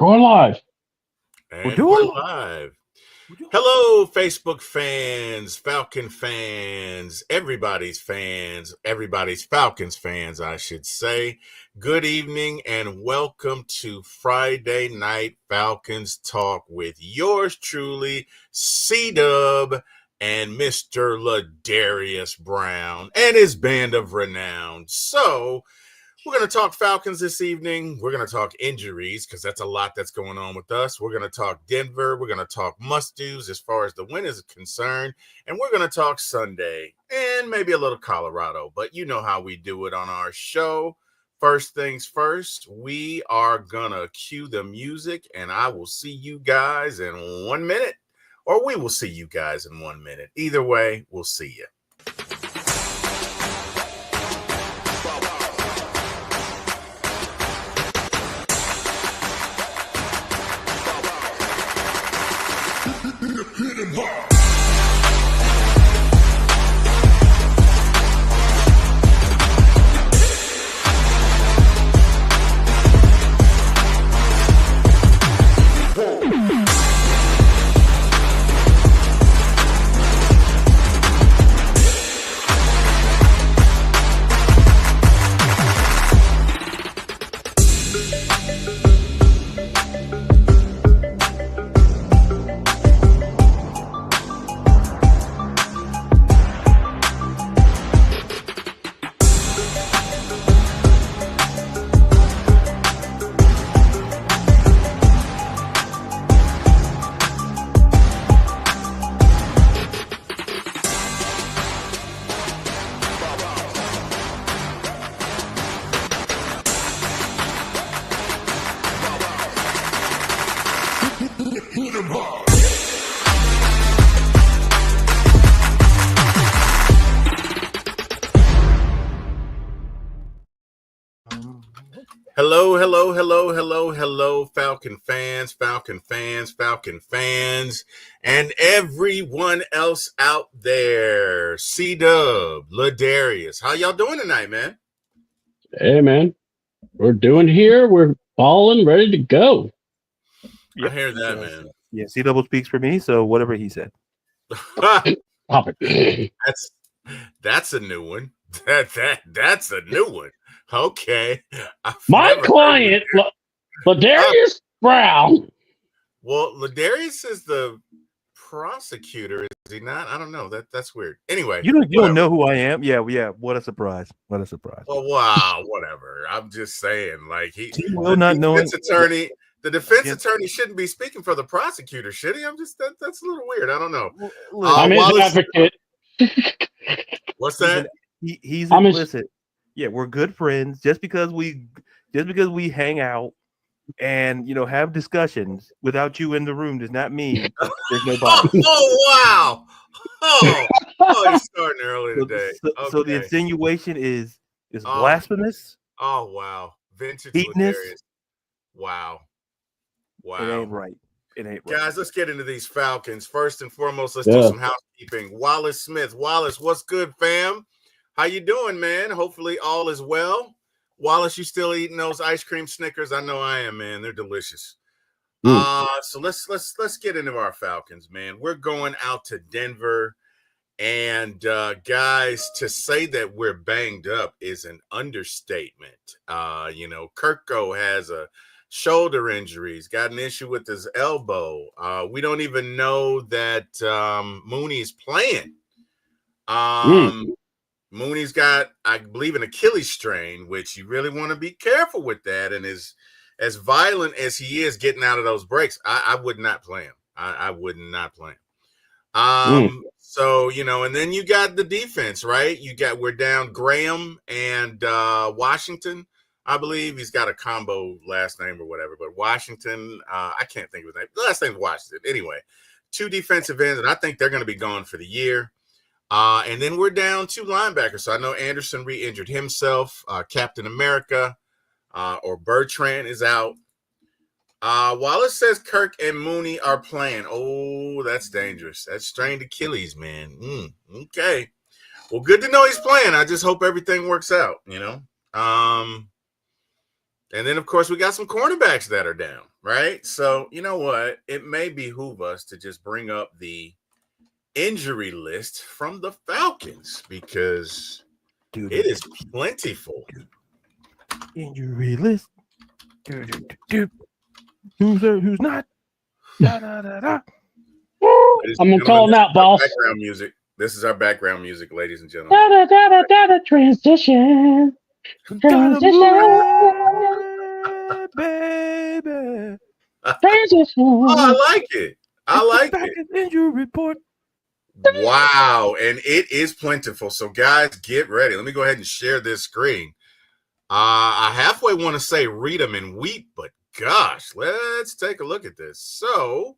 going live. And we're live. Hello, Facebook fans, Falcon fans, everybody's Falcons fans, I should say. Good evening and welcome to Friday Night Falcons Talk with yours truly, C-Dub and Mr. Ladarius Brown and his band of renown. So, we're going to talk Falcons this evening. We're going to talk injuries because that's a lot that's going on with us. We're going to talk Denver. We're going to talk must-dos as far as the win is concerned. And we're going to talk Sunday and maybe a little Colorado. But you know how we do it on our show. First things first, we are going to cue the music, and I will see you guys in 1 minute. Or we will see you guys in 1 minute. Either way, we'll see you. Hello, Falcon fans, and everyone else out there. C-Dub, Ladarius, how y'all doing tonight, man? Hey, man. We're doing here. We're balling, ready to go. I hear that, man. Yeah, C-Double speaks for me, so whatever he said. That's a new one. That's a new one. Okay. My client, Ladarius Brown. Well, Ladarius is the prosecutor, is he not? I don't know. That's weird. Anyway, you don't know who I am. Yeah. What a surprise! What a surprise! Well, wow, whatever. I'm just saying, like he will not know. The defense attorney shouldn't be speaking for the prosecutor, should he? That's a little weird. I don't know. I'm his advocate. What's that? He's implicit. Yeah, we're good friends. Just because we hang out and have discussions without you in the room does not mean there's no bother. Oh wow! He's starting early today. So the insinuation is blasphemous. Oh wow! Vintage Heatness. Wow. It ain't right. Guys, let's get into these Falcons. First and foremost, let's do some housekeeping. Wallace Smith. Wallace, what's good, fam? How you doing, man? Hopefully all is well. Wallace, you still eating those ice cream Snickers? I know I am, man. They're delicious. So let's get into our Falcons, man. We're going out to Denver, and guys, to say that we're banged up is an understatement. Kirko has a shoulder injury. He's got an issue with his elbow. We don't even know that Mooney's playing. Mooney's got, I believe, an Achilles strain, which you really want to be careful with that. And as violent as he is getting out of those breaks, I would not play him. I would not play him. So, and then you got the defense, right? We're down Graham and Washington. I believe he's got a combo last name or whatever, but Washington, I can't think of his name. The last name's Washington. Anyway, 2 defensive ends, and I think they're going to be gone for the year. And then we're down 2 linebackers. So I know Anderson re-injured himself. Captain America or Bertrand is out. Wallace says Kirk and Mooney are playing. Oh, that's dangerous. That's strained Achilles, man. Okay. Well, good to know he's playing. I just hope everything works out, And then, of course, we got some cornerbacks that are down. right? So, you know what? It may behoove us to just bring up the injury list from the Falcons because it is plentiful. Injury list. Who's not? Da, da, da, da. I'm gonna call him out, boss. Background music. This is our background music, ladies and gentlemen. Da, da, da, da, da, transition. Baby. Transition. Oh, I like it. I like it. Injury report. Wow, and it is plentiful. So, guys, get ready. Let me go ahead and share this screen. I halfway want to say read them and weep, but gosh, let's take a look at this. So,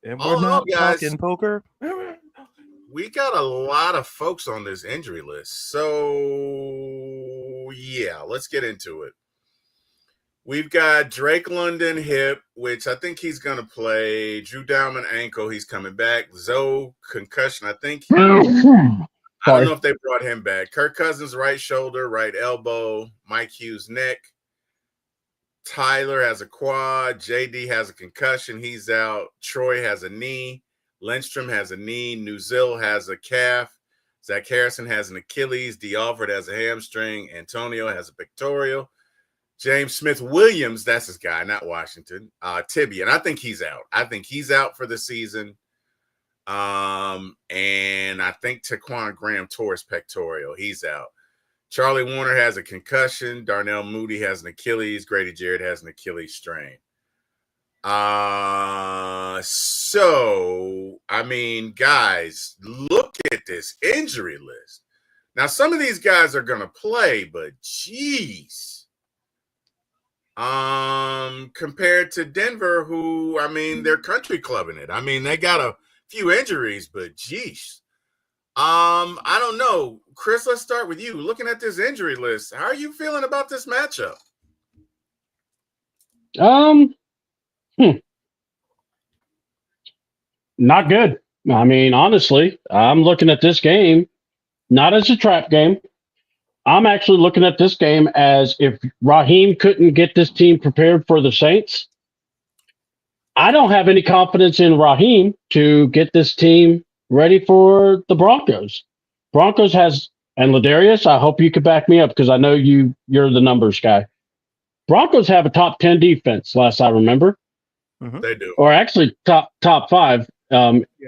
and we're not talking poker. We got a lot of folks on this injury list. So, yeah, let's get into it. We've got Drake London hip, which I think he's going to play. Drew Dalman ankle, he's coming back. Zoe concussion, I think. I don't know if they brought him back. Kirk Cousins right shoulder, right elbow. Mike Hughes neck. Tyler has a quad. JD has a concussion. He's out. Troy has a knee. Lindstrom has a knee. Nuzil has a calf. Zach Harrison has an Achilles. D. Alford has a hamstring. Antonio has a pectoral. James Smith-Williams, that's his guy, not Washington. Tibia, and I think he's out. I think he's out for the season. And I think Taquan Graham tore his pectoral. He's out. Charlie Warner has a concussion. Darnell Mooney has an Achilles. Grady Jarrett has an Achilles strain. So, I mean, guys, look at this injury list. Now, some of these guys are going to play, but geez. Compared to Denver, who, I mean, they're country clubbing it. I mean, they got a few injuries, but geez. I don't know. Chris, let's start with you. Looking at this injury list, how are you feeling about this matchup? Not good. I mean, honestly, I'm looking at this game not as a trap game. I'm actually looking at this game as if Raheem couldn't get this team prepared for the Saints. I don't have any confidence in Raheem to get this team ready for the Broncos. Broncos has, and Ladarius, I hope you could back me up because I know you're the numbers guy. Broncos have a top 10 defense, last I remember. Mm-hmm. They do. Or actually top 5,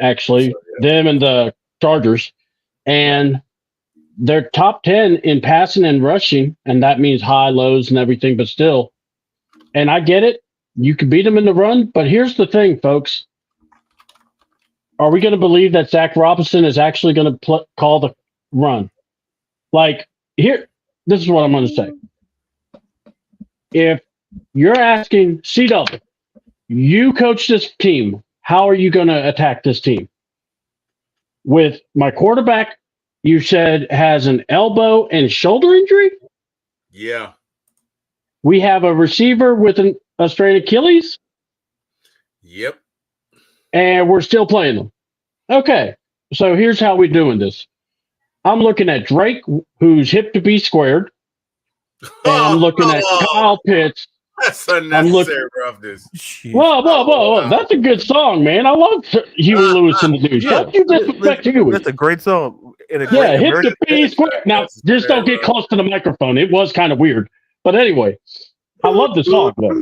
actually, them and the Chargers. And they're top 10 in passing and rushing, and that means high, lows, and everything, but still. And I get it. You can beat them in the run, but here's the thing, folks. Are we going to believe that Zach Robinson is actually going to call the run? Like, here, this is what I'm going to say. If you're asking C-Double, you coach this team, how are you going to attack this team? With my quarterback, you said has an elbow and shoulder injury? Yeah. We have a receiver with a strained Achilles? Yep. And we're still playing them. Okay. So here's how we're doing this. I'm looking at Drake, who's hip to be squared. And I'm looking at Kyle Pitts. That's unnecessary roughness. Whoa. That's a good song, man. I love Huey Lewis in the News. Don't you disrespect Huey. That's a great song. Hip to be squared. Now, just don't get close to the microphone. It was kind of weird. But anyway, I love the song, though.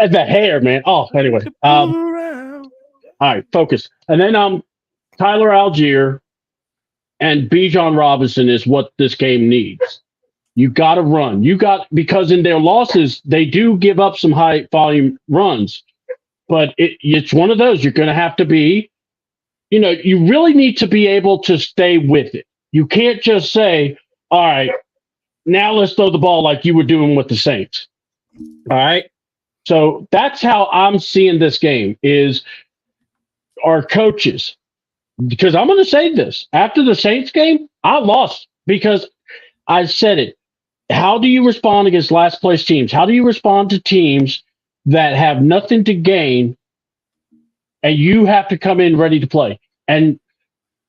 The hair, man. Oh, anyway. All right, focus. And then Tyler Algier and Bijan Robinson is what this game needs. You got to run. Because in their losses, they do give up some high volume runs. But it's one of those. You're going to have to be, you really need to be able to stay with it. You can't just say, all right, now let's throw the ball like you were doing with the Saints. All right. So that's how I'm seeing this game is our coaches. Because I'm going to say this. After the Saints game, I lost because I said it. How do you respond against last place teams? How do you respond to teams that have nothing to gain and you have to come in ready to play? And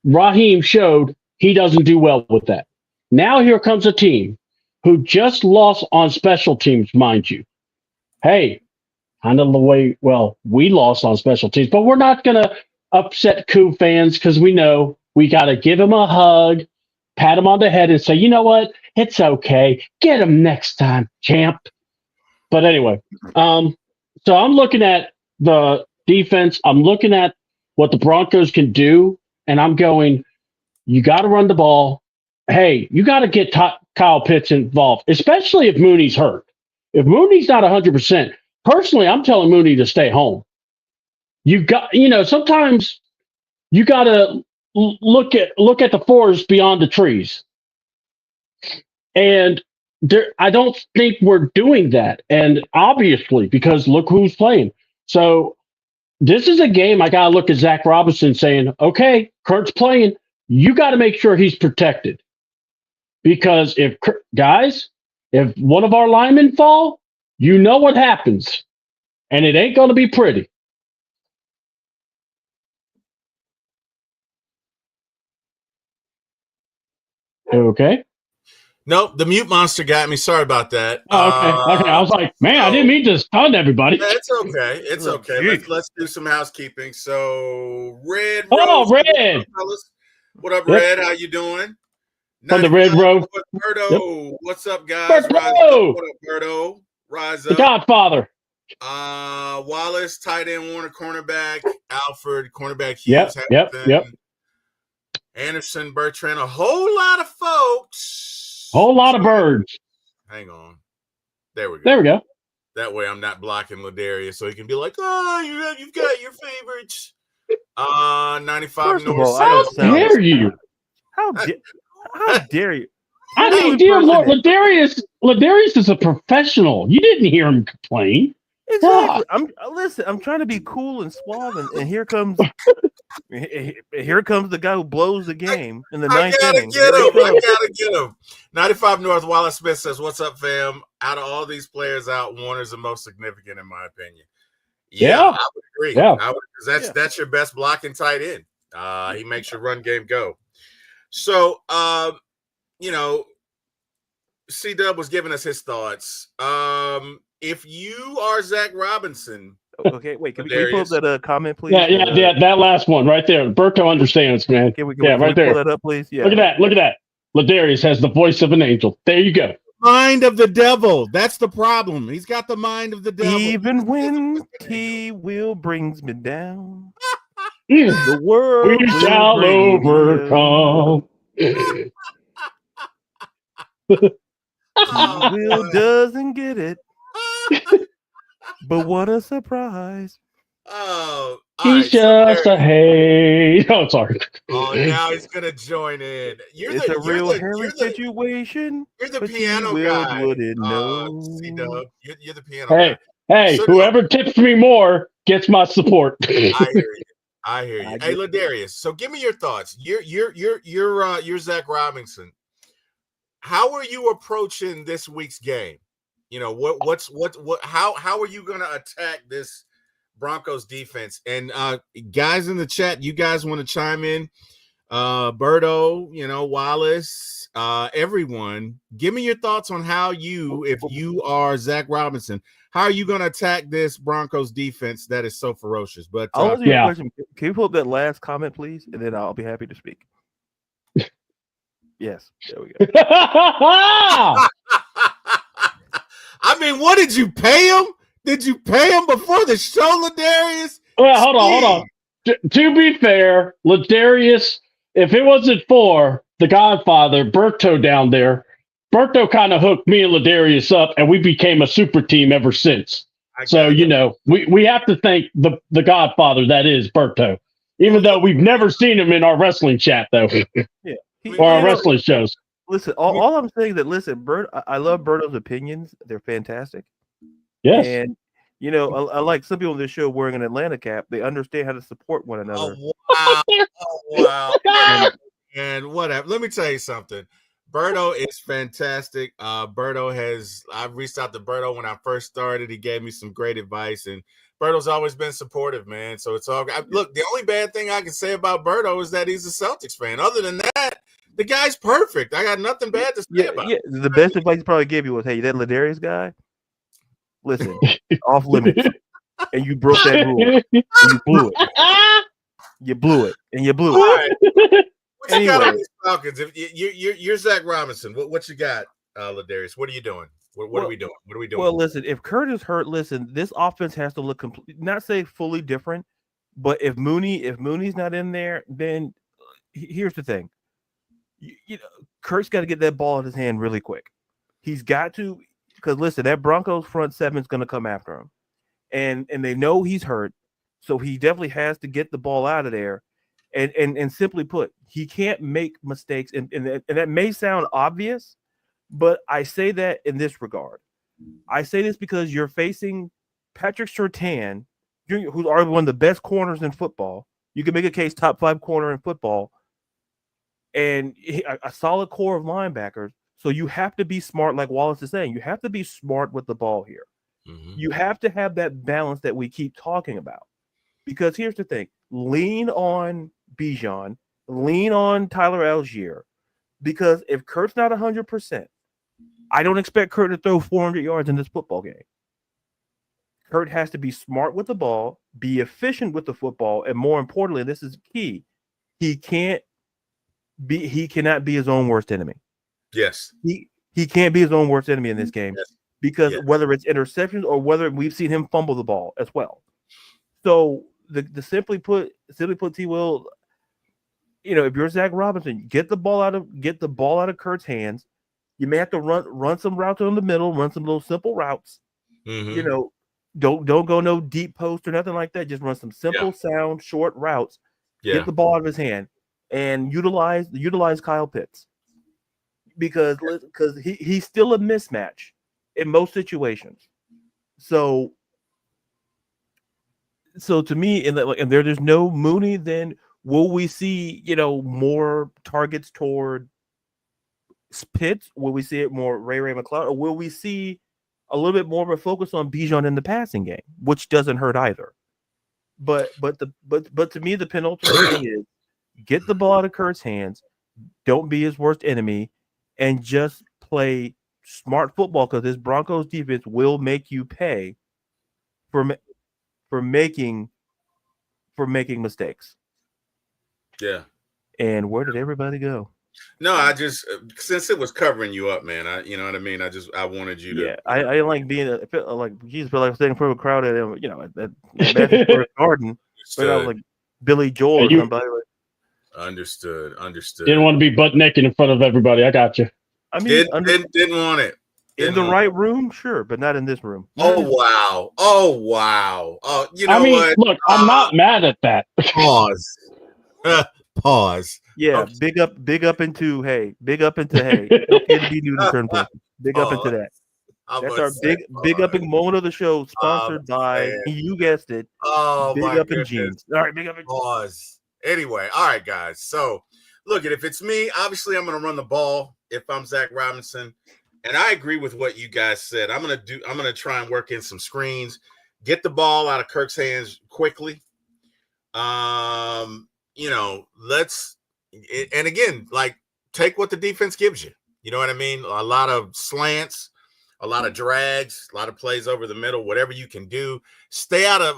Raheem showed he doesn't do well with that. Now here comes a team who just lost on special teams, mind you. Hey, kind of the way, well, we lost on special teams, but we're not going to upset Coup fans because we know we got to give him a hug, pat him on the head, and say, you know what? It's okay. Get him next time, champ. But anyway, so I'm looking at the defense. I'm looking at what the Broncos can do, and I'm going, you got to run the ball. Hey, you got to get Kyle Pitts involved, especially if Mooney's hurt. If Mooney's not 100%, personally, I'm telling Mooney to stay home. You got, sometimes you got to look at the forest beyond the trees. And I don't think we're doing that. And obviously, because look who's playing. So this is a game I got to look at Zach Robinson saying, okay, Kurt's playing. You got to make sure he's protected. Because if one of our linemen fall, you know what happens. And it ain't going to be pretty. Okay. Nope, the mute monster got me. Sorry about that. Oh, okay. I was like, man, I didn't mean to stun everybody. It's okay. It's okay. Let's do some housekeeping. So, Red. Oh, Red. What up, Red? How you doing? From the Red Row. Berto. Yep. What's up, guys? Berto. Rise up. What up, Berto? Rise up. The Godfather. Wallace, tight end, Warner, cornerback. Alfred, cornerback. Hughes. Yep. Anderson, Bertrand. A whole lot of folks. Whole lot of birds. Hang on. There we go. That way I'm not blocking Ladarius, so he can be like, oh, you've got your favorites. 95 North. How dare you? How dare you? I mean, dear Lord, Ladarius is a professional. You didn't hear him complain. Exactly. I'm trying to be cool and suave, and here comes the guy who blows the game in the ninth inning. I gotta get him. 95 North. Wallace Smith says, "What's up, fam? Out of all these players out, Warner's the most significant in my opinion." Yeah. I would agree. Yeah. That's your best blocking tight end. He makes your run game go. So, C-Dub was giving us his thoughts. If you are Zach Robinson. Okay, wait, can we pull up that comment, please? Yeah, that last one right there. Berto understands, man. Can we right there. Pull that up, please? Yeah. Look at that. Ladarius has the voice of an angel. There you go. Mind of the devil. That's the problem. He's got the mind of the devil. Even when T-Will brings me down, the world we shall overcome. T-Will doesn't get it. But what a surprise. Oh, he's just a hate. Oh, sorry. Oh, now he's going to join in. It's a real Harry situation. You're the piano guy. Wouldn't know. C-Dub. You're the piano guy. Hey, whoever tips me more gets my support. I hear you. Hey, Ladarius, so give me your thoughts. You're Zach Robinson. How are you approaching this week's game? How are you going to attack this Broncos defense? And guys in the chat, you guys want to chime in? Berto, Wallace, everyone, give me your thoughts on how if you are Zach Robinson, how are you going to attack this Broncos defense that is so ferocious? But I'll ask you a question. Can you pull up that last comment, please? And then I'll be happy to speak. Yes, there we go. I mean, what did you pay him? Did you pay him before the show, Ladarius? Well, hold on. To be fair, Ladarius, if it wasn't for the Godfather, Berto down there, Berto kind of hooked me and Ladarius up, and we became a super team ever since. So, we have to thank the Godfather that is Berto, even though we've never seen him in our wrestling chat, though. Yeah. Or our wrestling shows. Listen, all I'm saying is that Bert, I love Berto's opinions. They're fantastic. Yes. And I like some people on this show wearing an Atlanta cap. They understand how to support one another. Oh, wow. And whatever. Let me tell you something. Berto is fantastic. I've reached out to Berto when I first started. He gave me some great advice, and Berto's always been supportive, man. So it's all good. Look, the only bad thing I can say about Berto is that he's a Celtics fan. Other than that, the guy's perfect. I got nothing bad to say about him. The best advice he probably gave you was, hey, that Ladarius guy, listen, off limits. and you broke that rule. And you blew it. You blew it, and you blew it. All right. What you got Anyway. on these Falcons? If you're Zach Robinson, what you got, Ladarius? What are you doing? What are we doing? What are we doing? Well, listen, if Kurt is hurt, listen, this offense has to look complete. Not say fully different, but if Mooney's not in there, then here's the thing. You know, Kurt's got to get that ball in his hand really quick. He's got to, because listen, that Broncos front seven is going to come after him, and they know he's hurt, so he definitely has to get the ball out of there. And simply put, he can't make mistakes, and that may sound obvious, but I say that in this regard. I say this because you're facing Patrick Surtain, who's arguably one of the best corners in football. You can make a case top 5 corner in football, and a solid core of linebackers. So you have to be smart, like Wallace is saying. You have to be smart with the ball here. Mm-hmm. You have to have that balance that we keep talking about. Because here's the thing. Lean on Bijan. Lean on Tyler Algier. Because if Kurt's not 100%, I don't expect Kurt to throw 400 yards in this football game. Kurt has to be smart with the ball, be efficient with the football, and more importantly, this is key, he cannot be his own worst enemy. Yes. He can't be his own worst enemy in this game. Yes. Because whether it's interceptions or whether we've seen him fumble the ball as well. So the simply put, T. Will, you know, if you're Zach Robinson, get the ball out of Kurt's hands. You may have to run some routes in the middle, run some little simple routes. Mm-hmm. You know, don't go no deep post or nothing like that. Just run some simple, sound, short routes. Yeah. Get the ball out of his hand and utilize Kyle Pitts because he's still a mismatch in most situations. So to me, and there's no Mooney, then will we see, you know, more targets toward Pitts? Will we see it more Ray McCloud, or will we see a little bit more of a focus on Bijan in the passing game, which doesn't hurt either? But to me, the penultimate thing is get the ball out of Kurt's hands, don't be his worst enemy, and just play smart football, because this Broncos defense will make you pay for making mistakes. Yeah. And where did everybody go? No, I just, since it was covering you up, man, you know what I mean? I wanted you to. Yeah, I like being feel like I was sitting for a crowd at, you know, at Madison Square Garden, but I was like Billy Joel or somebody. Understood. Didn't want to be butt naked in front of everybody. I got you. I mean, didn't want it. In the right room, sure, but not in this room. Oh wow! Oh, you know what? Look, I'm not mad at that. Pause. Yeah, okay. Big up into hey. It's okay to be new to turn person. Big up into that. That's our big upping moment of the show, sponsored by, you guessed it. Oh, big up in jeans. All right, big up in pause. Anyway, all right, guys. So look, if it's me, obviously I'm gonna run the ball if I'm Zach Robinson. And I agree with what you guys said. I'm gonna try and work in some screens, get the ball out of Kirk's hands quickly. You know, and again, like, take what the defense gives you. You know what I mean? A lot of slants, a lot of drags, a lot of plays over the middle, whatever you can do. Stay out of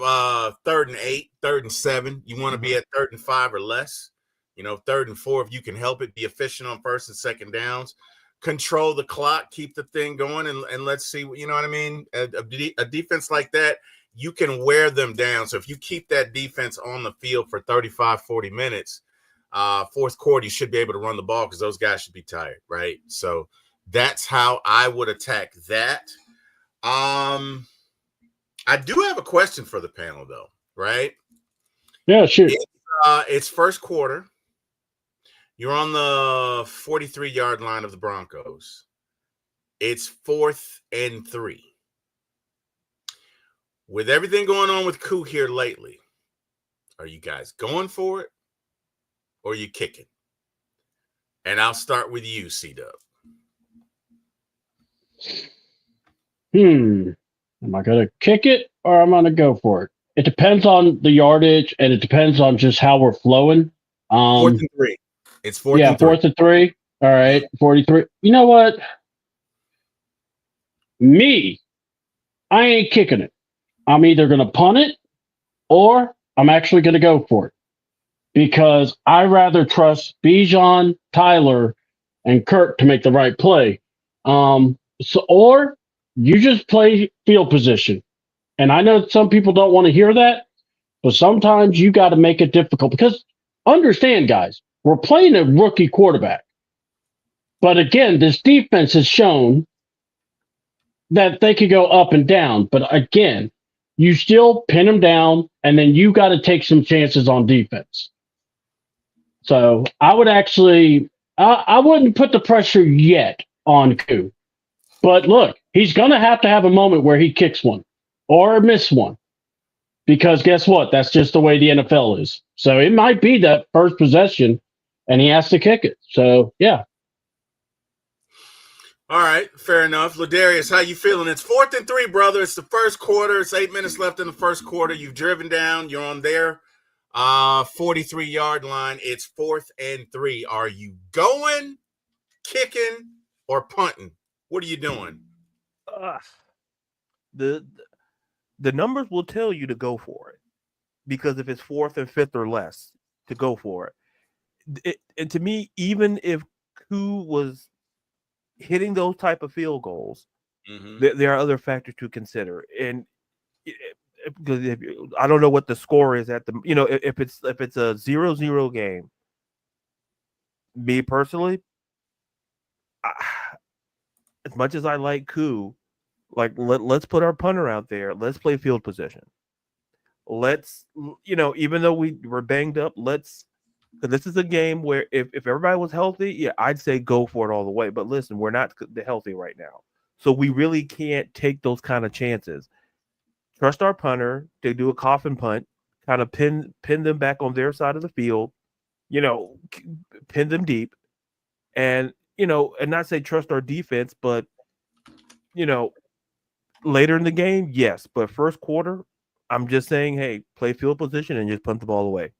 3rd and 8, 3rd and 7. You want to be at 3rd and 5 or less. You know, 3rd and 4 if you can help it. Be efficient on 1st and 2nd downs. Control the clock, keep the thing going, and let's see. You know what I mean? A defense like that, you can wear them down. So if you keep that defense on the field for 35, 40 minutes, 4th quarter, you should be able to run the ball because those guys should be tired, right? So that's how I would attack that. I do have a question for the panel, though, right? Yeah, sure. It's 1st quarter. You're on the 43-yard line of the Broncos. It's 4th and 3. With everything going on with Koo here lately, are you guys going for it or are you kicking? And I'll start with you, C-Dub. Am I going to kick it or am I going to go for it? It depends on the yardage and it depends on just how we're flowing. 4th and 3. It's 4th and 3. 4th and 3. All right, 43. You know what? I ain't kicking it. I'm either going to punt it or I'm actually going to go for it because I rather trust Bijan, Tyler, and Kirk to make the right play. Or you just play field position. And I know some people don't want to hear that, but sometimes you got to make it difficult because understand, guys, we're playing a rookie quarterback. But again, this defense has shown that they could go up and down. But again, you still pin them down, and then you got to take some chances on defense. So I would actually, I wouldn't put the pressure yet on Koo. But look, he's going to have a moment where he kicks one or miss one. Because guess what? That's just the way the NFL is. So it might be that first possession, and he has to kick it. So, yeah. All right, fair enough. Ladarius, how you feeling? It's 4th and 3, brother. It's the first quarter. It's 8 minutes left in the first quarter. You've driven down. You're on their 43-yard line. It's 4th and 3. Are you going, kicking, or punting? What are you doing? The numbers will tell you to go for it because if it's 4th and 5th or less, to go for it. And to me, even if Koo was hitting those type of field goals, there are other factors to consider. And because I don't know what the score is at the, if it's a 0-0 game, me personally, as much as I like Koo, like let's put our punter out there. Let's play field position. Let's, even though we're banged up, this is a game where if everybody was healthy, yeah, I'd say go for it all the way. But listen, we're not healthy right now. So we really can't take those kind of chances. Trust our punter to do a coffin punt, kind of pin them back on their side of the field, pin them deep. And, and not say trust our defense, but, later in the game, yes. But first quarter, I'm just saying, hey, play field position and just punt the ball away.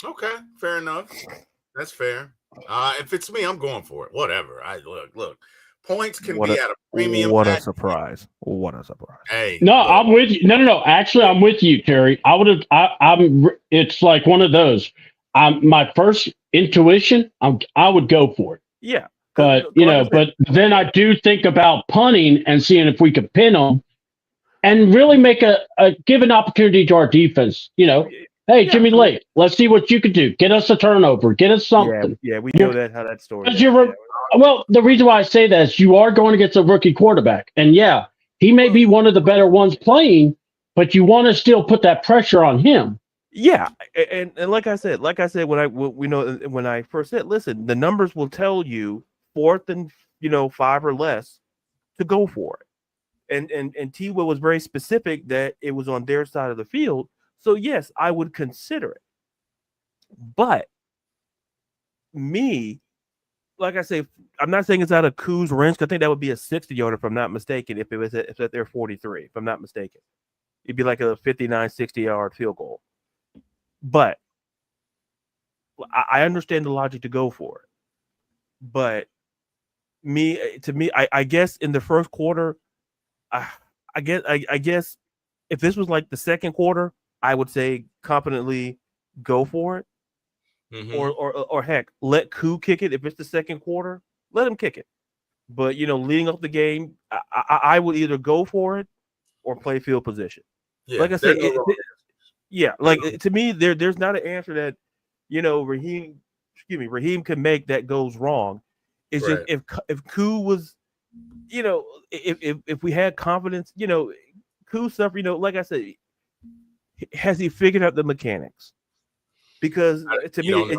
Okay, fair enough. That's fair. If it's me, I'm going for it. Whatever. Look. Points can be at a premium. What a surprise! What a surprise! Hey, no, look. I'm with you. No. Actually, I'm with you, Terry. It's like one of those. My first intuition, I would go for it. Yeah, but but then I do think about punting and seeing if we could pin them, and really make give an opportunity to our defense. Hey, Jimmy Lake, let's see what you can do. Get us a turnover. Get us something. Yeah, we know how that story is. Well, the reason why I say that is you are going against a rookie quarterback. And, yeah, he may be one of the better ones playing, but you want to still put that pressure on him. Yeah, and like I said, when I first said, listen, the numbers will tell you 4th and 5 or less to go for it. And T-Will was very specific that it was on their side of the field. So, yes, I would consider it. But me, like I say, I'm not saying it's out of Koo's range. I think that would be a 60-yarder, if I'm not mistaken, if it's at their 43, if I'm not mistaken. It'd be like a 59, 60-yard field goal. But I understand the logic to go for it. But to me, I guess in the first quarter, I guess if this was like the second quarter, I would say confidently go for it. Or heck, let Koo kick it. If it's the second quarter, let him kick it. But leading up the game, I would either go for it or play field position. Yeah, like I said, to me, there's not an answer that Raheem can make that goes wrong. It's right. Just if Koo was, if we had confidence, Koo stuff, like I said, has he figured out the mechanics? Because to me,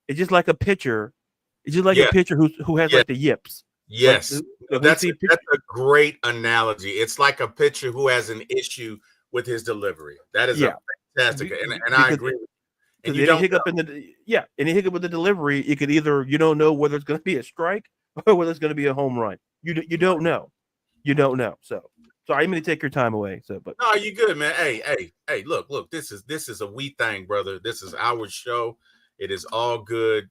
it's just like a pitcher. It's just like a pitcher who has like the yips. Yes, that's a great analogy. It's like a pitcher who has an issue with his delivery. That is fantastic, and I agree. And any hiccup any hiccup with the delivery, it could either you don't know whether it's going to be a strike or whether it's going to be a home run. You don't know. So I'm going to take your time away. But no, you good, man. Hey, look. This is a we thing, brother. This is our show. It is all good.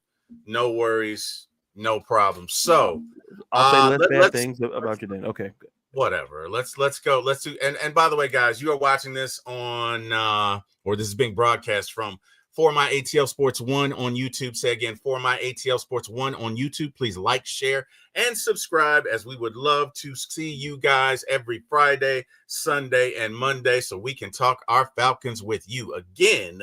No worries, no problem. So I'll say less bad things about you then. Okay, good. whatever. Let's go. Let's do. And by the way, guys, you are watching this on or this is being broadcast from For My ATL Sports 1 on YouTube. Say again, For My ATL Sports 1 on YouTube. Please like, share, and subscribe, as we would love to see you guys every Friday, Sunday, and Monday so we can talk our Falcons with you. Again,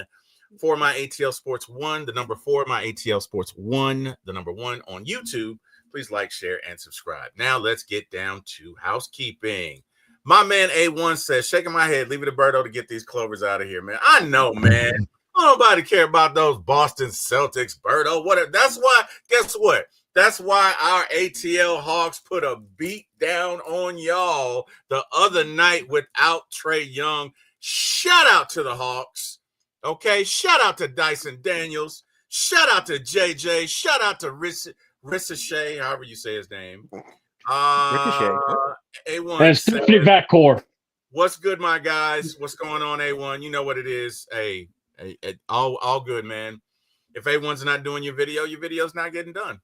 For My ATL Sports 1, the number 4, My ATL Sports 1, the number 1 on YouTube. Please like, share, and subscribe. Now let's get down to housekeeping. My man A1 says, shaking my head, leave it to Berto to get these Clovers out of here, man. I know, man. Nobody care about those Boston Celtics, Berto. That's why, guess what? That's why our ATL Hawks put a beat down on y'all the other night without Trae Young. Shout out to the Hawks. Okay? Shout out to Dyson Daniels. Shout out to JJ. Shout out to Ricochet, however you say his name. Ricochet. A1 And Stephanie Backcourt. What's good, my guys? What's going on, A1? You know what it is. Hey, all good, man. If A1's not doing your video's not getting done.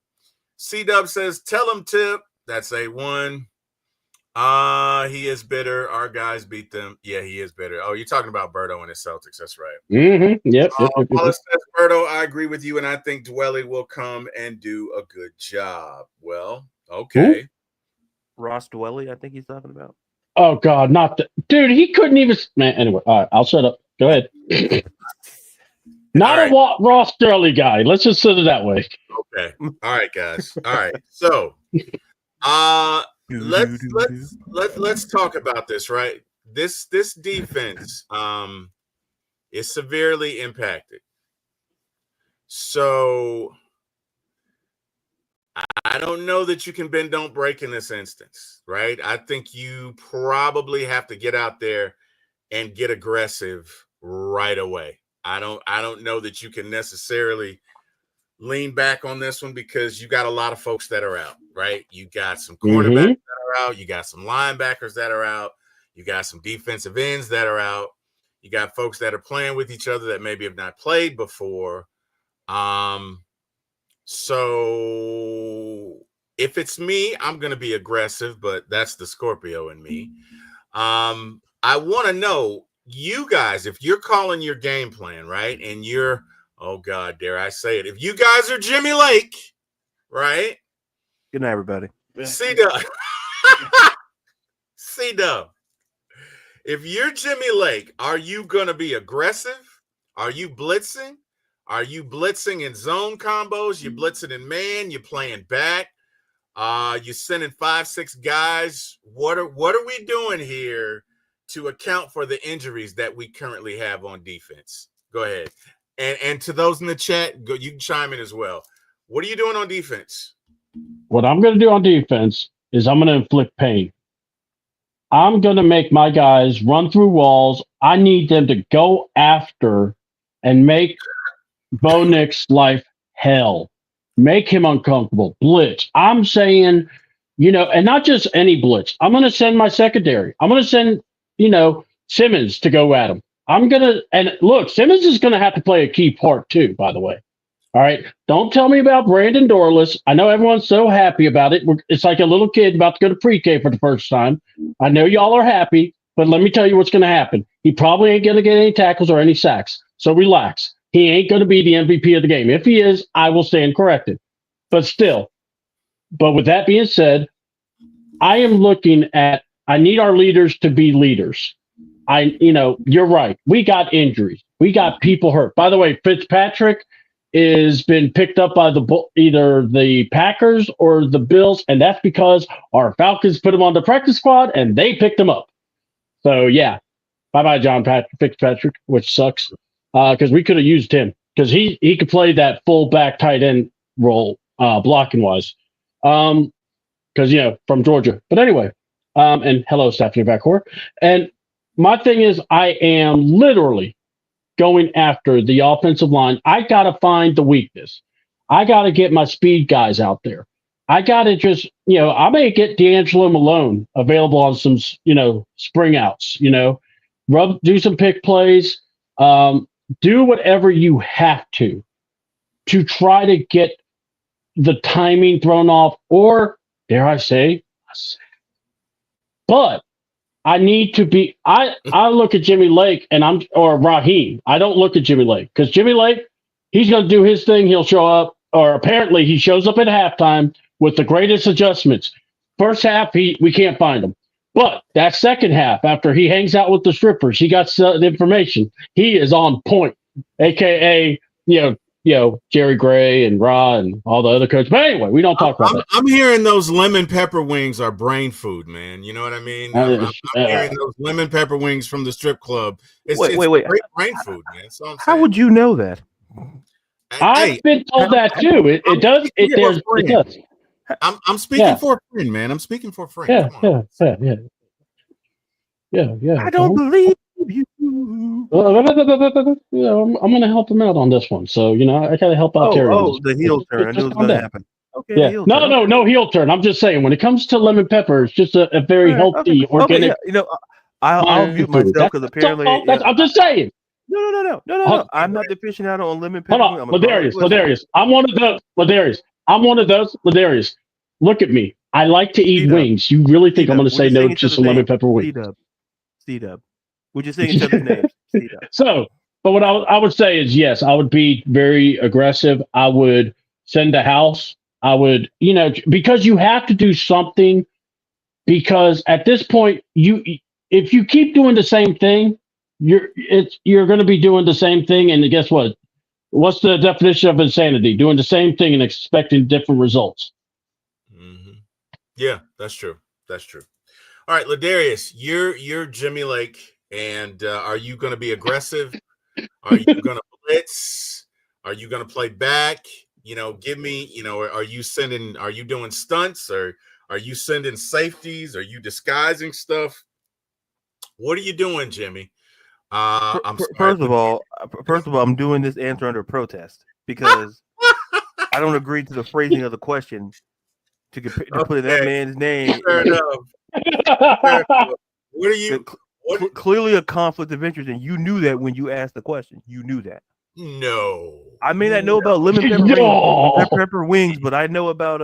C-Dub says, tell him Tip. That's A1. He is bitter. Our guys beat them. Yeah, he is bitter. Oh, you're talking about Berto and his Celtics. That's right. Mm-hmm. Yep. Paula says, Berto, I agree with you, and I think Dwelly will come and do a good job. Well, okay. Who? Ross Dwelly, I think he's talking about. Oh, God, not the dude. He couldn't even. Man, anyway, all right, I'll shut up. Go ahead. Not right. a Ross Sterling guy. Let's just say it that way. Okay. All right, guys. All right. So, let's talk about this, right? This defense is severely impacted. So I don't know that you can bend, don't break in this instance, right? I think you probably have to get out there and get aggressive right away. I don't know that you can necessarily lean back on this one because you got a lot of folks that are out, right? You got some cornerbacks that are out. You got some linebackers that are out. You got some defensive ends that are out. You got folks that are playing with each other that maybe have not played before. So if it's me, I'm going to be aggressive, but that's the Scorpio in me. I want to know, you guys, if you're calling your game plan, right, and you're, oh, God, dare I say it, if you guys are Jimmy Lake, right? Good night, everybody. C-Dub. C-Dub. If you're Jimmy Lake, are you going to be aggressive? Are you blitzing? Are you blitzing in zone combos? You're blitzing in man? You're playing back? You're sending 5-6 guys? What are we doing here to account for the injuries that we currently have on defense? Go ahead. And to those in the chat, you can chime in as well. What are you doing on defense? What I'm going to do on defense is I'm going to inflict pain. I'm going to make my guys run through walls. I need them to go after and make Bo Nix's life hell. Make him uncomfortable. Blitz. I'm saying, and not just any blitz. I'm going to send my secondary. I'm going to send, Simmons to go at him. And look, Simmons is going to have to play a key part too, by the way. All right. Don't tell me about Brandon Dorless. I know everyone's so happy about it. It's like a little kid about to go to pre-K for the first time. I know y'all are happy, but let me tell you what's going to happen. He probably ain't going to get any tackles or any sacks. So relax. He ain't going to be the MVP of the game. If he is, I will stand corrected. But still, with that being said, I am looking at, I need our leaders to be leaders. You're right. We got injuries. We got people hurt. By the way, Fitzpatrick has been picked up by either the Packers or the Bills, and that's because our Falcons put him on the practice squad and they picked him up. So yeah, bye John Fitzpatrick, which sucks because we could have used him because he could play that full back tight end role blocking wise, because from Georgia. But anyway, and hello Stephanie Backcourt. And my thing is, I am literally going after the offensive line. I got to find the weakness. I got to get my speed guys out there. I got to just, I may get D'Angelo Malone available on some, spring outs, do some pick plays, do whatever you have to try to get the timing thrown off, or dare I say, But I need to be. I look at Jimmy Lake or Raheem. I don't look at Jimmy Lake because Jimmy Lake, he's going to do his thing. He'll show up, or apparently he shows up at halftime with the greatest adjustments. First half, we can't find him. But that second half, after he hangs out with the strippers, he got the information. He is on point, aka Jerry Gray and Ra and all the other coaches. But anyway, we don't talk about that. I'm hearing those lemon pepper wings are brain food, man. You know what I mean? I'm hearing those lemon pepper wings from the strip club. It's great brain food, man. So how would you know that? I've been told that too. It does. It does. I'm speaking for a friend, man. I'm speaking for a friend. Yeah. I don't believe you. I'm going to help him out on this one. So, I got to help out Terry. The heel turn. I knew it was going to happen. Okay. Yeah. No heel turn. I'm just saying, when it comes to lemon pepper, it's just a very healthy, organic. Okay, I'll mute myself because apparently. I'm just saying. No. I'm not dishing on lemon pepper. Hold on, Ladarius. I'm one of those. Ladarius, look at me. I like to eat wings. You really think I'm going to say no to some lemon pepper wings? C-Dub. We're just saying each other's names. C-Dub. So, but what I would say is, yes, I would be very aggressive. I would send a house. I would, because you have to do something. Because at this point, if you keep doing the same thing, you're going to be doing the same thing. And guess what? What's the definition of insanity? Doing the same thing and expecting different results. Mm-hmm. Yeah, that's true. All right, Ladarius, you're Jimmy Lake, and are you going to be aggressive? Are you going to blitz? Are you going to play back? Give me. Are you doing stunts, or are you sending safeties? Are you disguising stuff? What are you doing, Jimmy? First of all, I'm doing this answer under protest because I don't agree to the phrasing of the question to put in that man's name. Fair enough. What are you? Clearly a conflict of interest, and you knew that when you asked the question. You knew that. No. I may not know about lemon pepper wings, but I know about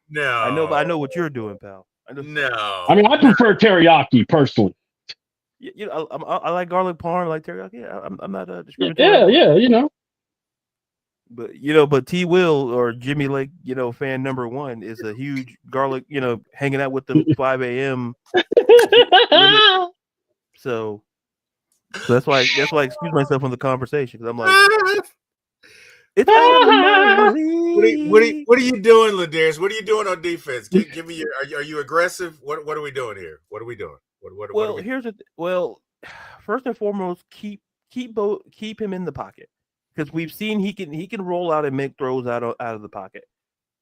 No. I know what you're doing, pal. No. I mean, I prefer teriyaki personally. I like garlic parm. I like teriyaki. Yeah, I'm not discriminatory. Yeah. But T. Will or Jimmy Lake, fan number one is a huge garlic. Hanging out with them 5 a.m. So that's why I excuse myself from the conversation because I'm like, it's what are you doing, Ladarius? What are you doing on defense? Give me are you aggressive? What are we doing here? What are we doing? First and foremost, keep him in the pocket because we've seen he can roll out and make throws out of the pocket.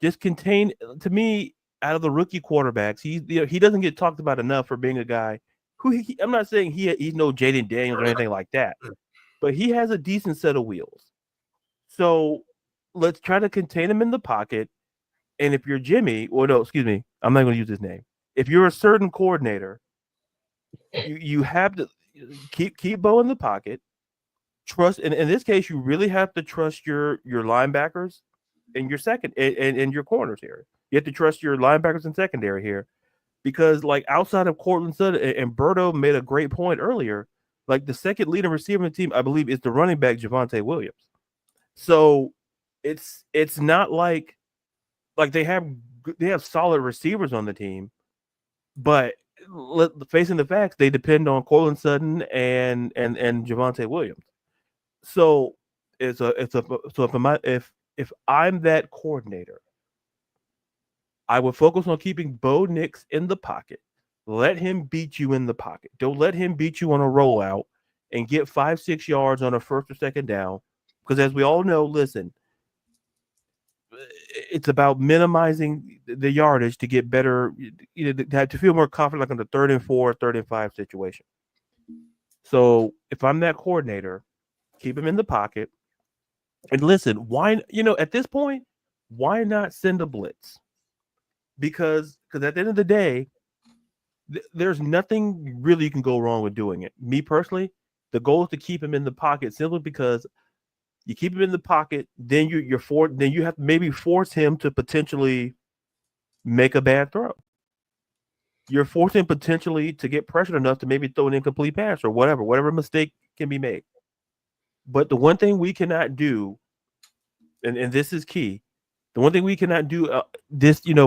Just contain. To me, out of the rookie quarterbacks, he doesn't get talked about enough for being a guy who I'm not saying he's no Jaden Daniels or anything like that, but he has a decent set of wheels. So let's try to contain him in the pocket. And if you're Jimmy, I'm not going to use his name. If you're a certain coordinator, you have to keep Bo in the pocket. Trust, and in this case, you really have to trust your linebackers and your second and your corners here. You have to trust your linebackers and secondary here, because like outside of Cortland Sutton and Berto made a great point earlier. Like the second leading receiver on the team, I believe, is the running back Javonte Williams. So it's not like they have solid receivers on the team, but facing the facts, they depend on Cortland Sutton and Javonte Williams. So if I'm that coordinator, I would focus on keeping Bo Nix in the pocket. Let him beat you in the pocket. Don't let him beat you on a rollout and get 5-6 yards on a first or second down. Because as we all know, listen, it's about minimizing the yardage to get better, to feel more confident, like on the 3rd and 4, 3rd and 5 situation. So if I'm that coordinator, keep him in the pocket. And listen, why, at this point, why not send a blitz? Because at the end of the day, there's nothing really you can go wrong with doing it. Me personally, the goal is to keep him in the pocket simply because you keep him in the pocket, then you have to maybe force him to potentially make a bad throw. you're forcing potentially to get pressured enough to maybe throw an incomplete pass or whatever mistake can be made. But the one thing we cannot do, and this is key, the one thing we cannot do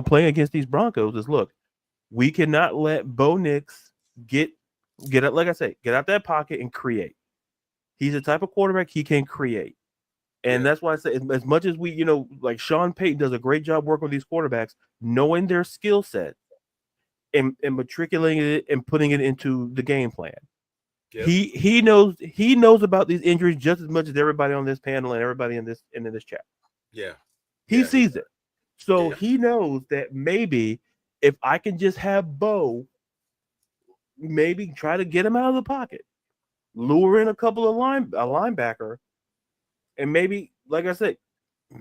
playing against these Broncos is look, we cannot let Bo Nix get out, like I say, get out that pocket and create. He's the type of quarterback he can create. And that's why I say as much as we, like Sean Payton does a great job working with these quarterbacks, knowing their skill set and matriculating it and putting it into the game plan. Yep. He knows about these injuries just as much as everybody on this panel and everybody in this chat. Yeah. He sees it. So he knows that maybe if I can just have Bo maybe try to get him out of the pocket, lure in a couple of a linebacker, and maybe, like I said,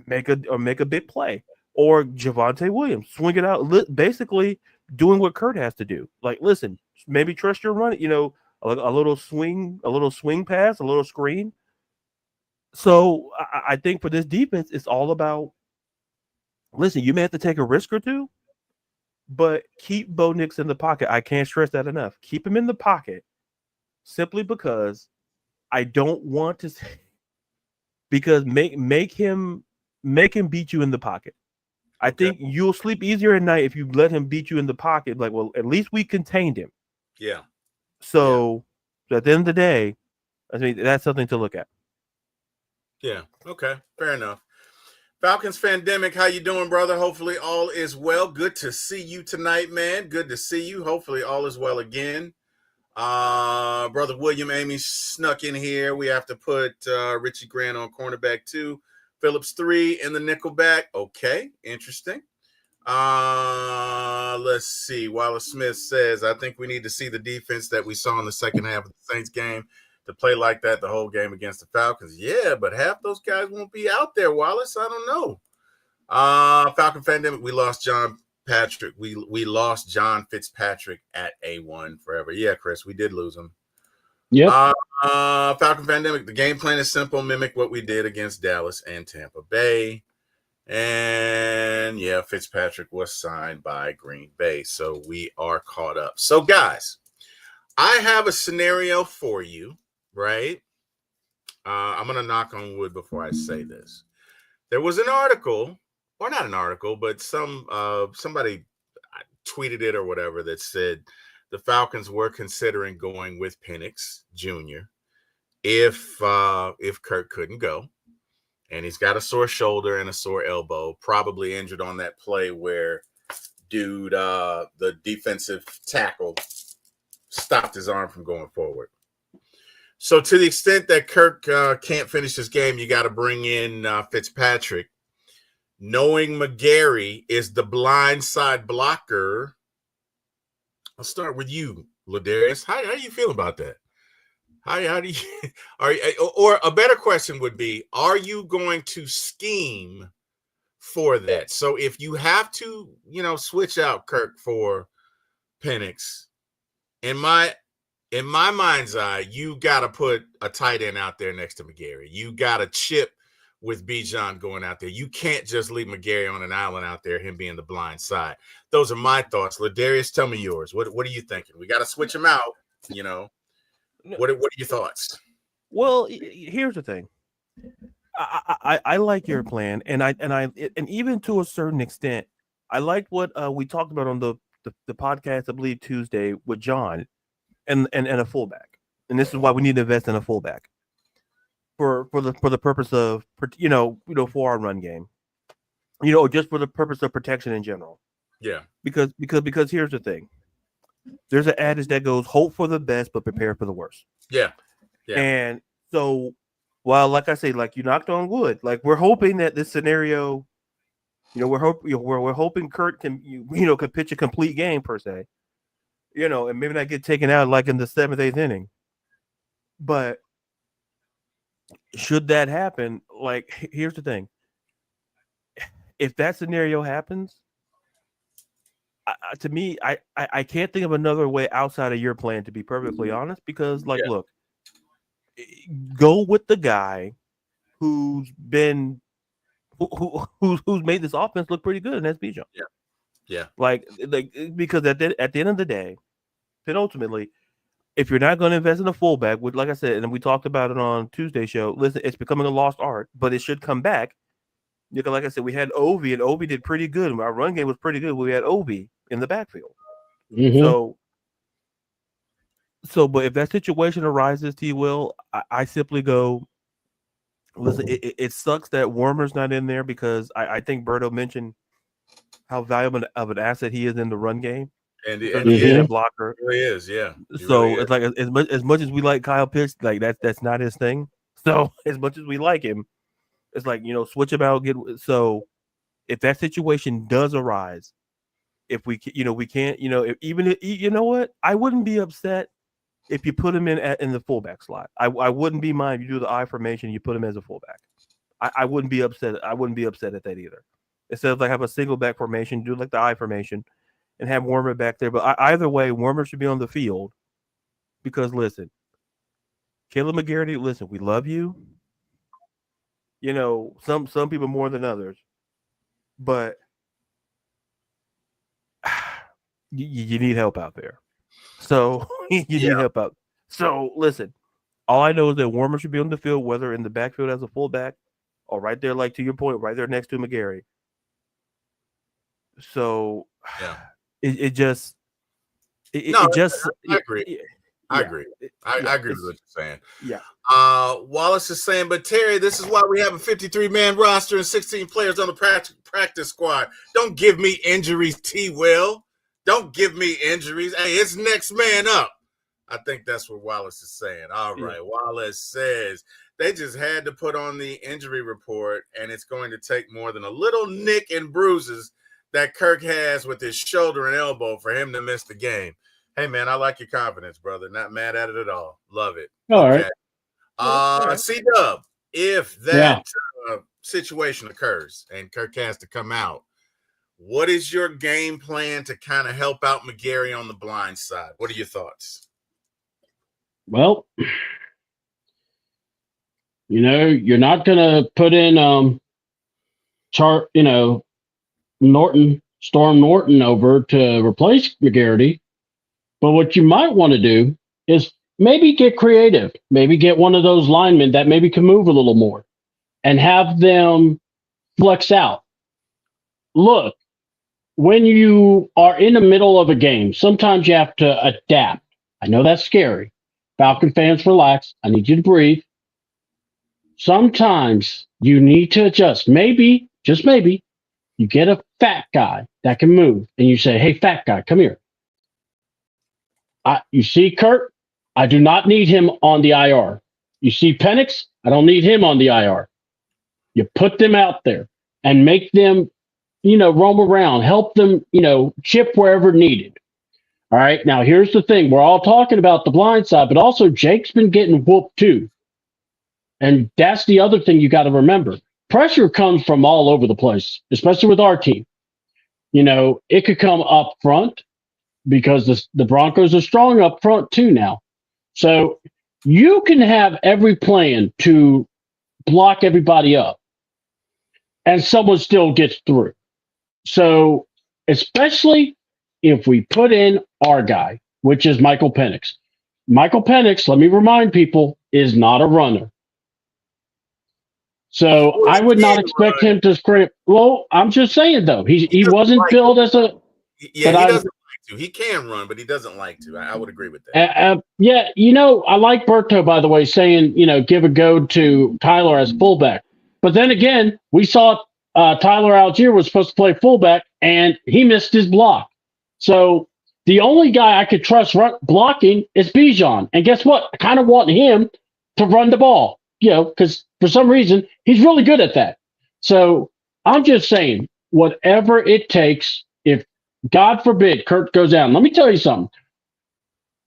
make a big play. Or Javonte Williams, swing it out, basically doing what Kurt has to do. Like, listen, maybe trust your run, a little swing pass, a little screen. So I think for this defense, it's all about, listen, you may have to take a risk or two, but keep Bo Nix in the pocket. I can't stress that enough. Keep him in the pocket simply because I don't want to say, because make him beat you in the pocket. I think you'll sleep easier at night if you let him beat you in the pocket. Like, well, at least we contained him. Yeah. So at the end of the day, I mean, that's something to look at. Yeah. Okay. Fair enough. Falcons Fandemic, how you doing, brother? Hopefully all is well. Good to see you tonight, man. Good to see you. Hopefully all is well again. Brother William Amy snuck in here. We have to put Richie Grant on cornerback 2. Phillips 3 in the nickelback. Okay, interesting. Let's see. Wallace Smith says, I think we need to see the defense that we saw in the second half of the Saints game to play like that the whole game against the Falcons. Yeah, but half those guys won't be out there, Wallace. I don't know. Falcon Fandemic, we lost John Patrick. We lost John Fitzpatrick at A1 forever. Yeah, Chris, we did lose him. Yeah. Falcon Pandemic, the game plan is simple. Mimic what we did against Dallas and Tampa Bay. And yeah, Fitzpatrick was signed by Green Bay. So we are caught up. So guys, I have a scenario for you, right? I'm going to knock on wood before I say this. There was an article, or not an article, but somebody tweeted it or whatever that said the Falcons were considering going with Penix Jr. if Kirk couldn't go, and he's got a sore shoulder and a sore elbow, probably injured on that play where the defensive tackle stopped his arm from going forward. So to the extent that Kirk can't finish this game, you got to bring in Fitzpatrick. Knowing McGarry is the blind side blocker, I'll start with you, Ladarius. How do you feel about that? How do you or a better question would be, are you going to scheme for that? So if you have to, switch out Kirk for Penix, in my mind's eye, you got to put a tight end out there next to McGarry. You got to chip with Bijan going out there. You can't just leave McGarry on an island out there, him being the blind side. Those are my thoughts. Ladarius, tell me yours. What are you thinking? We got to switch him out, What are your thoughts? Well, here's the thing. I like your plan, and even to a certain extent, I like what we talked about on the podcast, I believe Tuesday, with John and a fullback. And this is why we need to invest in a fullback for the purpose of for our run game, just for the purpose of protection in general. Yeah. Because here's the thing. There's an adage that goes, hope for the best, but prepare for the worst. Yeah. Yeah. And so, while, like I say, like you knocked on wood, like we're hoping that this scenario, we're hoping Kurt can, can pitch a complete game per se, and maybe not get taken out like in the 7th, 8th inning. But should that happen, like, here's the thing. If that scenario happens, to me, I can't think of another way outside of your plan, to be perfectly honest, because look, go with the guy who's made this offense look pretty good, and that's Bijan. Yeah. Yeah. Like because at the end of the day, penultimately, if you're not going to invest in a fullback, which, like I said, and we talked about it on Tuesday's show, listen, it's becoming a lost art, but it should come back. Because, like I said, we had Ovi, and Ovi did pretty good. Our run game was pretty good. We had Ovi in the backfield. Mm-hmm. But if that situation arises, T. Will, I simply go, listen, it sucks that Warmer's not in there because I think Berto mentioned how valuable of an asset he is in the run game. And He he is is. a blocker. He really is, yeah. It's like as much as we like Kyle Pitts, like that's not his thing. So as much as we like him, it's like, switch him out. So if that situation does arise, if we can't, you know what, I wouldn't be upset if you put him in the fullback slot. I wouldn't be mind if you do the I formation, you put him as a fullback. I wouldn't be upset. I wouldn't be upset at that either. Instead of like have a single back formation, do like the I formation and have Warmer back there. But either way, Warmer should be on the field because listen, Caleb McGarity, listen, we love you. Some people more than others, but you need help out there. So you need help out. So listen, all I know is that Warmer should be on the field, whether in the backfield as a fullback or right there, like to your point, right there next to McGarry. So I agree. I agree with what you're saying. Yeah. Wallace is saying, but Terry, this is why we have a 53-man roster and 16 players on the practice squad. Don't give me injuries, T. Will. Don't give me injuries. Hey, it's next man up. I think that's what Wallace is saying. All right. Wallace says they just had to put on the injury report, and it's going to take more than a little nick and bruises that Kirk has with his shoulder and elbow for him to miss the game. Hey, man, I like your confidence, brother. Not mad at it at all. Love it. All right. C-Dub, if that situation occurs and Kirk has to come out, what is your game plan to kind of help out McGarry on the blind side? What are your thoughts? Well, you're not going to put in Storm Norton over to replace McGarity. But what you might want to do is maybe get creative. Maybe get one of those linemen that maybe can move a little more and have them flex out. Look, when you are in the middle of a game, sometimes you have to adapt. I know that's scary. Falcon fans, relax. I need you to breathe. Sometimes you need to adjust. Maybe, just maybe, you get a fat guy that can move and you say, hey, fat guy, come here. You see Kurt? I do not need him on the IR. You see Penix? I don't need him on the IR. You put them out there and make them, roam around, help them, chip wherever needed. All right. Now, here's the thing. We're all talking about the blind side, but also Jake's been getting whooped too. And that's the other thing you got to remember. Pressure comes from all over the place, especially with our team. It could come up front because the Broncos are strong up front too now. So you can have every plan to block everybody up and someone still gets through. So especially if we put in our guy, which is Michael Penix. Michael Penix, let me remind people, is not a runner. So I would not expect him to scream. Well, I'm just saying, though, he wasn't built as a. Yeah, he doesn't like to. He can run, but he doesn't like to. I would agree with that. I like Berto, by the way, saying, give a go to Tyler as fullback. But then again, we saw Tyler Algier was supposed to play fullback, and he missed his block. So the only guy I could trust blocking is Bijan. And guess what? I kind of want him to run the ball, because for some reason, he's really good at that. So I'm just saying, whatever it takes, if God forbid Kurt goes down, let me tell you something.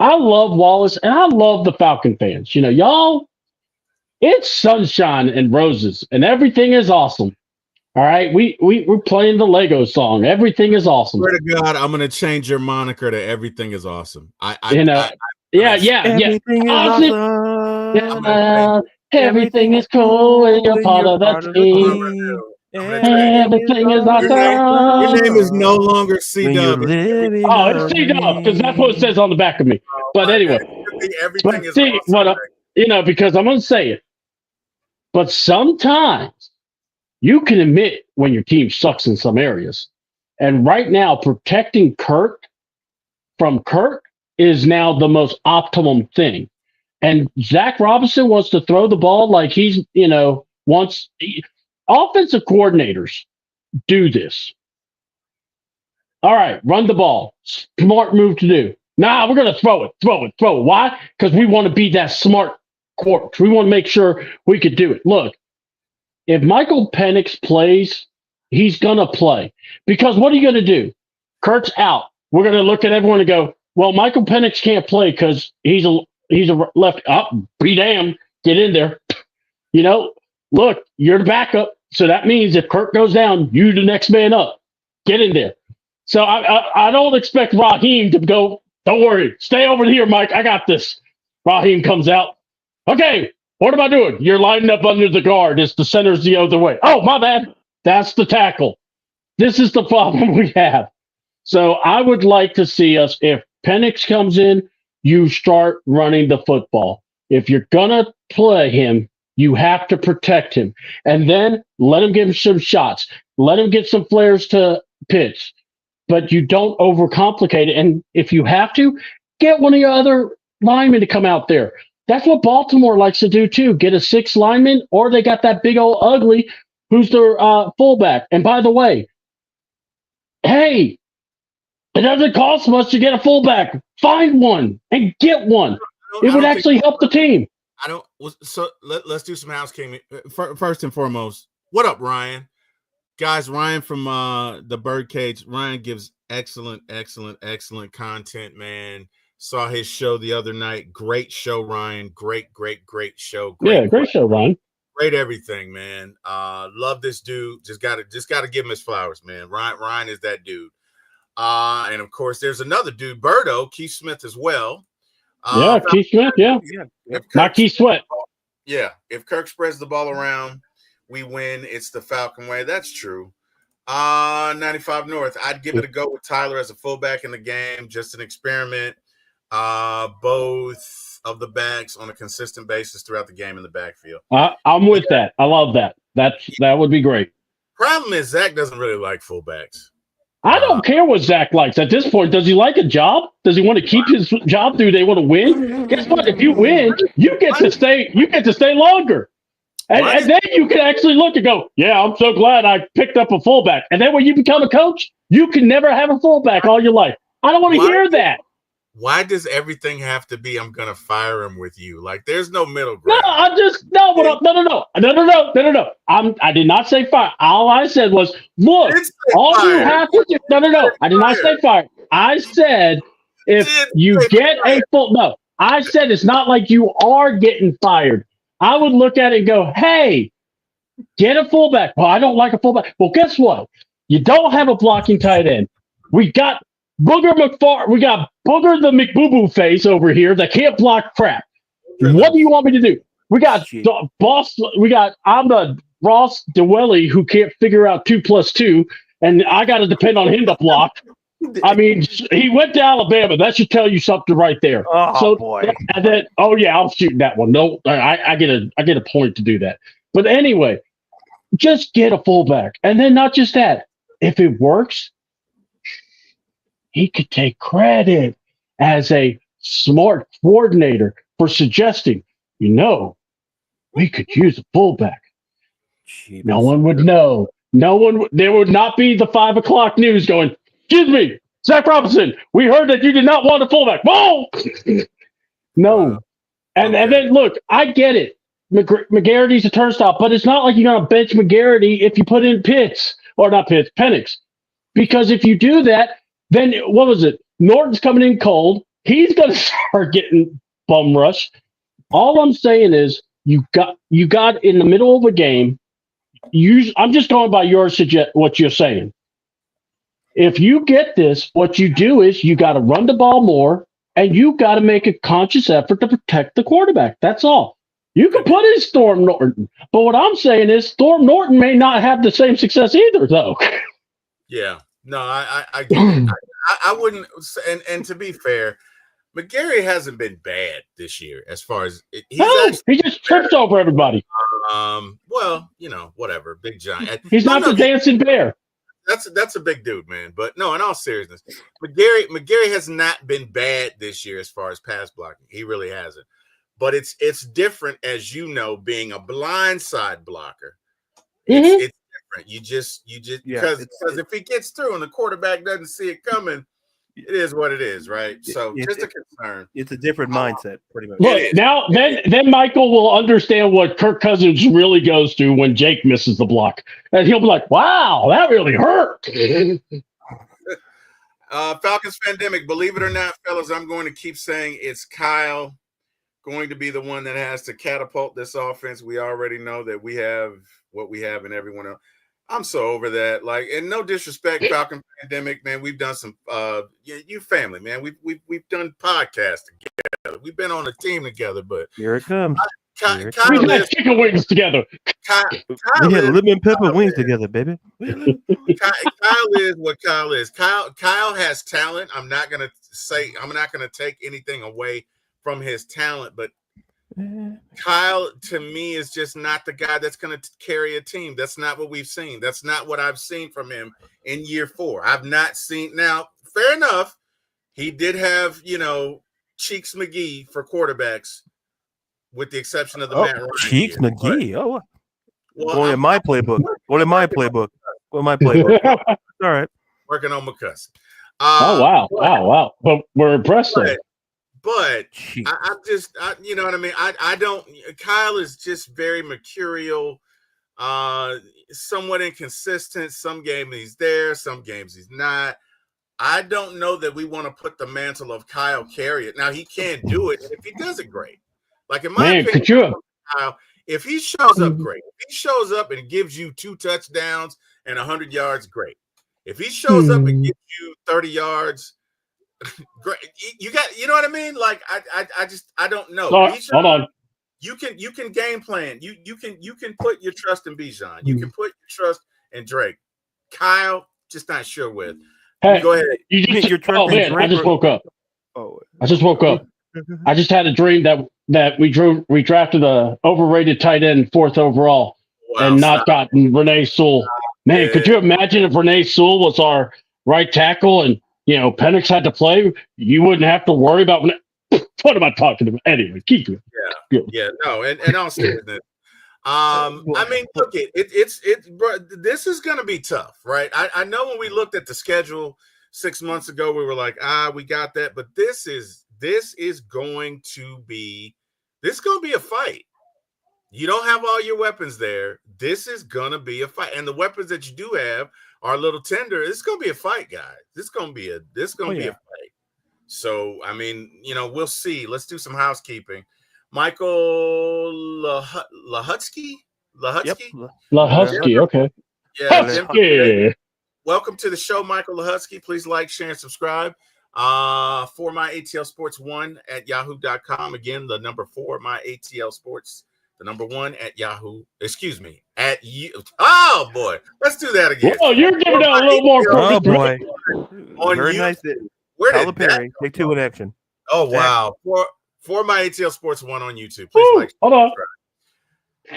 I love Wallace and I love the Falcon fans. Y'all, it's sunshine and roses and everything is awesome. All right, we're playing the Lego song. Everything is awesome. Swear to God, I'm gonna change your moniker to "Everything is awesome." Everything is awesome. Everything is cool when you're part of the team. Everything is Your name is no awesome. longer C-Dub. Oh, it's C-Dub because that's what it says on the back of me. But anyway, everything is see awesome. because I'm going to say it. But sometimes you can admit when your team sucks in some areas. And right now, protecting Kirk is now the most optimum thing. And Zach Robinson wants to throw the ball like he's, offensive coordinators do this. All right, run the ball. Smart move to do. Nah, we're going to throw it. Why? Because we want to be that smart quarterback. We want to make sure we could do it. Look, if Michael Penix plays, he's going to play. Because what are you going to do? Kurt's out. We're going to look at everyone and go, well, Michael Penix can't play because he's a left. Be damned. Get in there. Look, you're the backup. So that means if Kurt goes down, you the next man up. Get in there. So I don't expect Raheem to go, don't worry. Stay over here, Mike. I got this. Raheem comes out. Okay, what am I doing? You're lining up under the guard. It's the center's the other way. Oh, my bad. That's the tackle. This is the problem we have. So I would like to see us, if Penix comes in, you start running the football. If you're going to play him, you have to protect him. And then let him give him some shots. Let him get some flares to Pitts. But you don't overcomplicate it. And if you have to, get one of your other linemen to come out there. That's what Baltimore likes to do, too. Get a 6 lineman, or they got that big old ugly who's their fullback. And by the way, hey, it doesn't cost much to get a fullback. Find one and get one. It would actually help the team. So let's do some housekeeping. First and foremost, what up, Ryan? Guys, Ryan from the Birdcage. Ryan gives excellent content, man. Saw his show the other night. Great show, Ryan. Great show. Great show, Ryan. Great everything, man. Love this dude. Just gotta give him his flowers, man. Ryan is that dude. And of course, there's another dude, Birdo, Keith Smith as well. Keith Smith, not Keith Sweat. Yeah, if Kirk spreads the ball around, we win. It's the Falcon way. That's true. 95 North. I'd give it a go with Tyler as a fullback in the game. Just an experiment. Both of the backs on a consistent basis throughout the game in the backfield. I'm with that. I love that. That would be great. Problem is Zach doesn't really like fullbacks. I don't care what Zach likes at this point. Does he like a job? Does he want to keep his job? Do they want to win? Guess what? If you win, you get to stay. You get to stay longer, and then you can actually look and go, "Yeah, I'm so glad I picked up a fullback." And then when you become a coach, you can never have a fullback all your life. I don't want to hear that. Why does everything have to be I'm gonna fire him with you? Like there's no middle ground. No. I did not say fire. All I said was, look, all you have to do. No. I did not say fire. I said if you get a full I said it's not like you are getting fired. I would look at it and go, hey, get a fullback. Well, I don't like a fullback. Well, guess what? You don't have a blocking tight end. We got Booger the McBoo-Boo face over here that can't block crap. What do you want me to do? We got I'm the Ross DeWelly who can't figure out 2 + 2, and I got to depend on him to block. I mean, he went to Alabama. That should tell you something right there. Oh, boy. And then, I'm shooting that one. No, I get a point to do that. But anyway, just get a fullback. And then not just that. If it works, he could take credit as a smart coordinator for suggesting, we could use a fullback. Jeez. No one would know. There would not be the 5 o'clock news going, excuse me, Zach Robinson, we heard that you did not want a fullback. Whoa! No. And then, look, I get it. McGarrity's a turnstile, but it's not like you're going to bench McGarrity if you put in Penix. Because if you do that, then what was it? Norton's coming in cold. He's going to start getting bum rushed. All I'm saying is you got in the middle of a game. I'm just going by what you're saying. If you get this, what you do is you got to run the ball more, and you got to make a conscious effort to protect the quarterback. That's all. You can put in Storm Norton, but what I'm saying is Storm Norton may not have the same success either, though. Yeah, no, I get it. I wouldn't. And to be fair, McGarry hasn't been bad this year as far as he just trips over everybody. Well, whatever, big giant. He's not the dancing bear. That's a big dude, man. But no, in all seriousness, McGarry has not been bad this year as far as pass blocking. He really hasn't. But it's different, as you know, being a blindside blocker. It's different. You just because if he gets through and the quarterback doesn't see it coming, it is what it is, right? So just a concern. It's a different mindset, pretty much. Look, now then Michael will understand what Kirk Cousins really goes through when Jake misses the block. And he'll be like, wow, that really hurt. Falcons Pandemic, believe it or not, fellas, I'm going to keep saying it's Kyle going to be the one that has to catapult this offense. We already know that we have what we have and everyone else. I'm so over that. Like, and no disrespect, Falcon Pandemic, man. We've done some you family, man. We've done podcasts together. We've been on a team together, but here it comes. We had chicken wings together. We had lemon pepper wings together, baby. Kyle is what Kyle is. Kyle has talent. I'm not gonna take anything away from his talent, but Kyle, to me, is just not the guy that's going to carry a team. That's not what we've seen. That's not what I've seen from him in year 4. I've not seen. Now, fair enough, he did have, Cheeks McGee for quarterbacks, with the exception of the Matt Ryan. Cheeks year. McGee. Going in my playbook. All right. Working on McCuss. Wow. But we're impressed. But I'm just, you know what I mean? I don't, Kyle is just very mercurial, somewhat inconsistent. Some games he's there, some games he's not. I don't know that we want to put the mantle of Kyle carry it. Now, he can do it, and if he does it, great. Like, in my opinion, Kyle, if he shows up, great. If he shows up and gives you 2 touchdowns and 100 yards, great. If he shows up and gives you 30 yards, great. You know what I mean? Like, I don't know. Hold on. You can game plan. You can put your trust in Bijan. You can put your trust in Drake. Kyle, just not sure with. Hey, go ahead. I just woke up. I just had a dream that we drafted a overrated tight end 4th overall and not gotten Renee Sewell. Man, could you imagine if Renee Sewell was our right tackle and Penix had to play? You wouldn't have to worry about what am I talking about? Anyway, keep going. Yeah, no, and all seriousness. I mean, look, it's bro, this is going to be tough, right? I know when we looked at the schedule 6 months ago, we were like, we got that, but this is going to be a fight. You don't have all your weapons there. This is going to be a fight, and the weapons that you do have are a little tender. It's going to be a fight, guys. This is going to be a fight. So, I mean, we'll see. Let's do some housekeeping. Michael Lahutsky? Lahutsky, okay. Yeah. Welcome to the show, Michael Lahutsky. Please like, share, and subscribe. For my ATL Sports 1 at yahoo.com. Again, the number 4, my ATL Sports, the number 1 at Yahoo. Excuse me, at you. Oh, boy. Let's do that again. Oh, you're giving out a little more. Oh, boy. Very nice. Where Tyler Perry, take 2 in action. Oh, wow. For my ATL Sports 1 on YouTube. Please like. Hold on.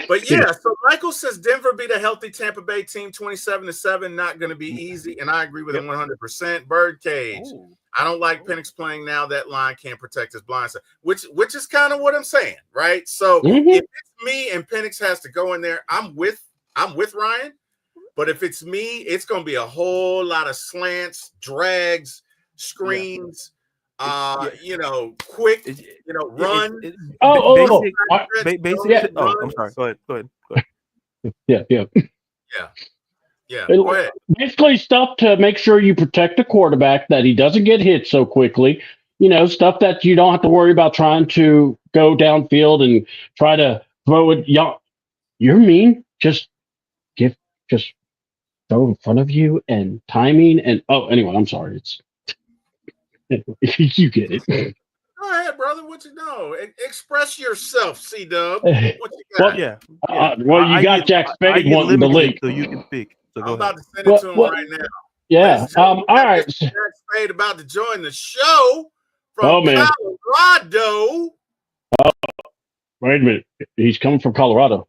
But yeah, so Michael says Denver beat a healthy Tampa Bay team 27-7. Not going to be easy, and I agree with him 100%. Birdcage. I don't like Penix playing now. That line can't protect his blind side, which is kind of what I'm saying, right? So if it's me and Penix has to go in there, I'm with Ryan. But if it's me, it's going to be a whole lot of slants, drags, screens. Quick, run. Basic. I'm sorry. Go ahead. Yeah. Go ahead. Basically, stuff to make sure you protect the quarterback, that he doesn't get hit so quickly. Stuff that you don't have to worry about trying to go downfield and try to throw it. You're mean. Just throw in front of you and timing and anyway, I'm sorry. You get it. Go ahead, brother. What you know? Express yourself, C-Dub. Well, What you got? well, you got Jack Spade wanting the link, so you can speak. So I'm about to send Well, it to him well, right now. yeah. All right. Jack Spade about to join the show Oh, from man. Colorado. Wait a minute. He's coming from Colorado.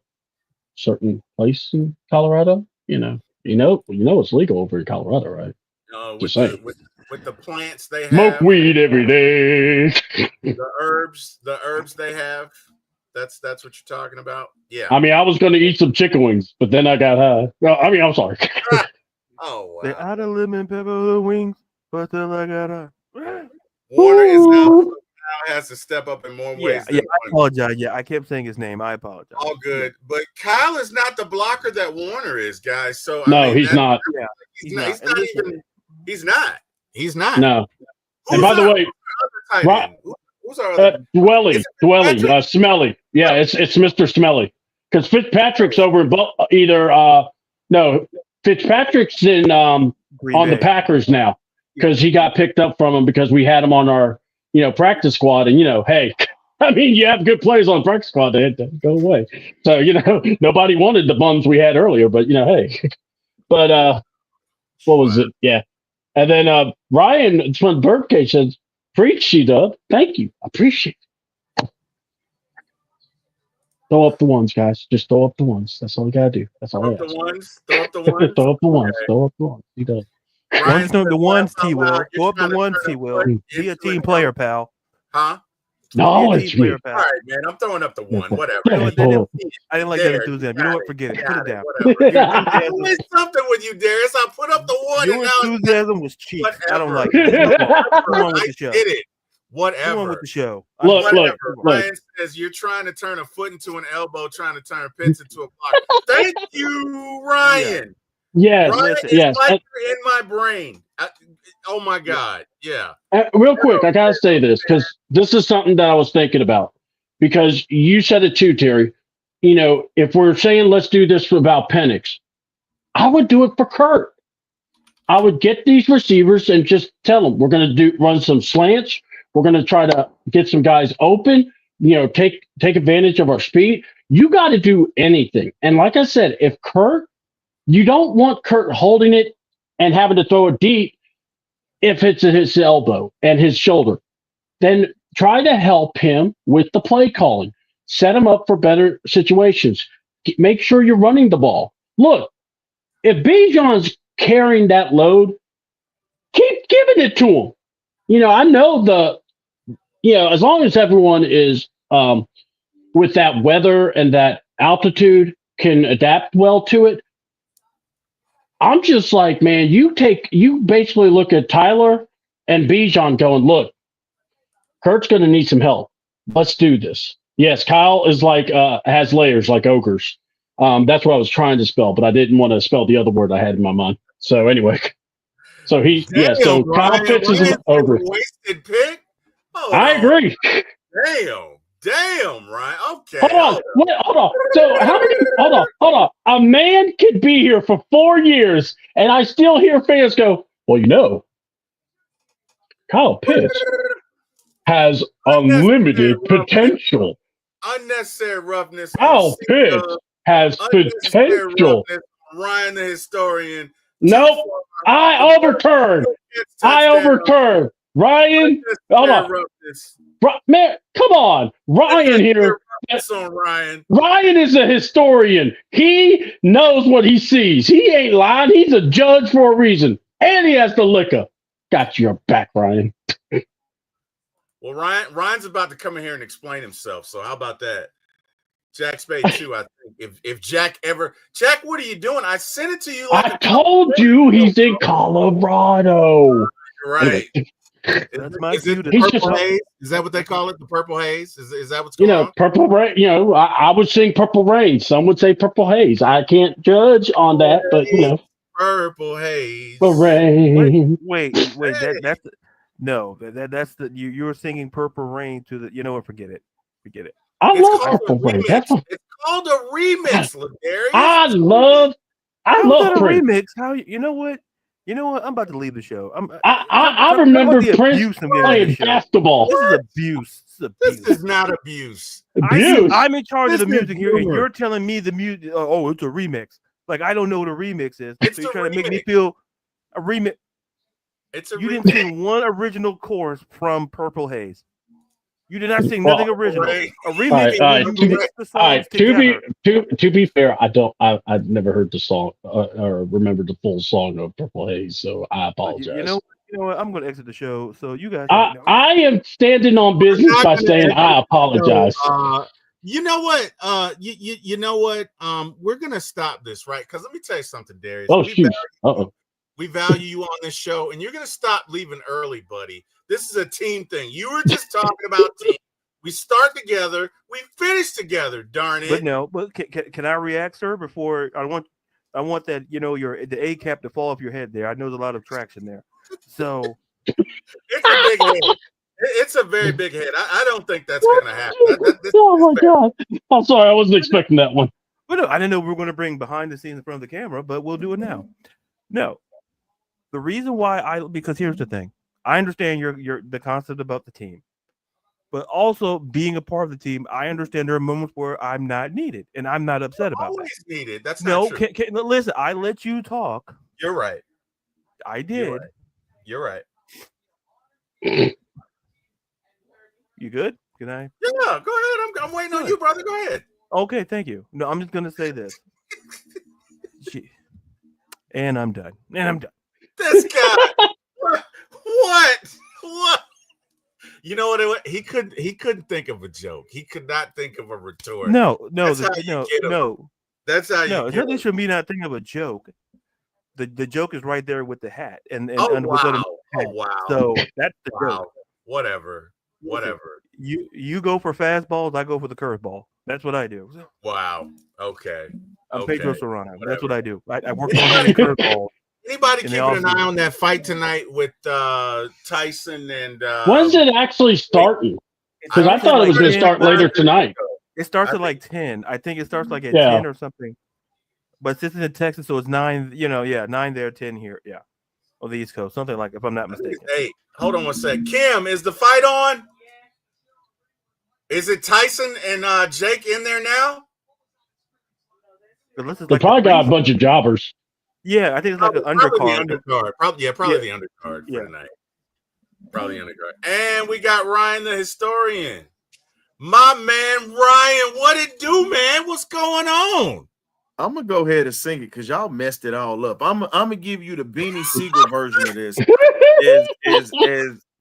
Certain place in Colorado. You know it's legal over in Colorado, right? With the plants they have, smoke weed every day. the herbs they have. That's what you're talking about. Yeah. I mean, I was going to eat some chicken wings, but then I got high. Well, I mean, I'm sorry. Oh wow. They out of lemon pepper wings, but then I got high. Warner is now has to step up in more ways. Yeah, I apologize. Yeah, I kept saying his name. I apologize. All good, but Kyle is not the blocker that Warner is, guys. So He's not. Yeah, He's not. He's not. No. And by the way, who's our other? Dwelly, Smelly. Yeah, it's Mr. Smelly because Fitzpatrick's over in Fitzpatrick's in on the Packers now because he got picked up from him because we had him on our practice squad and hey. I mean, you have good players on practice squad. They had to go away. So, nobody wanted the bums we had earlier, but, hey. But what was it? Yeah. And then Ryan, it's when Birdcage says, preach, C-Dub. Thank you. I appreciate it. Throw up the ones, guys. Just throw up the ones. That's all you got to do. That's all Throw I up the ask. ones. Throw up the ones. Throw up the ones. Okay. Throw up the ones. C-Dub. Once throw the ones, T-Will. Throw up the ones, T-Will. Be a team player, pal. Huh? Knowledge me. All right, man. I'm throwing up the one. Whatever. I didn't like that enthusiasm. You know what? Forget it. Put it down. There's something with you, Darius. I put up the one. Your enthusiasm was cheap. Whatever. I don't like it. Go on with the show. I did it. Whatever. Go on with the show. Look. Ryan says you're trying to turn a foot into an elbow, trying to turn Pitts into a block. Thank you, Ryan. Yes. Ryan yes. Like you're in my brain. Oh my God. Yeah. Real quick, I gotta say this because this is something that I was thinking about because you said it too, Terry. If we're saying let's do this about Penix, I would do it for Kurt. I would get these receivers and just tell them we're going to run some slants. We're going to try to get some guys open. Take advantage of our speed. You got to do anything. And like I said, if Kurt, you don't want Kurt holding it and having to throw it deep. If it's at his elbow and his shoulder, then try to help him with the play calling. Set him up for better situations. Make sure you're running the ball. Look, if Bijan's carrying that load, keep giving it to him. I know as long as everyone is with that weather and that altitude can adapt well to it. I'm just like, man, you basically look at Tyler and Bijan going, look, Kurt's going to need some help. Let's do this. Yes, Kyle is like, has layers like ogres. That's what I was trying to spell, but I didn't want to spell the other word I had in my mind. So anyway, so Kyle Pitts is an ogre. Wasted pick? I agree. Damn, right. Okay. Hold on. So hold on. A man could be here for 4 years, and I still hear fans go, well, Kyle Pitts has unlimited potential. Unnecessary roughness. Kyle Pitts has potential. Ryan the historian. Nope. I overturn. Ryan, hold on. Man, come on. Ryan here. Ryan is a historian. He knows what he sees. He ain't lying. He's a judge for a reason. And he has the liquor. Got your back, Ryan. Well, Ryan's about to come in here and explain himself. So how about that? Jack Spade too, I think. If Jack, what are you doing? I sent it to you. I told you he's in Colorado. Right. That's my is it purple haze? Is that what they call it? The purple haze? Is that what's going on? Purple rain. I would sing purple rain. Some would say purple haze. I can't judge on that, but purple haze. Purple rain. Wait. That's the you were singing Purple Rain to the. You know what? Forget it. I love purple rain. It's called a remix, Ladarius. I love a Prince. remix. How you know what? You know what? I'm about to leave the show. I remember Prince playing basketball. This is abuse. This is not abuse. I'm in charge of the music here, and you're telling me the music. Oh, it's a remix. Like I don't know what a remix is. So you're trying to make me feel a remix. You didn't sing one original chorus from Purple Haze. You did not sing nothing original. A remix. To be fair, I've never heard the song or remembered the full song of Purple Haze, so I apologize. You know what? I'm going to exit the show. So you guys. I am standing on business by saying I apologize. You know what? You know what? We're gonna stop this, right? Because let me tell you something, Darius. We value you on this show, and you're gonna stop leaving early, buddy. This is a team thing. You were just talking about team. We start together, we finish together. Darn it! But can I react, sir? Before I want that the A cap to fall off your head there. I know there's a lot of traction there. So it's a big head. It's a very big head. I don't think that's going to happen. Oh my God! I'm sorry, I wasn't expecting that one. But no, I didn't know we were going to bring behind the scenes in front of the camera, but we'll do it now. No, the reason why because here's the thing. I understand your the concept about the team, but also being a part of the team, I understand there are moments where I'm not needed, and I'm not upset about that. Always needed. That's not true. Listen. I let you talk. You're right. I did. You're right. You good? Can I? Yeah, go ahead. I'm waiting on you, brother. Go ahead. Okay, thank you. No, I'm just gonna say this. And I'm done. This guy. What? You know what? He couldn't think of a joke. He could not think of a retort. No. That's how you get This should be not think of a joke. The joke is right there with the hat and wow. So that's the joke. Whatever. You go for fastballs, I go for the curveball. That's what I do. Wow. Okay. I'm Pedro Serrano. Whatever. That's what I do. I work on curveball. Anybody keeping an eye on that fight tonight with Tyson and when's it actually starting? Because I thought it was going to start later tonight. It starts at like 10. I think it starts like at 10 or something. But since it's in Texas, so it's 9, 9 there, 10 here. Yeah. On the East Coast. Something like, if I'm not mistaken. Hey, hold on one sec. Kim, is the fight on? Is it Tyson and Jake in there now? They probably got a bunch of jobbers. Yeah, I think it's like an undercard. Probably the undercard for tonight. Probably undercard. And we got Ryan the historian. My man Ryan, what it do, man? What's going on? I'm gonna go ahead and sing it because y'all messed it all up. I'm gonna give you the Beanie Siegel version of this,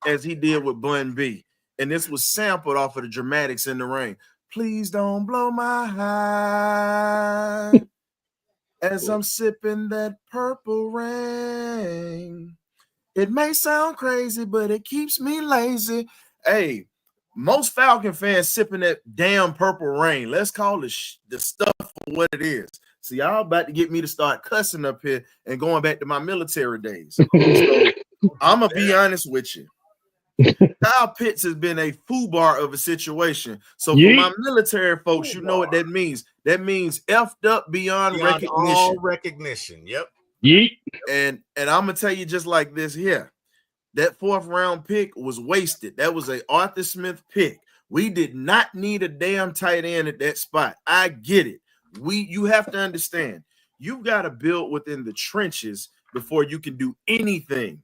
as he did with Bun B, and this was sampled off of the Dramatics in the Rain. Please don't blow my high as I'm sipping that purple rain. It may sound crazy, but it keeps me lazy. Hey, most Falcon fans sipping that damn purple rain. Let's call the stuff for what it is. See, y'all about to get me to start cussing up here and going back to my military days. So I'm going to be honest with you. Kyle Pitts has been a foobar of a situation. So for my military folks, you know what that means. That means effed up beyond recognition. All recognition. Yep. Yeet. And I'm going to tell you just like this here. That 4th round pick was wasted. That was a Arthur Smith pick. We did not need a damn tight end at that spot. I get it. You have to understand. You've got to build within the trenches before you can do anything.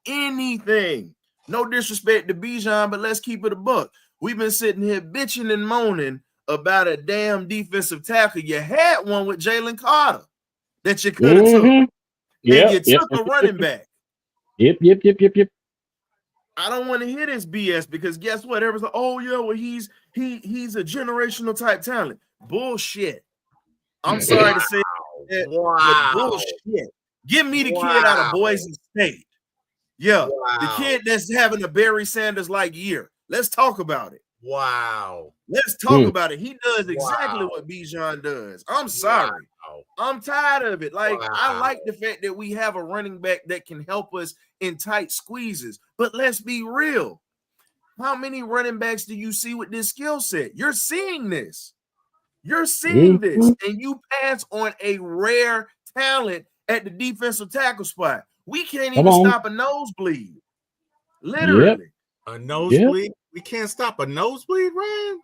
Anything. No disrespect to Bijan, but let's keep it a buck. We've been sitting here bitching and moaning about a damn defensive tackle. You had one with Jalen Carter that you could have took. Yeah, and you took a running back. Yep. I don't want to hear this BS because guess what? Everyone's like, oh yeah, well he's a generational type talent. Bullshit. I'm sorry to say that, but bullshit. Give me the kid out of Boise State. Yeah, the kid that's having a Barry Sanders like year. Let's talk about it. Wow. Let's talk about it. He does exactly what Bijan does. I'm sorry. I'm tired of it. Like, I like the fact that we have a running back that can help us in tight squeezes. But let's be real. How many running backs do you see with this skill set? You're seeing this. You're seeing this. And you pass on a rare talent at the defensive tackle spot. We can't Come even on. stop a nosebleed. Literally. A nosebleed? We can't stop a nosebleed, Ryan?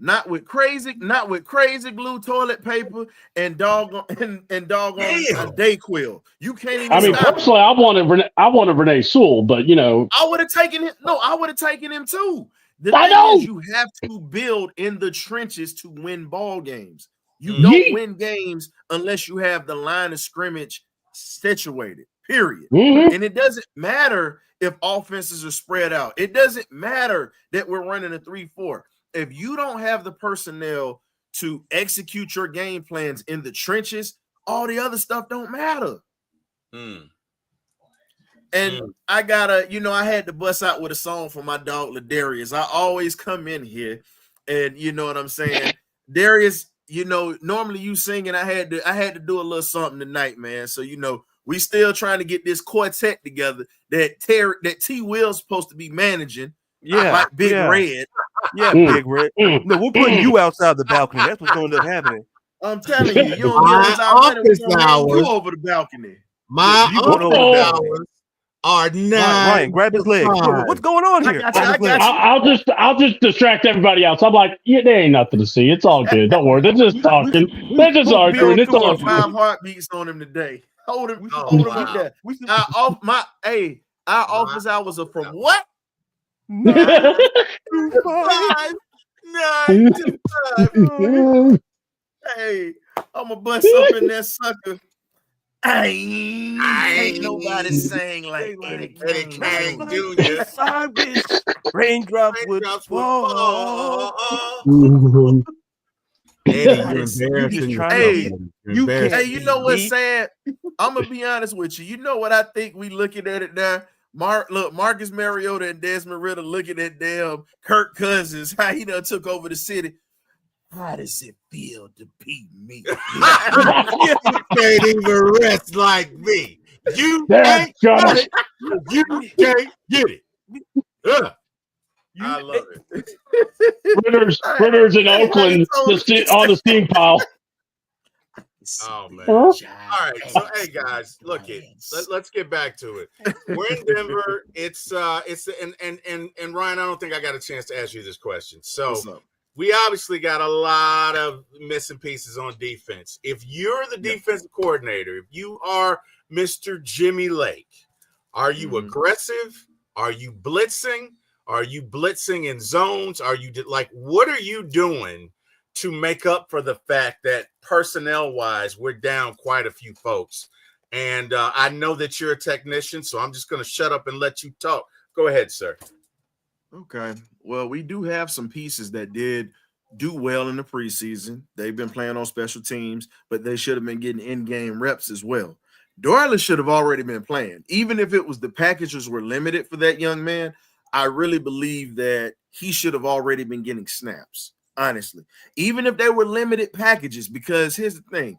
Not with crazy glue, toilet paper, and doggone Dayquil. You can't even. I mean, stop personally, I wanted Renee Sewell, but I would have taken him. No, I would have taken him too. The I thing know. is, you have to build in the trenches to win ball games. You don't win games unless you have the line of scrimmage situated. Period. Mm-hmm. And it doesn't matter if offenses are spread out. It doesn't matter that we're running a 3-4. If you don't have the personnel to execute your game plans in the trenches, all the other stuff don't matter. And I gotta, I had to bust out with a song for my dog Ladarius. I always come in here, and you know what I'm saying, Darius. Normally you singing. I had to do a little something tonight, man. So we still trying to get this quartet together that T Will's supposed to be managing. Yeah, like Big Red. Yeah, Big Red. No, we're putting you outside the balcony. That's what's going to end up happening. I'm telling you, you don't give us our money. We're gonna hang you over the balcony. My hours are not. Ryan, grab his leg. What's going on here? I got you. I'll just distract everybody else. I'm like, yeah, there ain't nothing to see. It's all good. Don't worry. They're just talking. They're just arguing. It's all good. 5 heartbeats on him today. Hold him with that. Our office hours are from what? 9 to 5. 9 to 5. Hey, I'm gonna bust up in that sucker. Ain't nobody sang like Eddie Kane Jr. Raindrops would fall. Eddie, you're embarrassing. Hey, you know what's sad? I'm gonna be honest with you. You know what I think we looking at it now? Marcus Mariota and Desmond Ritter looking at damn Kirk Cousins, how he done took over the city. How does it feel to beat me? You can't even rest like me. You can't get it. You can't get it. I love it. Ritter's in Oakland on the steam pile. Oh man! All right, so hey guys, look let's get back to it. We're in Denver. It's and Ryan, I don't think I got a chance to ask you this question. So we obviously got a lot of missing pieces on defense. If you're the defensive coordinator, if you are Mr. Jimmy Lake, are you aggressive? Are you blitzing? Are you blitzing in zones? Are you what are you doing to make up for the fact that personnel-wise, we're down quite a few folks? And I know that you're a technician, so I'm just going to shut up and let you talk. Go ahead, sir. Okay. Well, we do have some pieces that did do well in the preseason. They've been playing on special teams, but they should have been getting in-game reps as well. Dorley should have already been playing. Even if it was the packages were limited for that young man, I really believe that he should have already been getting snaps, honestly. Even if they were limited packages, because here's the thing.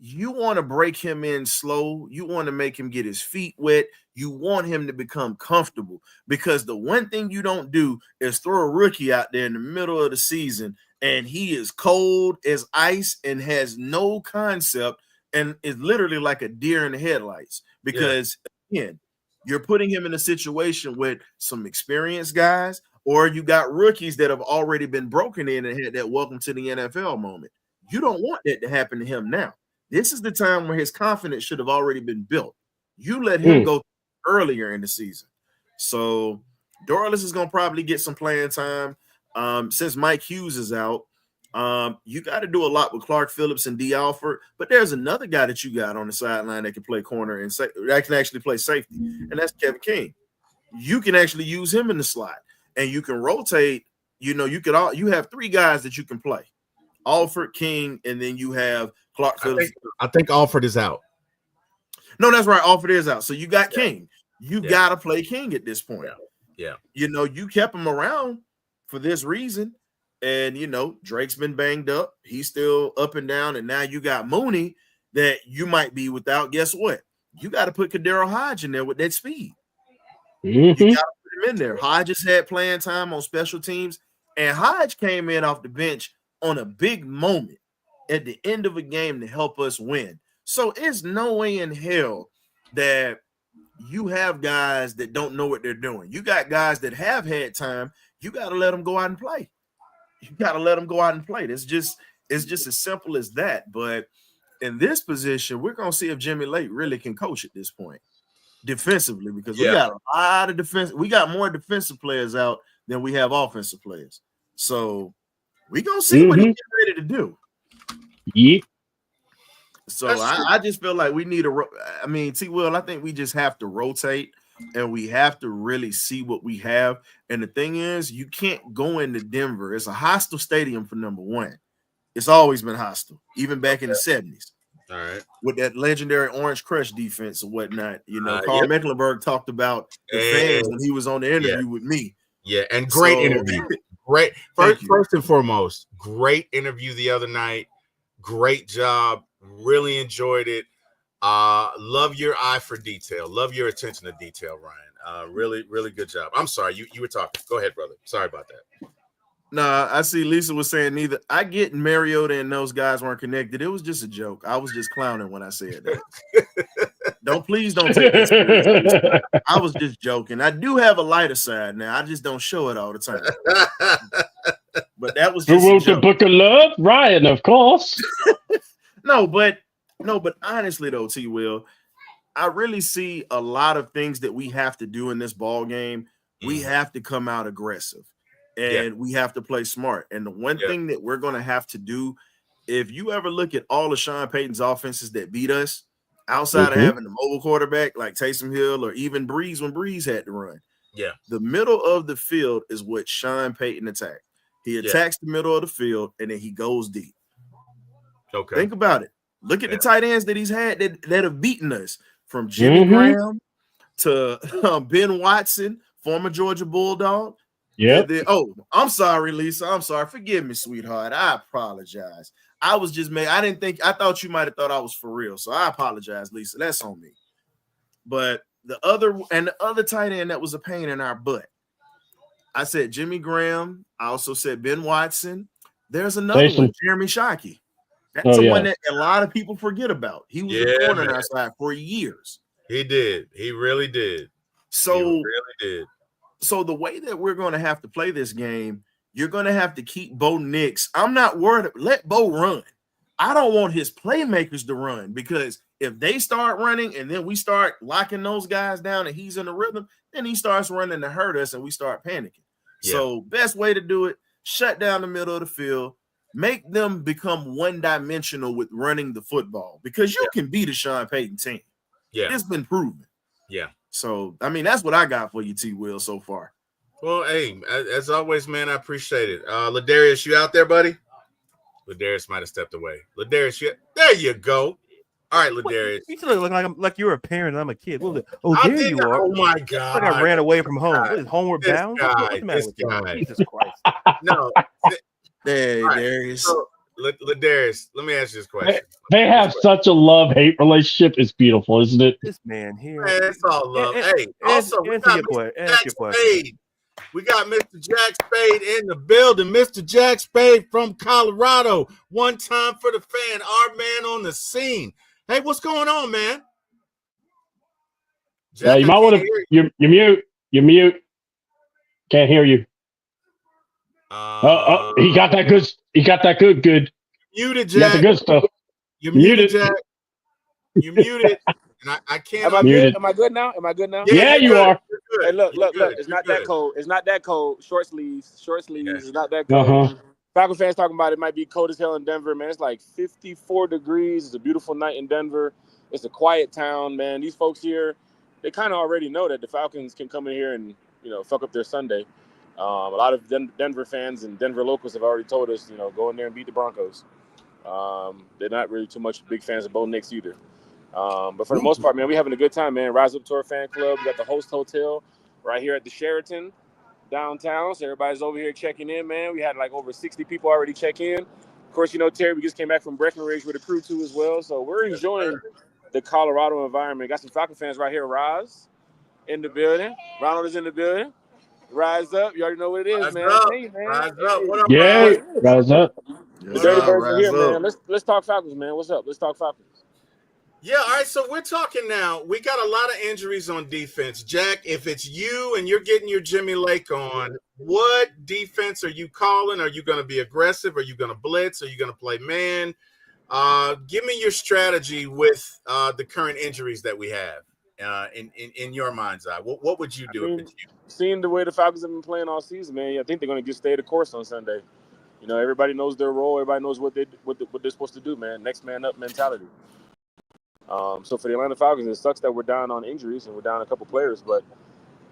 You want to break him in slow. You want to make him get his feet wet. You want him to become comfortable, because the one thing you don't do is throw a rookie out there in the middle of the season and he is cold as ice and has no concept and is literally like a deer in the headlights, because again, you're putting him in a situation with some experienced guys, or you got rookies that have already been broken in and had that welcome to the NFL moment. You don't want that to happen to him now. This is the time where his confidence should have already been built. You let him go earlier in the season. So Dorless is going to probably get some playing time. Since Mike Hughes is out, you got to do a lot with Clark Phillips and D. Alford, but there's another guy that you got on the sideline that can play corner and that can actually play safety, and that's Kevin King. You can actually use him in the slot, and you can rotate. You have 3 guys that you can play: Alford, King, and then you have Clark Phillips. I think Alford is out. No, that's right. Alford is out. So you got King. You got to play King at this point. Yeah. You kept him around for this reason. And, Drake's been banged up. He's still up and down. And now you got Mooney that you might be without. Guess what? You got to put Kadero Hodge in there with that speed. You got to put him in there. Hodge has had playing time on special teams. And Hodge came in off the bench on a big moment at the end of a game to help us win. So it's no way in hell that you have guys that don't know what they're doing. You got guys that have had time. You got to let them go out and play. You got to let them go out and play. It's just as simple as that. But in this position, we're going to see if Jimmy Lake really can coach at this point defensively, because we got a lot of defense. We got more defensive players out than we have offensive players. So we're going to see what he's ready to do. Yeah. So I just feel like we need T. Will, I think we just have to rotate and we have to really see what we have. And the thing is, you can't go into Denver. It's a hostile stadium for number one. It's always been hostile, even back in the 70s. All right. With that legendary Orange Crush defense or whatnot. You know, Carl Mecklenburg talked about the fans when he was on the interview with me. Yeah, and great interview. Great. First and foremost, great interview the other night. Great job. Really enjoyed it. Love your eye for detail. Love your attention to detail, Ryan. Really, really good job. I'm sorry. You were talking. Go ahead, brother. Sorry about that. Nah, I see Lisa was saying neither. I get Mariota and those guys weren't connected. It was just a joke. I was just clowning when I said that. Please don't take this seriously. I was just joking. I do have a lighter side now. I just don't show it all the time. But that was just who wrote the Book of Love? Ryan, of course. No, but honestly though, T. Will, I really see a lot of things that we have to do in this ball game. We have to come out aggressive. And we have to play smart. And the one thing that we're going to have to do, if you ever look at all of Sean Payton's offenses that beat us, outside of having the mobile quarterback like Taysom Hill or even Breeze when Breeze had to run, the middle of the field is what Sean Payton attacked. He attacks the middle of the field, and then he goes deep. Okay. Think about it. Look at the tight ends that he's had that have beaten us, from Jimmy Graham to Ben Watson, former Georgia Bulldog. Yeah. I'm sorry, Lisa. I'm sorry. Forgive me, sweetheart. I apologize. I was just I thought you might have thought I was for real. So I apologize, Lisa. That's on me. But the other tight end that was a pain in our butt, I said Jimmy Graham. I also said Ben Watson. There's another one, Jeremy Shockey. That's the one that a lot of people forget about. He was a corner on our side for years. He did. He really did. So the way that we're going to have to play this game, you're going to have to keep Bo Nix. I'm not worried. Let Bo run. I don't want his playmakers to run, because if they start running and then we start locking those guys down and he's in the rhythm, then he starts running to hurt us and we start panicking. Yeah. So best way to do it, shut down the middle of the field, make them become one-dimensional with running the football, because you can beat a Sean Payton team. Yeah. It's been proven. Yeah. So, that's what I got for you, T. Will, so far. Well, hey, as always, man, I appreciate it. Ladarius, you out there, buddy? Ladarius might have stepped away. Ladarius, there you go. All right, Ladarius. You look like you're a parent and I'm a kid. What was it? Oh, there you are. Oh, my God. Like I ran away from home. What is Homeward Bound? What's the matter with you? Jesus Christ. No. Hey, Darius. So, Ladarius, let me ask you this question. They have such a love-hate relationship. It's beautiful, isn't it? This man here. Man, it's all love. Hey, also, we got Mr. Jack Spade. We got Mr. Jack Spade in the building. Mr. Jack Spade from Colorado. One time for the fan. Our man on the scene. Hey, what's going on, man? Jack, you might want to. You mute. You mute. Can't hear you. He got that good. He got that good. Muted, Jack. You got the good stuff. You muted, Jack. You muted. And I can't. Am I good now? Yeah, you are. Hey, look. It's not that cold. It's not that cold. Short sleeves. It's not that cold. Falcon fans talking about it might be cold as hell in Denver, man. It's like 54 degrees. It's a beautiful night in Denver. It's a quiet town, man. These folks here, they kind of already know that the Falcons can come in here and, fuck up their Sunday. A lot of Denver fans and Denver locals have already told us, go in there and beat the Broncos. They're not really too much big fans of Bo Nix either. But for the most part, man, we're having a good time, man. Rise up to our fan club. We got the Host Hotel right here at the Sheraton downtown. So everybody's over here checking in, man. We had like over 60 people already check in. Of course, Terry, we just came back from Breckenridge with a crew too as well. So we're enjoying the Colorado environment. Got some Falcon fans right here. Roz in the building. Ronald is in the building. Rise up. You already know what it is, man. Hey, man. Rise up. What up, yeah, rise up. The Dirty Birds are here, man. Let's talk Falcons, man. What's up? Let's talk Falcons. Yeah, all right. So we're talking now. We got a lot of injuries on defense. Jack, if it's you and you're getting your Jimmy Lake on, what defense are you calling? Are you going to be aggressive? Are you going to blitz? Are you going to play man? Give me your strategy with the current injuries that we have in your mind's eye. What would you do if it's you? Seeing the way the Falcons have been playing all season, man, I think they're going to just stay the course on Sunday. You know, everybody knows their role. Everybody knows what they're supposed to do, man. Next man up mentality. So for the Atlanta Falcons, it sucks that we're down on injuries and we're down a couple players, but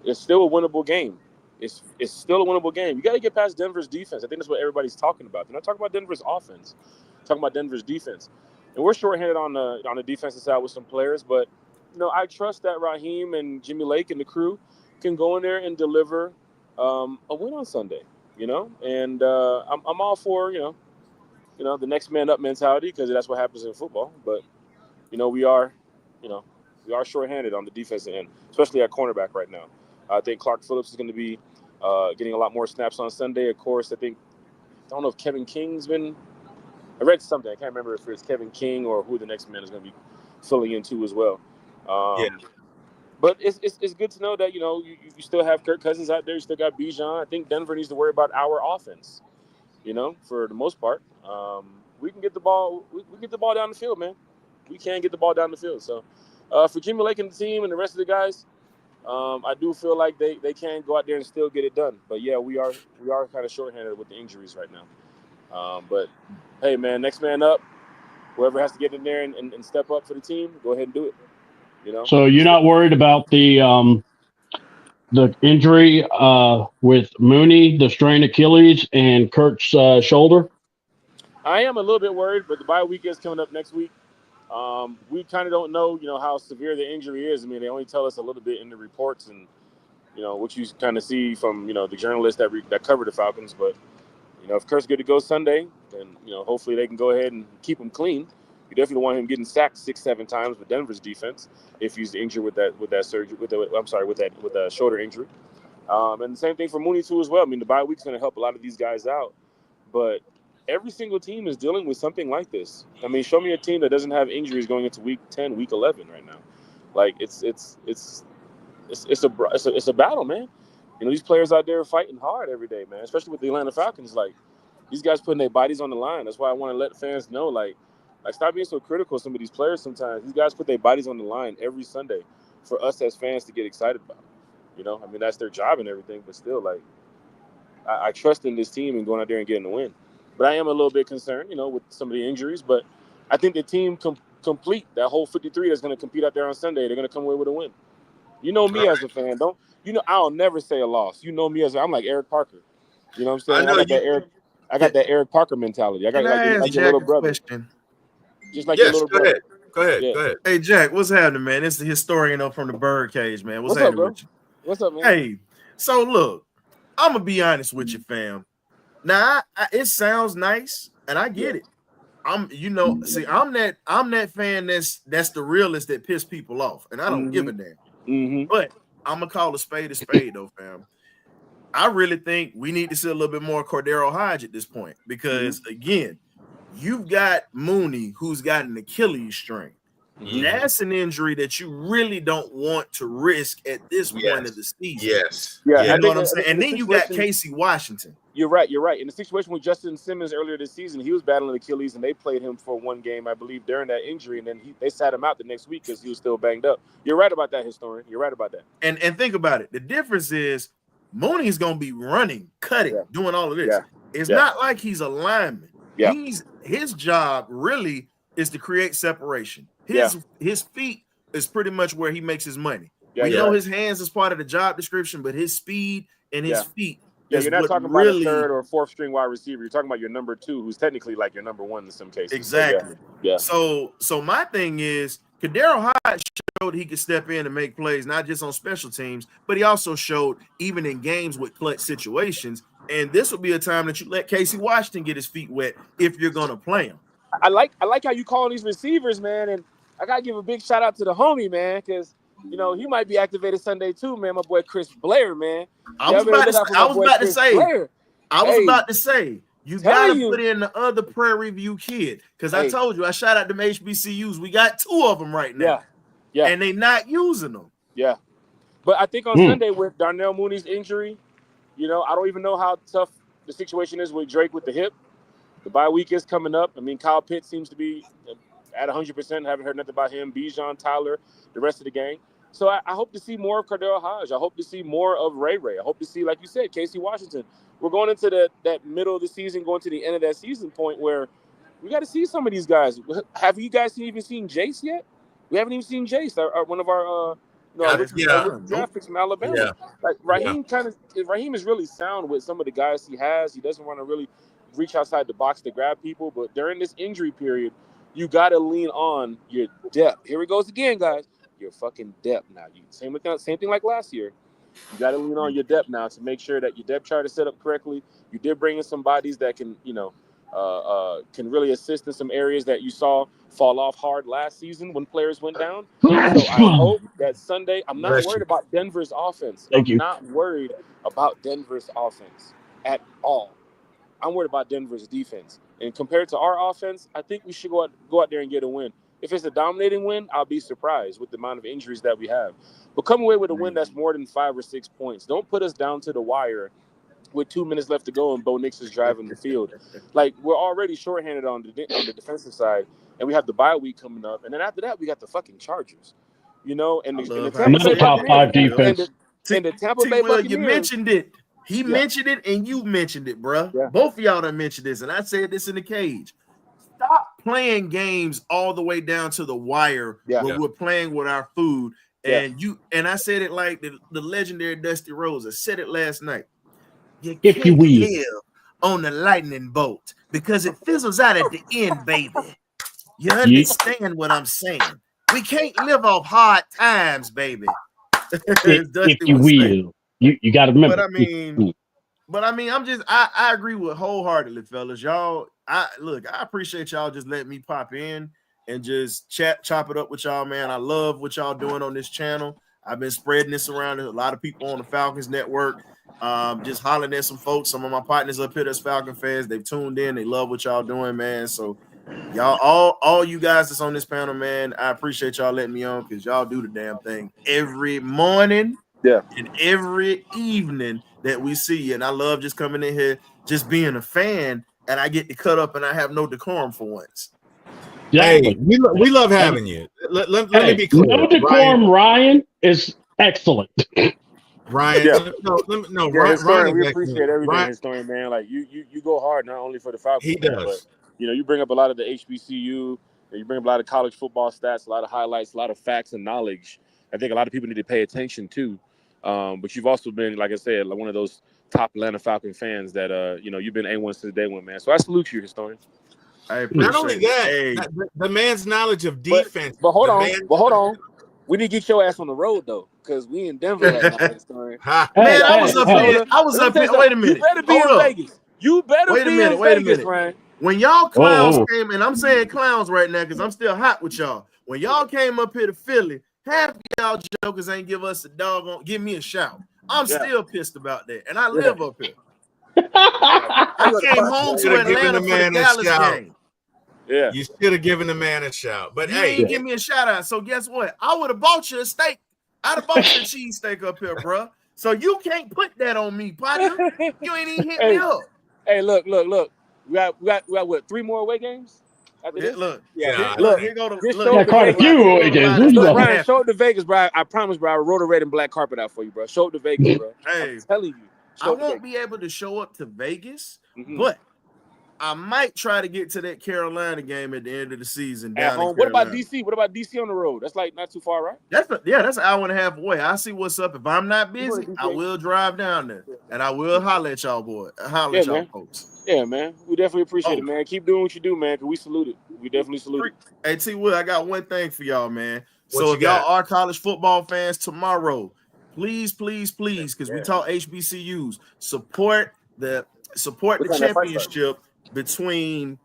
it's still a winnable game. It's still a winnable game. You got to get past Denver's defense. I think that's what everybody's talking about. They're not talking about Denver's offense. They're talking about Denver's defense. And we're shorthanded on the defensive side with some players, but you know, I trust that Raheem and Jimmy Lake and the crew can go in there and deliver a win on Sunday. You know, and I'm all for you know the next man up mentality because that's what happens in football. But you know, we are shorthanded on the defensive end, especially at cornerback right now. I think Clark Phillips is going to be getting a lot more snaps on Sunday. Of course, I don't know if Kevin King's been. I read something. I can't remember if it's Kevin King or who the next man is going to be filling into as well. But it's good to know that you know you still have Kirk Cousins out there. You still got Bijan. I think Denver needs to worry about our offense. You know, for the most part, we can get the ball. We get the ball down the field, man. We can get the ball down the field. So, for Jimmy Lake and the team and the rest of the guys, I do feel like they can go out there and still get it done. But yeah, we are kind of shorthanded with the injuries right now. But hey, man, next man up. Whoever has to get in there and step up for the team, go ahead and do it. You know. So you're not worried about the injury with Mooney, the strained Achilles, and Kurt's shoulder? I am a little bit worried, but the bye week is coming up next week. We kind of don't know, you know, how severe the injury is. I mean, they only tell us a little bit in the reports and, you know, what you kind of see from, you know, the journalists that cover the Falcons. But, you know, if Kurt's good to go Sunday, then, you know, hopefully they can go ahead and keep him clean. You definitely want him getting sacked 6-7 times with Denver's defense if he's injured with that surgery with a shoulder injury. And the same thing for Mooney too as well. I mean, the bye week's going to help a lot of these guys out, but every single team is dealing with something like this. I mean, show me a team that doesn't have injuries going into week 10, week 11 right now. Like it's a battle, man. You know, these players out there are fighting hard every day, man. Especially with the Atlanta Falcons, like these guys putting their bodies on the line. That's why I want to let fans know, like stop being so critical of some of these players. Sometimes these guys put their bodies on the line every Sunday for us as fans to get excited about. You know, I mean that's their job and everything, but still, like I trust in this team and going out there and getting the win. But I am a little bit concerned, you know, with some of the injuries. But I think the team complete that whole 53 that's going to compete out there on Sunday. They're going to come away with a win. You know me as a fan, I'll never say a loss. You know me I'm like Eric Parker. You know what I'm saying? I got that Eric Parker mentality. I got like your little brother. Question? Just like your little brother. Go ahead. Hey, Jack, what's happening, man? It's the historian from the Birdcage, man. What's happening with you? What's up, man? Hey, so look, I'm gonna be honest with you, fam. Now, it sounds nice, and I get it. I'm that fan that's the realist that piss people off, and I don't give a damn. Mm-hmm. But I'm gonna call a spade though, fam. I really think we need to see a little bit more Cordero Hodge at this point because again, you've got Mooney who's got an Achilles strain. Mm-hmm. That's an injury that you really don't want to risk at this point of the season. Yes. Yeah, you know what I'm saying? And then you got Casey Washington. You're right. In the situation with Justin Simmons earlier this season, he was battling Achilles, and they played him for one game, I believe, during that injury, and then they sat him out the next week because he was still banged up. You're right about that, historian. You're right about that. And think about it. The difference is Mooney's going to be running, cutting, doing all of this. Yeah. It's not like he's a lineman. Yeah. His job really is to create separation. His feet is pretty much where he makes his money. Yeah, we know his hands is part of the job description, but his speed and his feet. Yeah, you're not talking about a third or fourth string wide receiver. You're talking about your number 2, who's technically like your number 1 in some cases. Exactly. So, So my thing is, Cordero Hodge showed he could step in and make plays, not just on special teams, but he also showed even in games with clutch situations. And this will be a time that you let Casey Washington get his feet wet if you're gonna play him. I like how you call these receivers, man, and I gotta give a big shout out to the homie, man, because you know he might be activated Sunday too, man. My boy Chris Blair, man. I was about to say, You got to put in the other Prairie View kid. Because I told you, I shout out them HBCUs. We got 2 of them right now. Yeah. And they not using them. Yeah. But I think on Sunday with Darnell Mooney's injury, I don't even know how tough the situation is with Drake with the hip. The bye week is coming up. I mean, Kyle Pitts seems to be at 100%. Haven't heard nothing about him. Bijan, Tyler, the rest of the gang. So I hope to see more of Cardell Hodge. I hope to see more of Ray Ray. I hope to see, like you said, Casey Washington. We're going into that middle of the season, going to the end of that season point where we got to see some of these guys. Have you guys even seen Jace yet? We haven't even seen Jace, one of our draft picks from Alabama. Yeah. Like Raheem is really sound with some of the guys he has. He doesn't want to really reach outside the box to grab people, but during this injury period, you got to lean on your depth. Here it goes again, guys. Your fucking depth now. Same thing like last year. You got to lean on your depth now to make sure that your depth chart is set up correctly. You did bring in some bodies that can, can really assist in some areas that you saw fall off hard last season when players went down. So I hope that Sunday, I'm not worried about Denver's offense. I'm not worried about Denver's offense at all. I'm worried about Denver's defense. And compared to our offense, I think we should go out there and get a win. If it's a dominating win, I'll be surprised with the amount of injuries that we have. But come away with a win that's more than 5 or 6 points. Don't put us down to the wire with 2 minutes left to go and Bo Nix is driving the field. Like, we're already shorthanded on the defensive side, and we have the bye week coming up. And then after that, we got the fucking Chargers. And the Tampa Bay top 5 defense. And the Tampa Bay Buccaneers. You mentioned it. He mentioned it, and you mentioned it, bro. Yeah. Both of y'all done mentioned this, and I said this in the cage. Stop playing games all the way down to the wire when we're playing with our food. And I said it like the legendary Dusty Rhodes. I said it last night. You can't live on the lightning bolt because it fizzles out at the end, baby. You understand what I'm saying? We can't live off hard times, baby. If you will. You got to remember. But I mean, I agree with wholeheartedly, fellas. Y'all, I appreciate y'all just letting me pop in and just chop it up with y'all, man. I love what y'all doing on this channel. I've been spreading this around. There's a lot of people on the Falcons network, just hollering at some folks. Some of my partners up here that's Falcon fans. They've tuned in. They love what y'all doing, man. So y'all, all you guys that's on this panel, man, I appreciate y'all letting me on because y'all do the damn thing every morning. Yeah. And every evening that we see you. And I love just coming in here, just being a fan, and I get to cut up and I have no decorum for once. Hey, we love having you. Let me be clear. No decorum, Ryan is excellent. Ryan, Ryan, we appreciate everything, historian, man. Like you go hard not only for the Falcons, he does. But you bring up a lot of the HBCU, you bring up a lot of college football stats, a lot of highlights, a lot of facts and knowledge. I think a lot of people need to pay attention to. But you've also been, like I said, like one of those top Atlanta Falcon fans that you've been A1 since day one, man. So I salute you, historian. Not only that, the man's knowledge of defense. But hold on. We need to get your ass on the road though, because we in Denver right now, historian. Man, I was up here. Wait a minute. You better be in Vegas. You better be in Vegas, Ryan. When y'all clowns came, and I'm saying clowns right now because I'm still hot with y'all. When y'all came up here to Philly, half y'all jokers ain't give us a doggone, give me a shout. I'm still pissed about that, and I live up here. I came home to Atlanta for the Dallas game. Yeah, you should have given the man a shout, but you ain't give me a shout out. So guess what? I would have bought you a steak. I'd have bought you a cheesesteak up here, bro. So you can't put that on me, partner. You ain't even hit me up. Hey, look. We got what, 3 more away games? Look. Here go to quite a few away games. Ryan, show up to Vegas, bro. I promise, bro. I rolled a red and black carpet out for you, bro. Show up to Vegas, bro. Hey, I'm telling you. I won't be able to show up to Vegas, but I might try to get to that Carolina game at the end of the season. At home. What about DC? What about DC on the road? That's like not too far, right? That's an hour and a half away. I'll see what's up. If I'm not busy, I will drive down there and I will holler at y'all, boy. Holler at y'all folks. Yeah, man. We definitely appreciate it, man. Keep doing what you do, man, because we salute it. We definitely salute it. Hey, T. Wood, I got one thing for y'all, man. So if y'all are college football fans tomorrow, please, because we talk HBCUs, support the championship between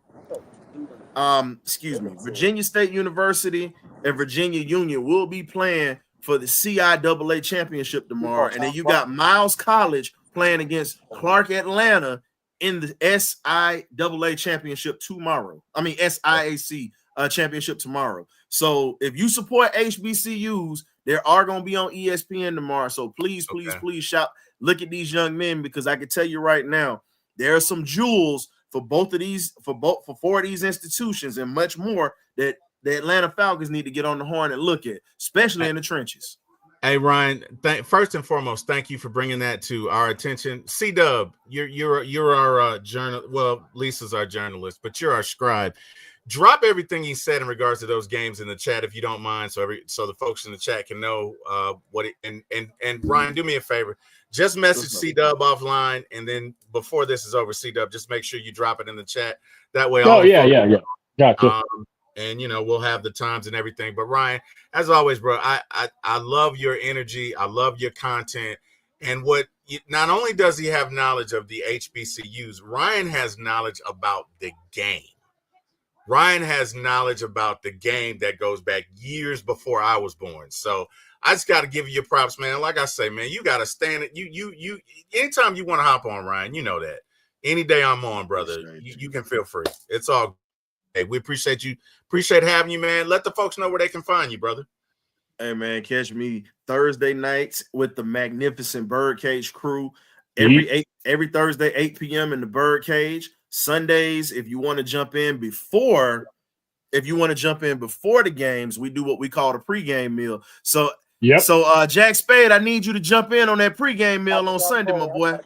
Virginia State University and Virginia Union. Will be playing for the CIAA championship tomorrow. And then you got Miles College playing against Clark Atlanta in the SIAA championship tomorrow. I mean SIAC championship tomorrow. So if you support HBCUs, they are going to be on ESPN tomorrow. So please shout, look at these young men, because I can tell you right now, there are some jewels for both of these, for four of these institutions and much more that the Atlanta Falcons need to get on the horn and look at, especially in the trenches. Hey Ryan, first and foremost, thank you for bringing that to our attention. C-Dub, you're our journal. Well, Lisa's our journalist, but you're our scribe. Drop everything he said in regards to those games in the chat, if you don't mind, so the folks in the chat can know what it. And Ryan, do me a favor, just message C-Dub offline, and then before this is over, C-Dub, just make sure you drop it in the chat. That way, yeah, gotcha. And we'll have the times and everything. But Ryan, as always, bro, I love your energy. I love your content. And not only does he have knowledge of the HBCUs, Ryan has knowledge about the game. Ryan has knowledge about the game that goes back years before I was born. So I just got to give you your props, man. Like I say, man, you got to stand it. You anytime you want to hop on, Ryan, you know that. Any day I'm on, brother, you can feel free. It's all. Hey, we appreciate you. Appreciate having you, man. Let the folks know where they can find you, brother. Hey, man, catch me Thursday nights with the magnificent Birdcage crew. Every Thursday, 8 p.m. in the Birdcage. Sundays, if you want to jump in before the games, we do what we call the pregame meal. So, Jack Spade, I need you to jump in on that pregame meal on Sunday, my boy.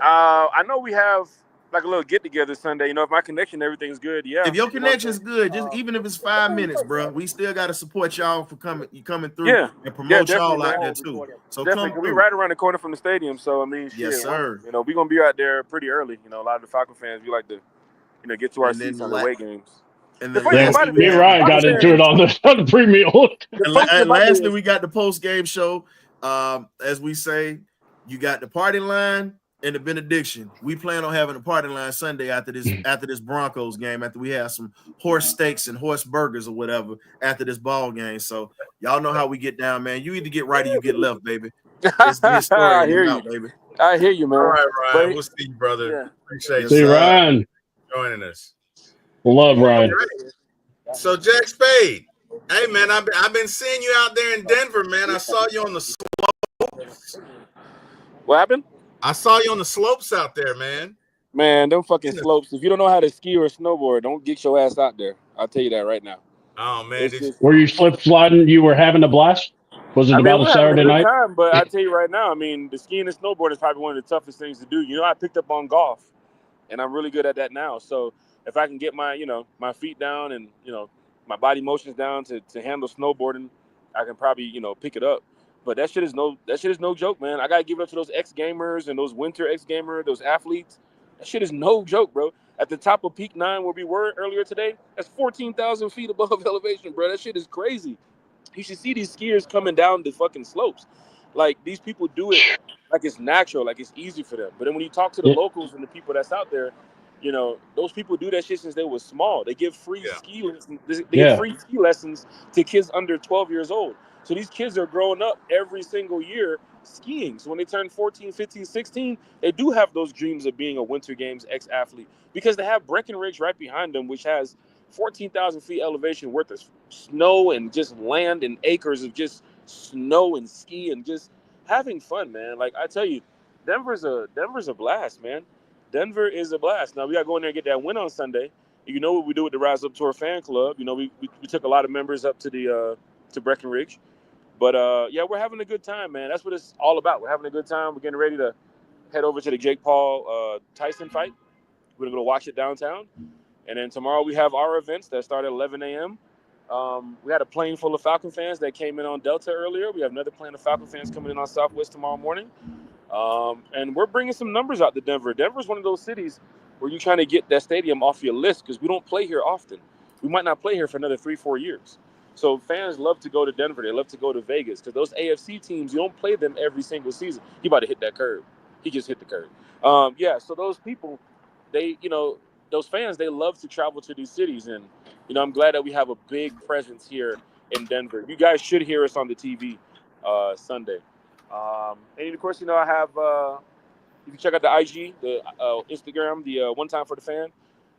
I know we have like a little get together Sunday. If my connection, everything's good. Yeah. If your connection's good, just even if it's 5 minutes, bro, we still got to support y'all for coming through and promote y'all out there too. So definitely, come through. We right around the corner from the stadium. So I mean, yes, sir. We're gonna be out there pretty early. A lot of the Falcon fans, we like to, get to our seats on the away games. And then me and Ryan got into it on the pre-meal. And lastly, we got the post-game show. As we say, you got the party line and the benediction. We plan on having a party line Sunday after this Broncos game, after we have some horse steaks and horse burgers or whatever after this ball game. So y'all know how we get down, man. You either get right or you get left, baby. It's the story. I hear you, baby. I hear you, man. All right, Ryan. We'll see you, brother. Yeah. Appreciate you. See Ryan joining us. Love Ryan. So Jack Spade, hey man, I've been seeing you out there in Denver, man. I saw you on the slopes. What happened? I saw you on the slopes out there, man. Man, them fucking slopes. If you don't know how to ski or snowboard, don't get your ass out there. I'll tell you that right now. Oh man, were you slip sliding? You were having a blast? Was it about a Saturday night? Time, but I tell you right now, I mean, the skiing and snowboard is probably one of the toughest things to do. I picked up on golf, and I'm really good at that now. So if I can get my, my feet down and, my body motions down to handle snowboarding, I can probably, pick it up. But that shit is no joke, man. I gotta give it up to those ex-gamers and those winter ex-gamer, those athletes. That shit is no joke, bro. At the top of Peak 9 where we were earlier today, that's 14,000 feet above elevation, bro. That shit is crazy. You should see these skiers coming down the fucking slopes. Like, these people do it like it's natural, like it's easy for them. But then when you talk to the locals and the people that's out there, those people do that shit since they were small. They give free ski lessons. They give free ski lessons to kids under 12 years old. So these kids are growing up every single year skiing. So when they turn 14, 15, 16, they do have those dreams of being a Winter Games ex-athlete because they have Breckenridge right behind them, which has 14,000 feet elevation worth of snow and just land and acres of just snow and ski and just having fun, man. Like I tell you, Denver's a blast, man. Denver is a blast. Now we got to go in there and get that win on Sunday. You know what we do with the Rise Up Tour fan club. We took a lot of members up to the to Breckenridge. But, we're having a good time, man. That's what it's all about. We're having a good time. We're getting ready to head over to the Jake Paul Tyson fight. We're going to go watch it downtown. And then tomorrow we have our events that start at 11 a.m. We had a plane full of Falcon fans that came in on Delta earlier. We have another plane of Falcon fans coming in on Southwest tomorrow morning. And we're bringing some numbers out to Denver. Denver's one of those cities where you're trying to get that stadium off your list because we don't play here often. We might not play here for another 3-4 years. So fans love to go to Denver. They love to go to Vegas because those AFC teams, you don't play them every single season. He about to hit that curve. He just hit the curve. So those people, those fans, they love to travel to these cities. And, I'm glad that we have a big presence here in Denver. You guys should hear us on the TV Sunday. And, of course, I have if you check out the IG, the Instagram, the One Time for the Fan,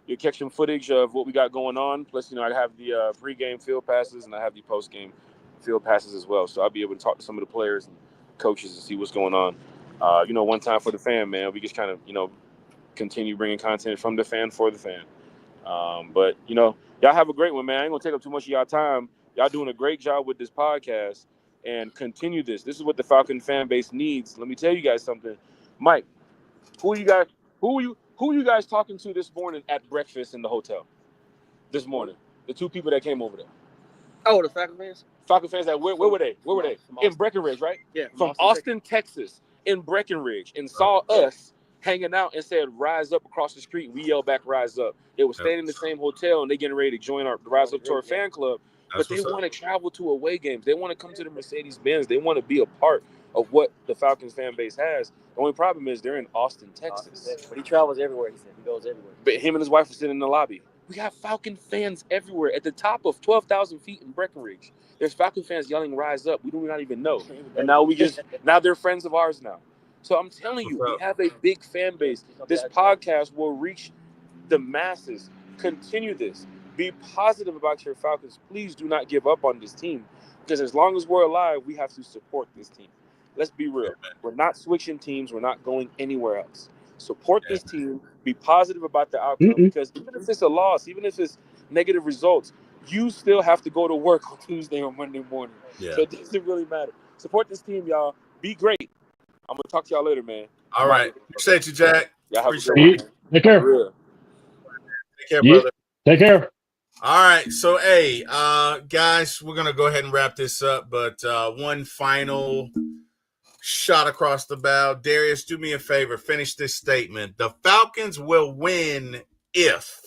you'll catch some footage of what we got going on. Plus, I have the pre-game field passes and I have the post-game field passes as well. So I'll be able to talk to some of the players and coaches and see what's going on. One Time for the Fan, man. We just kind of, continue bringing content from the fan for the fan. But y'all have a great one, man. I ain't gonna take up too much of y'all time. Y'all doing a great job with this podcast, and continue this. This is what the Falcon fan base needs. Let me tell you guys something. Mike, who are you guys talking to this morning at breakfast in the hotel? This morning, the two people that came over there. Oh, the Falcon fans. Falcon fans. Where were they? Where were they? In Breckenridge, right? Yeah. From Austin, Texas, in Breckenridge, and saw us hanging out and said, "Rise up" across the street. We yelled back, "Rise up." They were staying in the same hotel and they getting ready to join our Rise Up Tour fan club. But they want to travel to away games. They want to come to the Mercedes-Benz. They want to be a part of what the Falcons fan base has. The only problem is they're in Austin, Texas. But he travels everywhere, he said. He goes everywhere. But him and his wife were sitting in the lobby. We got Falcon fans everywhere. At the top of 12,000 feet in Breckenridge, there's Falcon fans yelling, "Rise up." We do not even know. And now they're friends of ours now. So I'm telling you, we have a big fan base. This podcast will reach the masses. Continue this. Be positive about your Falcons. Please do not give up on this team, because as long as we're alive, we have to support this team. Let's be real. We're not switching teams. We're not going anywhere else. Support this team. Be positive about the outcome, because even if it's a loss, even if it's negative results, you still have to go to work on Tuesday or Monday morning. Yeah. So it doesn't really matter. Support this team, y'all. Be great. I'm going to talk to y'all later, man. All right. Appreciate you, Jack. Yeah, Take care. Take care, brother. Take care. All right. So, hey, guys, we're going to go ahead and wrap this up. But one final shot across the bow. Darius, do me a favor. Finish this statement. The Falcons will win if.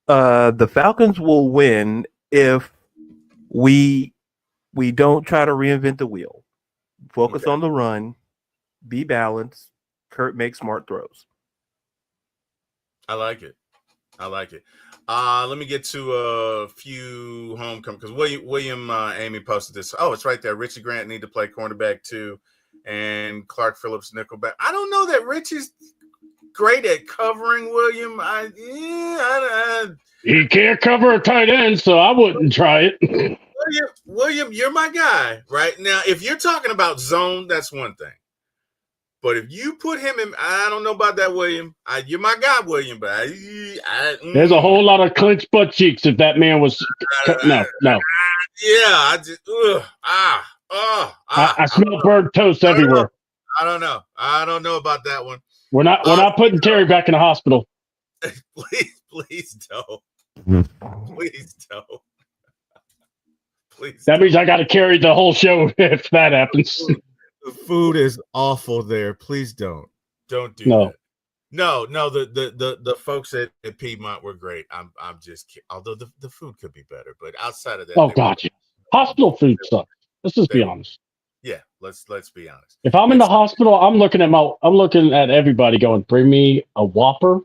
The Falcons will win if we don't try to reinvent the wheel. Focus on the run. Be balanced. Kurt makes smart throws. I like it. Let me get to a few homecoming, because William Amy posted this. Oh, it's right there. Richie Grant need to play cornerback too, and Clark Phillips nickelback. I don't know that Richie's great at covering William. He can't cover a tight end, so I wouldn't try it. William, you're my guy right now. If you're talking about zone, that's one thing. But if you put him in, I don't know about that, William. You're my guy, William. But there's a whole lot of clenched butt cheeks if that man was. No. Yeah, I just. I smell burnt toast everywhere. I don't know about that one. We're not putting Terry back in the hospital. Please don't. Please don't. Please. That means I got to carry the whole show if that happens. The food is awful there. Please don't do that. No. The folks at Piedmont were great. I'm just kidding. Although the food could be better, but outside of that, oh god, hospital food sucks. Let's just be honest. Yeah, let's be honest. If I'm in the hospital, I'm looking at everybody going, "Bring me a Whopper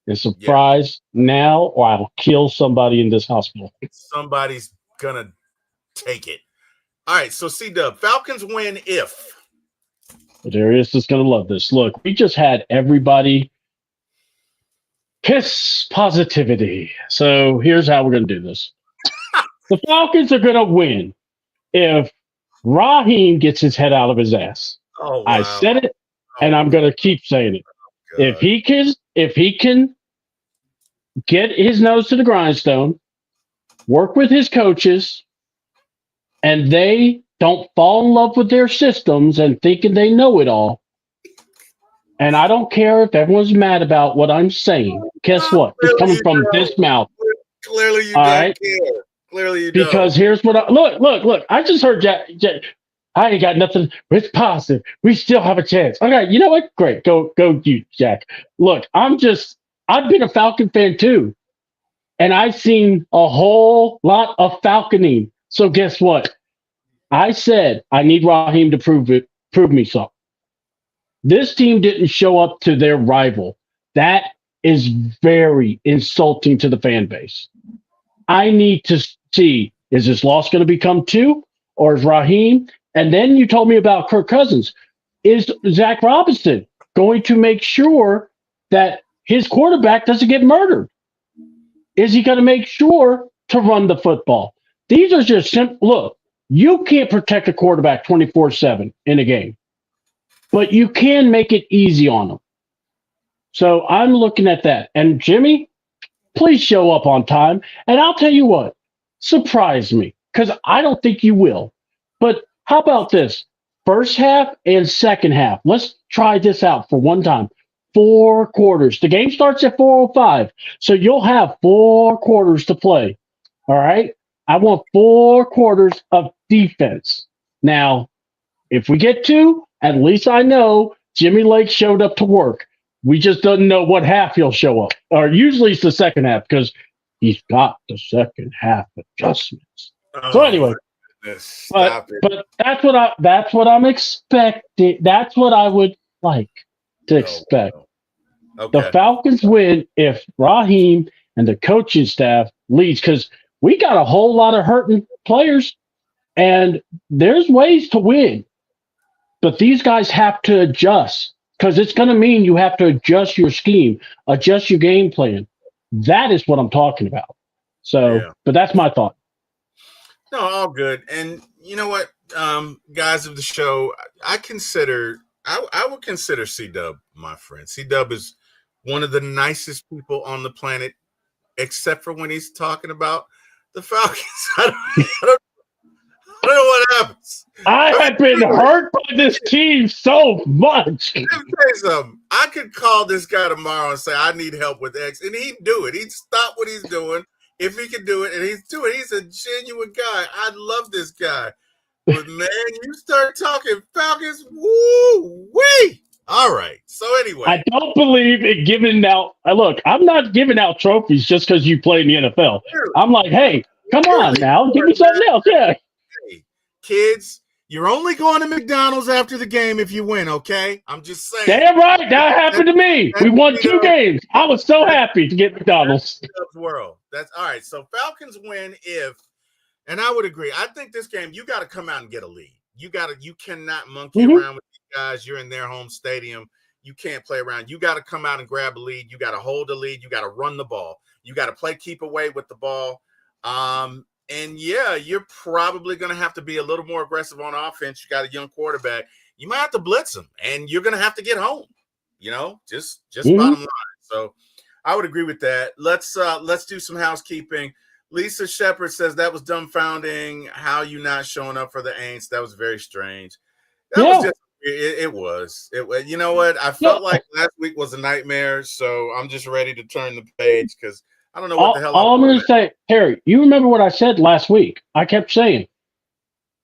and some fries now, or I'll kill somebody in this hospital." Somebody's gonna take it. All right, so C-Dub, Falcons win if. Darius is going to love this. Look, we just had everybody piss positivity. So here's how we're going to do this. The Falcons are going to win if Raheem gets his head out of his ass. Oh, wow. I said it, and I'm going to keep saying it. If he can get his nose to the grindstone, work with his coaches, and they don't fall in love with their systems and thinking they know it all. And I don't care if everyone's mad about what I'm saying. Guess what? It's coming from this mouth. Clearly you don't care. Clearly you don't. Because here's what look. I just heard Jack. I ain't got nothing. It's positive. We still have a chance. Okay, you know what? Great. Go you, Jack. Look, I've been a Falcon fan too. And I've seen a whole lot of falconing. So guess what? I said I need Raheem to prove me something. This team didn't show up to their rival. That is very insulting to the fan base. I need to see, is this loss going to become 2, or is Raheem? And then you told me about Kirk Cousins. is Zach Robinson going to make sure that his quarterback doesn't get murdered? Is he going to make sure to run the football? These are just simple. Look, you can't protect a quarterback 24/7 in a game, but you can make it easy on them. So I'm looking at that. And Jimmy, please show up on time. And I'll tell you what, surprise me, because I don't think you will. But how about this? First half and second half. Let's try this out for one time. 4 quarters. The game starts at 4:05, so you'll have 4 quarters to play. All right? I want 4 quarters of defense. Now, if we get 2, at least I know Jimmy Lake showed up to work. We just don't know what half he'll show up. Or usually it's the second half because he's got the second half adjustments. So anyway, but that's what I'm expecting. That's what I would like to expect. Okay. The Falcons win if Raheem and the coaching staff leads, because we got a whole lot of hurting players, and there's ways to win. But these guys have to adjust, because it's going to mean you have to adjust your scheme, adjust your game plan. That is what I'm talking about. So, yeah. But that's my thought. No, all good. And you know what, guys of the show, I would consider C-Dub my friend. C-Dub is one of the nicest people on the planet, except for when he's talking about the Falcons. I don't know what happens. I have been hurt by this team so much. Let me tell you something. I could call this guy tomorrow and say, I need help with X, and he'd do it. He'd stop what he's doing if he could do it, and he's doing it. He's a genuine guy. I love this guy. But, man, you start talking Falcons, woo-wee. All right. So, anyway. I don't believe in giving out – look, I'm not giving out trophies just because you play in the NFL. I'm like, hey, come on now. Give me something else. Yeah. Hey, kids, you're only going to McDonald's after the game if you win, okay? I'm just saying. Damn right. That happened to me. We won 2 games. I was so happy to get McDonald's. That's world. That's all right. So, Falcons win if – and I would agree. I think this game, you got to come out and get a lead. You cannot monkey around with these guys. You're in their home stadium. You can't play around. You got to come out and grab a lead. You got to hold the lead. You got to run the ball. You got to play keep away with the ball. And yeah, you're probably going to have to be a little more aggressive on offense. You got a young quarterback. You might have to blitz him, and you're going to have to get home. You know, just bottom line. So I would agree with that. Let's do some housekeeping. Lisa Shepard says that was dumbfounding. How you not showing up for the Aints? That was very strange. It was. You know what? I felt like last week was a nightmare, so I'm just ready to turn the page because I don't know what the hell. All I'm going to say, Harry, you remember what I said last week? I kept saying,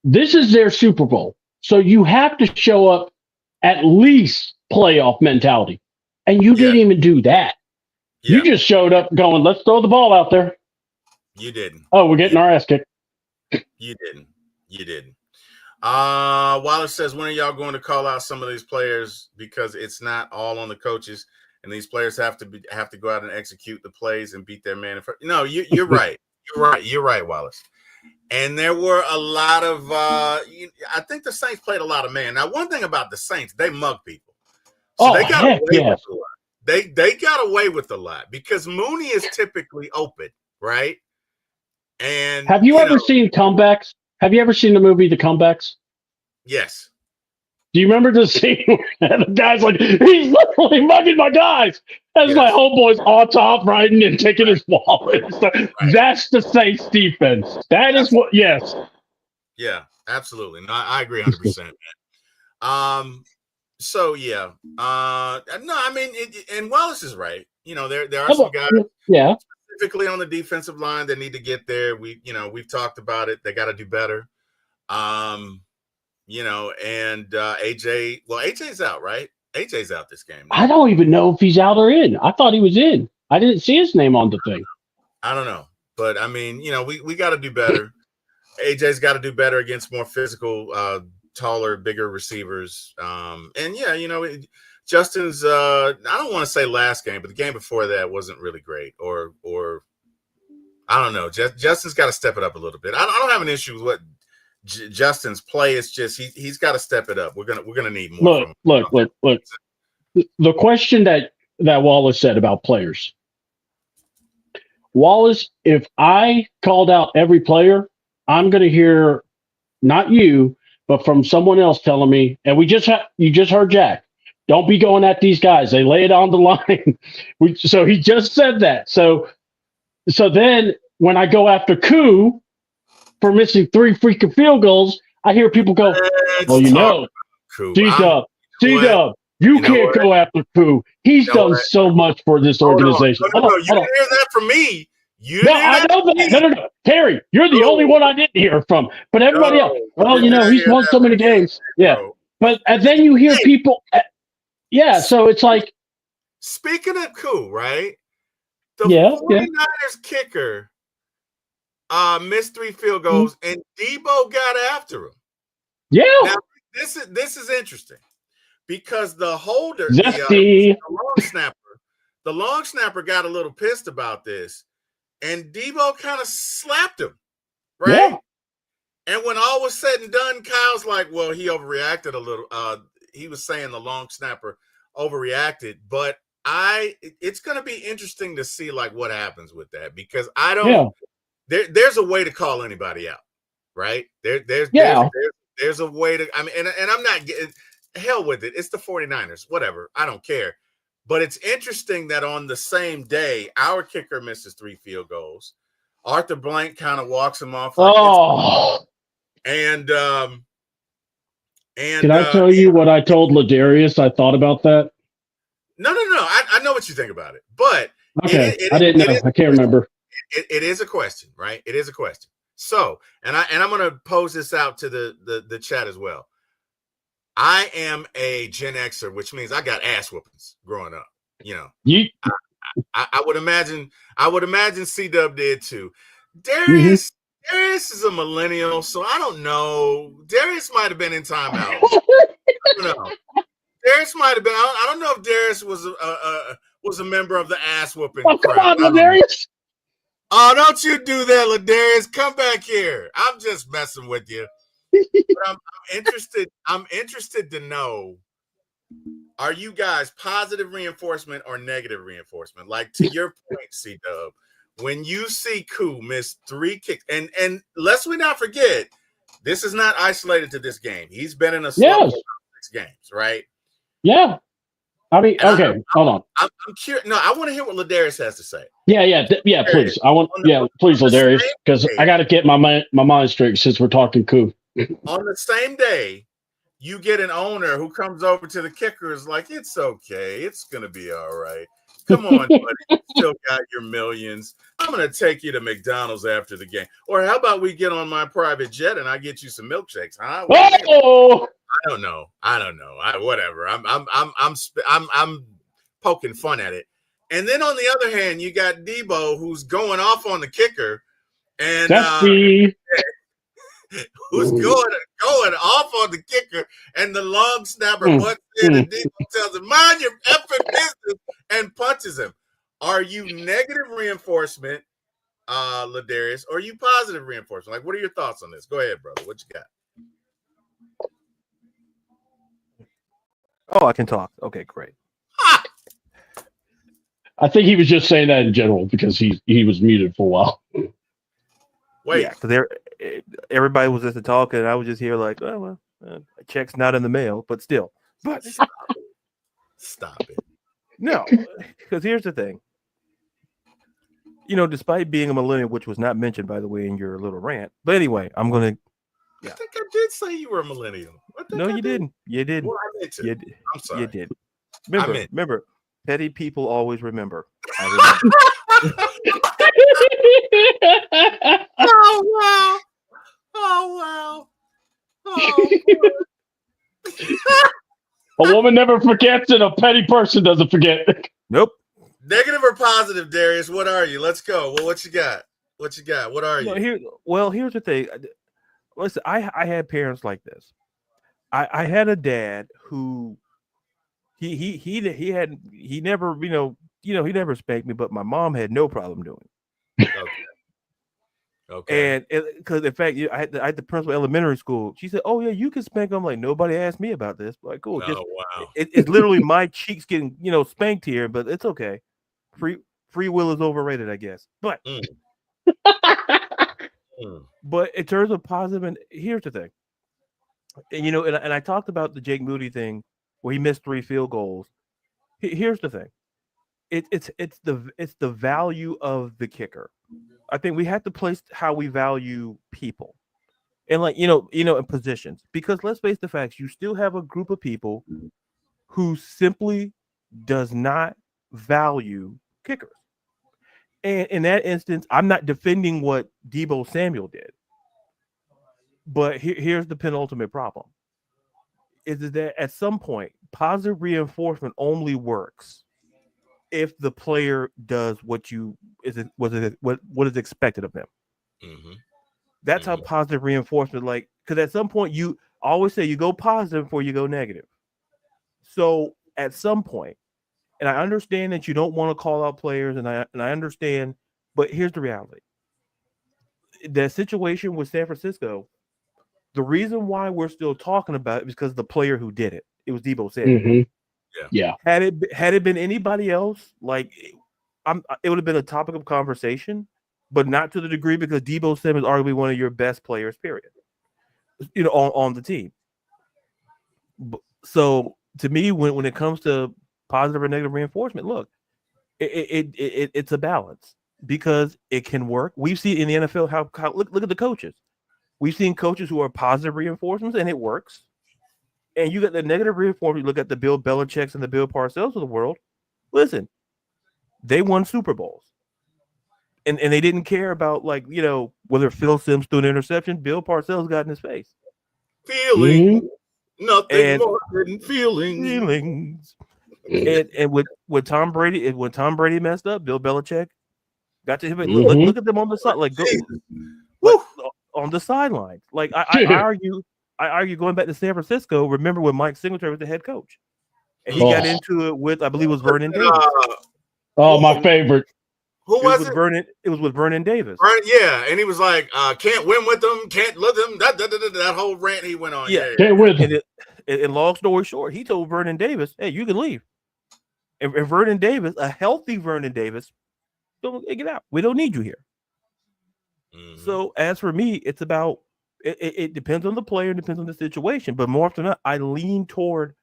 this is their Super Bowl, so you have to show up at least playoff mentality, and you didn't even do that. Yeah. You just showed up going, let's throw the ball out there. You didn't. Oh, we're getting our ass kicked. You didn't. Wallace says, when are y'all going to call out some of these players? Because it's not all on the coaches, and these players have to go out and execute the plays and beat their man in front. No, you're right. You're right, Wallace. And there were a lot of I think the Saints played a lot of man. Now, one thing about the Saints, they mug people. So they got away with a lot. They got away with a lot because Mooney is typically open, right? And have you ever seen Comebacks? Have you ever seen the movie The Comebacks? Yes. Do you remember the scene where the guy's like, he's literally mugging my guys? That's my homeboy's on top riding and taking his wallet. Right. That's the Saints defense. That is what, yes. Yeah, absolutely. No, I agree 100%. So, yeah. No, I mean, and Wallace is right. You know, there are some guys. Yeah. Specifically on the defensive line, they need to get there. We've talked about it. They got to do better. And AJ. Well, AJ's out, right? AJ's out this game. I don't even know if he's out or in. I thought he was in. I didn't see his name on the thing. I don't know, but I mean, we got to do better. AJ's got to do better against more physical, taller, bigger receivers. And yeah, Justin's I don't want to say last game, but the game before that wasn't really great. Or I don't know. Justin's got to step it up a little bit. I don't have an issue with what Justin's play is just he's got to step it up. We're gonna need more. Look. The question that Wallace said about players. Wallace, if I called out every player, I'm going to hear not you, but from someone else telling me. And you just heard Jack. Don't be going at these guys. They lay it on the line. So he just said that. So then when I go after Koo for missing 3 freaking field goals, I hear people go, C-Dub, you can't go after Koo. He's done so much for this organization. No, you didn't hear that from me. I know that. No. Terry, you're the only one I didn't hear from. But everybody else, he's won so many games. Yeah. But and then you hear people. So it's like. Speaking of Koo, right? The 49ers kicker missed 3 field goals, and Debo got after him. Yeah. Now, this is interesting because the holder, the long snapper got a little pissed about this, and Debo kind of slapped him, right? Yeah. And when all was said and done, Kyle's like, well, he overreacted a little. He was saying the long snapper overreacted, but it's going to be interesting to see like what happens with that because I don't. Yeah. There's a way to call anybody out, right? There's a way to. I mean, and I'm not getting hell with it. It's the 49ers, whatever. I don't care. But it's interesting that on the same day, our kicker misses 3 field goals. Arthur Blank kind of walks him off. Can I tell you what I told Ladarius? I thought about that. No. I know what you think about it, but okay, I didn't know. I can't remember. It is a question, right? It is a question. So, and I'm going to pose this out to the chat as well. I am a Gen Xer, which means I got ass whoopings growing up. You know, I would imagine C-Dub did too. Darius is a millennial, so I don't know. Darius might have been in timeout. I don't know. Darius might have been. I don't know if Darius was a member of the ass whooping. Oh, come on, Darius. Oh, don't you do that, Ladarius. Come back here. I'm just messing with you. But I'm interested. I'm interested to know, are you guys positive reinforcement or negative reinforcement? Like to your point, C-Dub, when you see Koo miss 3 kicks, and lest we not forget, this is not isolated to this game. He's been in a slump for 6 games, right? Yeah. I mean, okay, hold on. I'm curious. No, I want to hear what Ladarius has to say. Yeah, please. Please, Ladarius, because I got to get my mind straight since we're talking Koo. On the same day, you get an owner who comes over to the kickers like, it's okay. It's going to be all right. Come on, buddy. You still got your millions. I'm going to take you to McDonald's after the game. Or how about we get on my private jet and I get you some milkshakes, huh? Oh! I don't know. Whatever. I'm poking fun at it. And then on the other hand, you got Debo who's going off on the kicker and who's going off on the kicker, and the long snapper butts in and Debo tells him, mind your effing business, and punches him. Are you negative reinforcement, Ladarius, or are you positive reinforcement? Like, what are your thoughts on this? Go ahead, brother. What you got? Oh, I can talk. Okay, great. I think he was just saying that in general because he was muted for a while. Wait, yeah, because everybody was just talking, and I was just here like, oh well, check's not in the mail, but still. But stop it. No, because here's the thing. You know, despite being a millennial, which was not mentioned, by the way, in your little rant. But anyway, I'm gonna. Yeah. I think I did say you were a millennial. No, you didn't. You didn't. Well, I meant to. I'm sorry. You did. Remember, petty people always remember. I remember. Oh wow! A woman never forgets, and a petty person doesn't forget. Nope. Negative or positive, Darius? What are you? Let's go. Well, what you got? What are you? Here's the thing. Listen, I had parents like this. I had a dad who he never he never spanked me, but my mom had no problem doing it. Okay. And because in fact, I had the principal of elementary school. She said, "Oh yeah, you can spank." I'm like, nobody asked me about this. Like, cool. Just, wow. It's literally my cheeks getting spanked here, but it's okay. Free will is overrated, I guess. But but in terms of positive, and here's the thing. And I talked about the Jake Moody thing where he missed 3 field goals. Here's the thing. It's the value of the kicker. I think we have to place how we value people, and in positions, because let's face the facts. You still have a group of people who simply does not value kickers. And in that instance, I'm not defending what Deebo Samuel did, but here's the penultimate problem: is that at some point, positive reinforcement only works if the player does what is expected of them. Mm-hmm. That's how positive reinforcement, because at some point you always say you go positive before you go negative. So at some point, and I understand that you don't want to call out players, and I understand, but here's the reality. The situation with San Francisco, the reason why we're still talking about it is because the player who did it. It was Deebo Samuel. Mm-hmm. Yeah. Had it been anybody else, it would have been a topic of conversation, but not to the degree, because Deebo Samuel is arguably one of your best players, period. On the team. So to me, when it comes to positive or negative reinforcement, look, it's a balance, because it can work. We've seen in the NFL how look at the coaches. We've seen coaches who are positive reinforcements and it works. And you got the negative reinforcement. You look at the Bill Belichick's and the Bill Parcells of the world. Listen, they won Super Bowls. And they didn't care about whether Phil Simms threw an interception. Bill Parcells got in his face. Feelings. Nothing more than feelings. And with Tom Brady, when Tom Brady messed up, Bill Belichick got to him. Look at them on the side, on the sidelines. I argue going back to San Francisco. Remember when Mike Singletary was the head coach, and he got into it with, I believe it was Vernon Davis. My favorite. Who was it? It was with Vernon Davis. Yeah, and he was like, "Can't win with them, can't let them." That whole rant he went on. Yeah, can't win them. And long story short, he told Vernon Davis, "Hey, you can leave." And Vernon Davis, a healthy Vernon Davis, don't get out. We don't need you here. Mm-hmm. So as for me, it's about it depends on the player, depends on the situation. But more often than not, I lean toward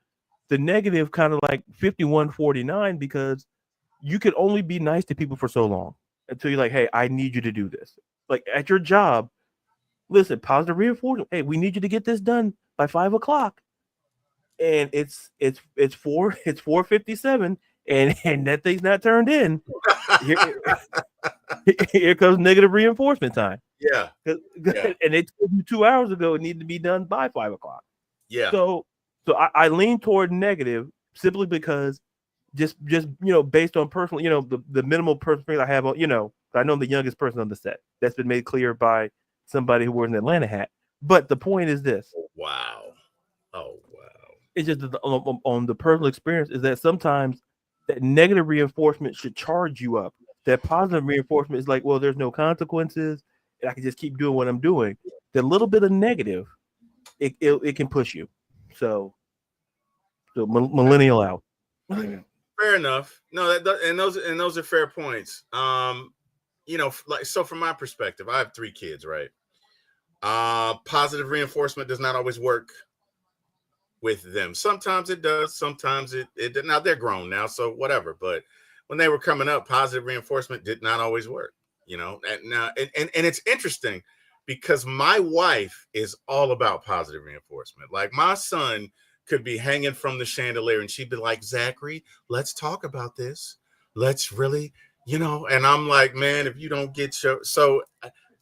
the negative, kind of like 51-49, because you can only be nice to people for so long until you're like, hey, I need you to do this. Like at your job, listen, positive reinforcement. Hey, we need you to get this done by 5:00. And it's 4:57, and that thing's not turned in. Here comes negative reinforcement time. Yeah. And they told you 2 hours ago it needed to be done by 5:00. Yeah. So I lean toward negative simply because just based on personal, the minimal personal I have on, I know I'm the youngest person on the set. That's been made clear by somebody who wears an Atlanta hat. But the point is this. Wow. It's just on the personal experience is that sometimes that negative reinforcement should charge you up. That positive reinforcement is like, well, there's no consequences, and I can just keep doing what I'm doing. The little bit of negative, it can push you. So millennial out. Fair enough. No, those are fair points. So from my perspective, I have 3 kids, right? Positive reinforcement does not always work with them. Sometimes it does. Sometimes it now they're grown now, so whatever. But when they were coming up, positive reinforcement did not always work. And it's interesting because my wife is all about positive reinforcement. Like my son could be hanging from the chandelier and she'd be like, Zachary, let's talk about this. Let's really, and I'm like, man, if you don't get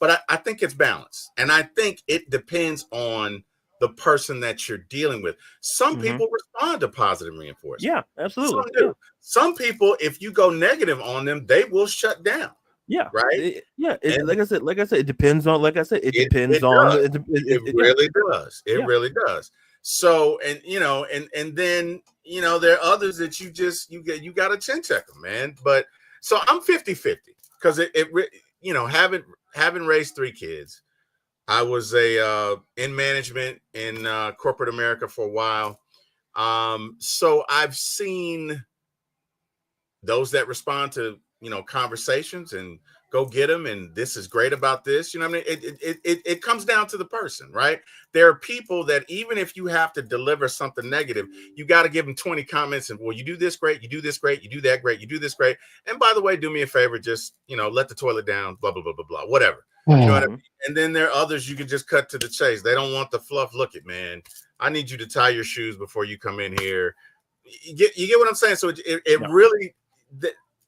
but I think it's balanced. And I think it depends on the person that you're dealing with. Some people respond to positive reinforcement. Yeah, absolutely. Some do. Some people, if you go negative on them, they will shut down. Yeah. Right. Like I said, it depends on. Like I said, it depends on. It really does. It really does. So, and then there are others that you got to chin check them, man. But so I'm 50-50 because having raised 3 kids, I was in management in corporate America for a while. So I've seen those that respond to, conversations and go get them. And this is great about this. You know what I mean? It comes down to the person, right? There are people that even if you have to deliver something negative, you got to give them 20 comments and, well, you do this great, you do this great, you do that great, you do this great. And by the way, do me a favor, just, let the toilet down, blah, blah, blah, blah, blah, whatever. You know what I mean? And then there are others you can just cut to the chase. They don't want the fluff. Look it, man. I need you to tie your shoes before you come in here. You get what I'm saying? So it really,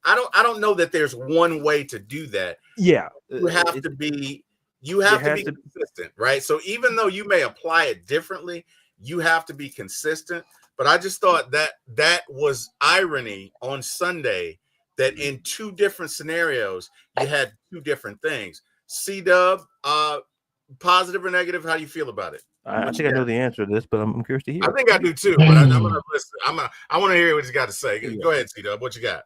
I don't know that there's one way to do that. Yeah. You have to be consistent, right? So even though you may apply it differently, you have to be consistent. But I just thought that was irony on Sunday, that in 2 different scenarios, you had 2 different things. C-Dub, positive or negative? How do you feel about it? I think I know the answer to this, but I'm curious to hear. I think I do too, but I'm gonna listen. I want to hear what he's got to say. Go ahead, C-Dub. What you got?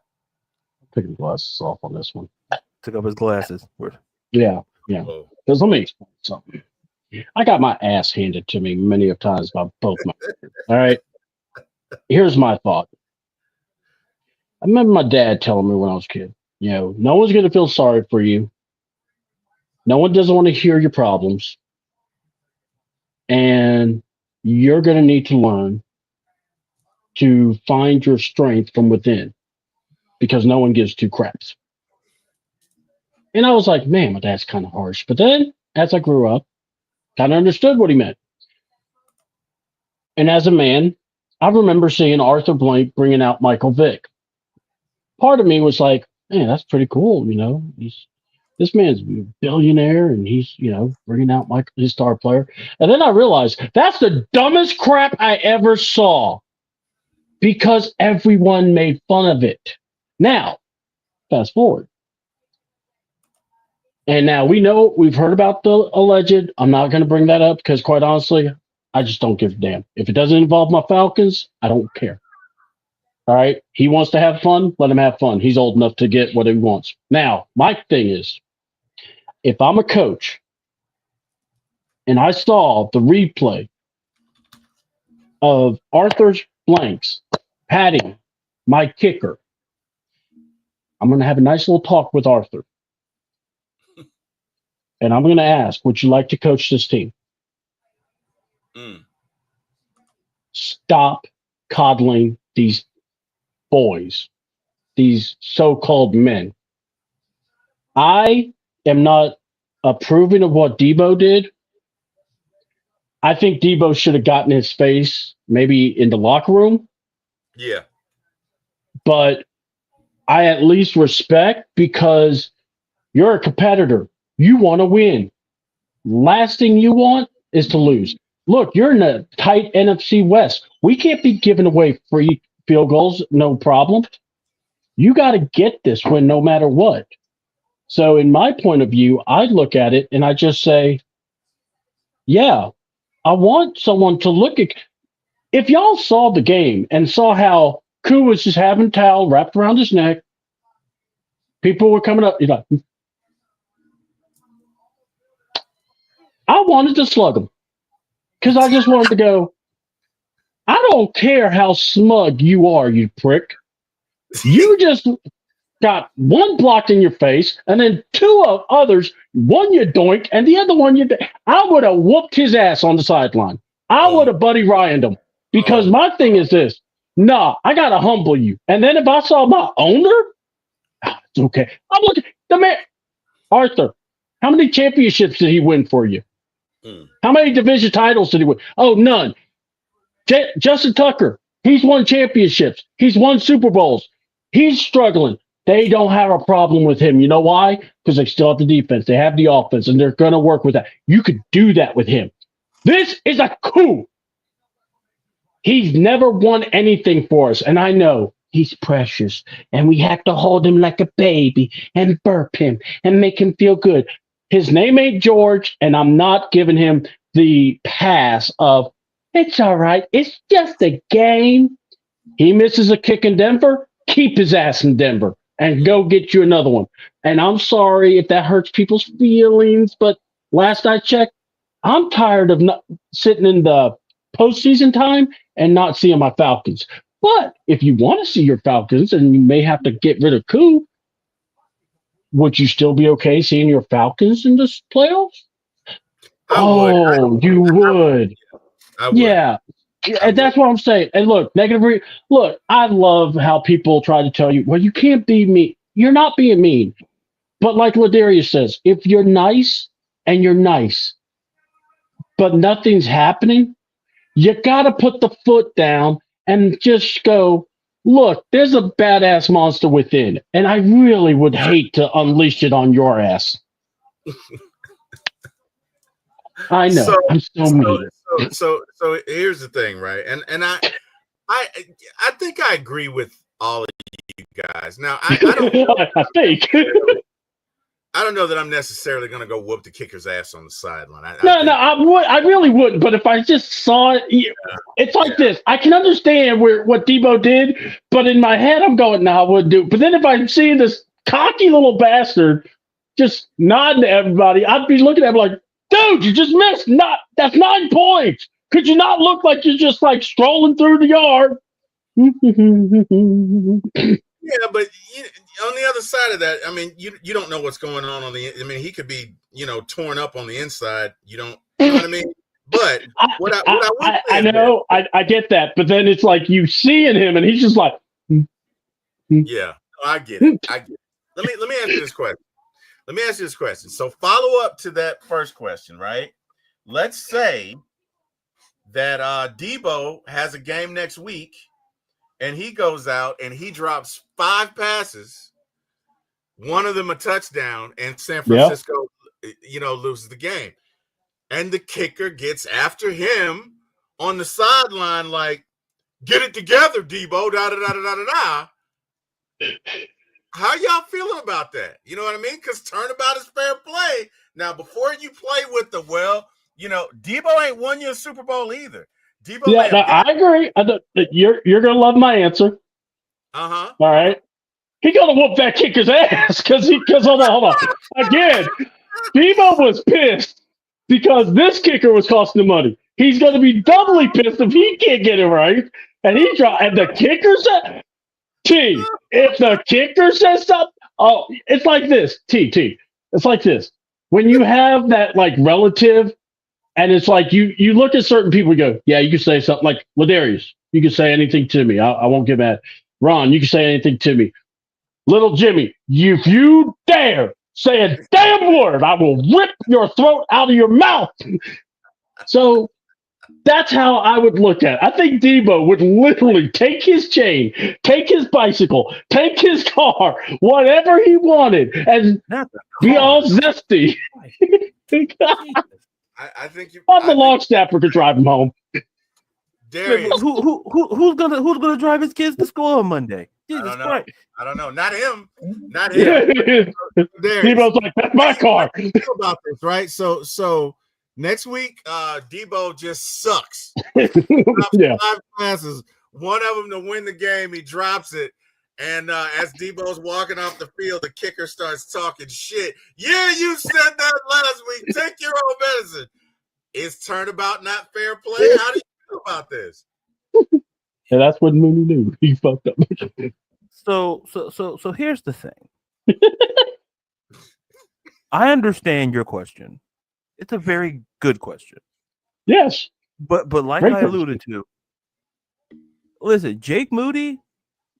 Taking the glasses off on this one. Took off his glasses. Yeah. Because let me explain something. I got my ass handed to me many of times by both my parents. All right. Here's my thought. I remember my dad telling me when I was a kid, no one's going to feel sorry for you. No one doesn't want to hear your problems. And you're going to need to learn to find your strength from within, because no one gives 2 craps. And I was like, man, my dad's kind of harsh. But then as I grew up, kind of understood what he meant. And as a man, I remember seeing Arthur Blank bringing out Michael Vick. Part of me was like, man, that's pretty cool. This man's a billionaire and he's, bringing out his star player. And then I realized that's the dumbest crap I ever saw, because everyone made fun of it. Now, fast forward. And now we've heard about the alleged. I'm not going to bring that up because, quite honestly, I just don't give a damn. If it doesn't involve my Falcons, I don't care. All right? He wants to have fun, let him have fun. He's old enough to get what he wants. Now, my thing is, if I'm a coach and I saw the replay of Arthur Blanks patting my kicker, I'm going to have a nice little talk with Arthur. And I'm going to ask, would you like to coach this team? Stop coddling these boys, these so-called men. I am not approving of what Debo did. I think Debo should have gotten his face maybe in the locker room. Yeah. But I at least respect, because you're a competitor. You want to win. Last thing you want is to lose. Look, you're in a tight NFC West. We can't be giving away free field goals, no problem. You got to get this win no matter what. So in my point of view, I look at it and I just say, yeah, I want someone to look at. If y'all saw the game and saw how Koo was just having a towel wrapped around his neck, people were coming up, I wanted to slug him, because I just wanted to go, I don't care how smug you are, you prick. You just got one blocked in your face, and then 2 of others, one you doink, and the other one I would have whooped his ass on the sideline. I would have Buddy Ryan'd him, because my thing is this. Nah, I got to humble you. And then if I saw my owner, it's okay. I'm looking, the man, Arthur, how many championships did he win for you? How many division titles did he win? Oh, none. Justin Tucker, he's won championships. He's won Super Bowls. He's struggling. They don't have a problem with him. You know why? Because they still have the defense. They have the offense, and they're going to work with that. You could do that with him. This is a coup. He's never won anything for us, and I know he's precious, and we have to hold him like a baby and burp him and make him feel good. His name ain't George, and I'm not giving him the pass of, it's all right, it's just a game. He misses a kick in Denver, keep his ass in Denver. and go get you another one. And I'm sorry if that hurts people's feelings, but last I checked, I'm tired of not sitting in the postseason time and not seeing my Falcons. But if you want to see your Falcons and you may have to get rid of Coop, would you still be okay seeing your Falcons in this playoffs? You would. I would. Yeah. And that's what I'm saying. And look, look, I love how people try to tell you, well, you can't be mean. You're not being mean. But like Ladarius says, if you're nice and you're nice, but nothing's happening, you got to put the foot down and just go, look, there's a badass monster within, and I really would hate to unleash it on your ass. I know. I'm so mean. So here's the thing, right? And I think I agree with all of you guys. Now I don't know that I'm necessarily going to go whoop the kicker's ass on the sideline. I really wouldn't. But if I just saw it, it's like this. I can understand what Debo did, but in my head, I'm going, no, I wouldn't do it. But then if I'm seeing this cocky little bastard just nodding to everybody, I'd be looking at him like, dude, you just missed. That's 9 points. Could you not look like you're just like strolling through the yard? Yeah, but on the other side of that, I mean, you don't know what's going on the. I mean, he could be torn up on the inside. You know what I mean? But I know, I get that, but then it's like you seeing him, and he's just like, yeah, I get it. Let me ask you this question. So follow up to that first question, right? Let's say that Debo has a game next week. And he goes out and he drops 5 passes, one of them a touchdown, and San Francisco, loses the game. And the kicker gets after him on the sideline, like, get it together, Debo, da-da-da-da-da-da-da. How y'all feeling about that? You know what I mean? Because turnabout is fair play. Now, before you play with the, Debo ain't won you a Super Bowl either. Debo I agree. You're gonna love my answer. Uh-huh. All right. He gonna whoop that kicker's ass because hold on. Again, Debo was pissed because this kicker was costing him money. He's gonna be doubly pissed if he can't get it right. And the kicker said, if the kicker says something, it's like this. It's like this. When you have that like relative. And it's like you look at certain people and go, yeah, you can say something like Ladarius. You can say anything to me. I won't get mad. Ron, you can say anything to me. Little Jimmy, if you dare say a damn word, I will rip your throat out of your mouth. So that's how I would look at it. I think Debo would literally take his chain, take his bicycle, take his car, whatever he wanted, and be all zesty. I think you. The long snapper could drive him home. Darius, who's gonna drive his kids to school on Monday? Jesus Christ! I don't know. Not him. Darius, Debo's like, that's my car. Think about this, right? So next week, Debo just sucks. 5 passes, one of them to win the game. He drops it. And as Debo's walking off the field, the kicker starts talking shit. Yeah, you said that last week. Take your own medicine. Is turnabout not fair play? How do you feel about this? Yeah, that's what Mooney knew. He fucked up. So here's the thing. I understand your question. It's a very good question. Yes. But like I alluded to, listen, Jake Moody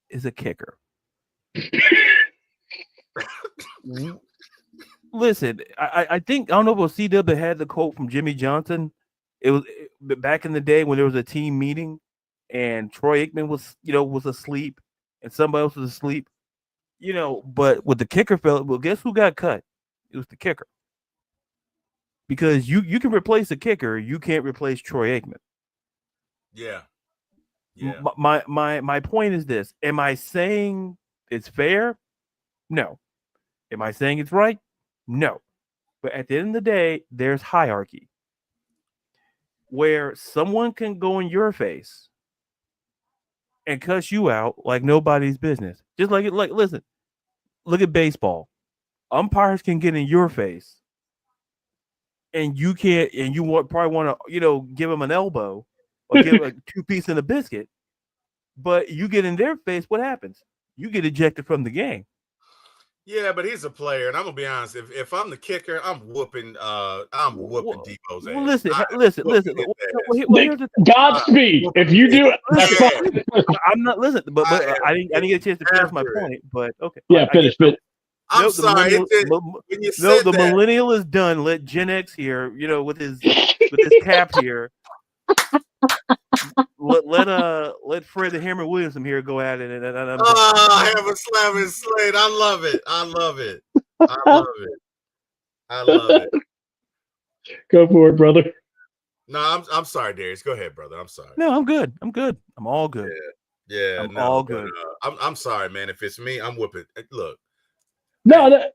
is a kicker. Listen, I think, I don't know if it was C-Dub that had the quote from Jimmy Johnson. It was back in the day when there was a team meeting and Troy Aikman was asleep and somebody else was asleep. But with the kicker fell, well, guess who got cut? It was the kicker. Because you can replace a kicker, you can't replace Troy Aikman. Yeah. My point is this. Am I saying it's fair? No. Am I saying it's right? No. But at the end of the day, there's hierarchy where someone can go in your face and cuss you out like nobody's business. Just listen, look at baseball. Umpires can get in your face, and you can't. And you probably want to, give them an elbow or give a 2-piece and a biscuit. But you get in their face, what happens? You get ejected from the game. Yeah, but he's a player, and I'm gonna be honest. If I'm the kicker, I'm whooping Debo's ass. Well, listen. Here's the thing. Godspeed. If you do it, that's fine. I'm not listening, but I didn't get a chance to finish my point. But okay, yeah, finish. I'm sorry. When you said the millennial is done. Let Gen X here, with his cap here. Let Fred the Hammer Williamson here go at it. Hammer slamming Slade. I love it. I love it. Go for it, brother. No, I'm sorry, Darius. Go ahead, brother. I'm sorry. No, I'm good. I'm all good. Yeah, all good. I'm sorry, man. If it's me, I'm whooping. Look. No,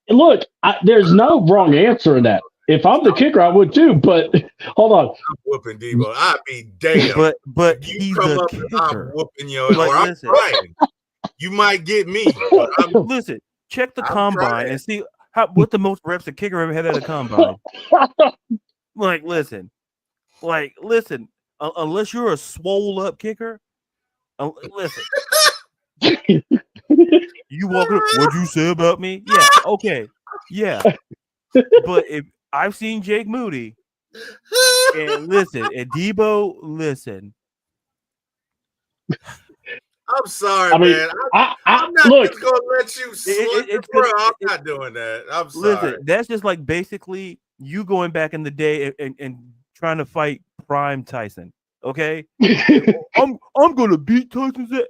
there's no wrong answer in that. If I'm the kicker, I would too. But hold on, I'm whooping Debo. I'd be damn. But he's the kicker. I'm whooping your. I'm trying. You might get me. But listen, check the combine and see what the most reps the kicker ever had at a combine. Listen. Unless you're a swole up kicker, listen. You walk up, what'd you say about me? Yeah, okay. Yeah. But if I've seen Jake Moody and Debo, listen. I'm sorry, man. I'm not just gonna let you I'm not doing that. I'm sorry. Listen, that's just like basically you going back in the day and trying to fight Prime Tyson. Okay? I'm gonna beat Tyson's ass.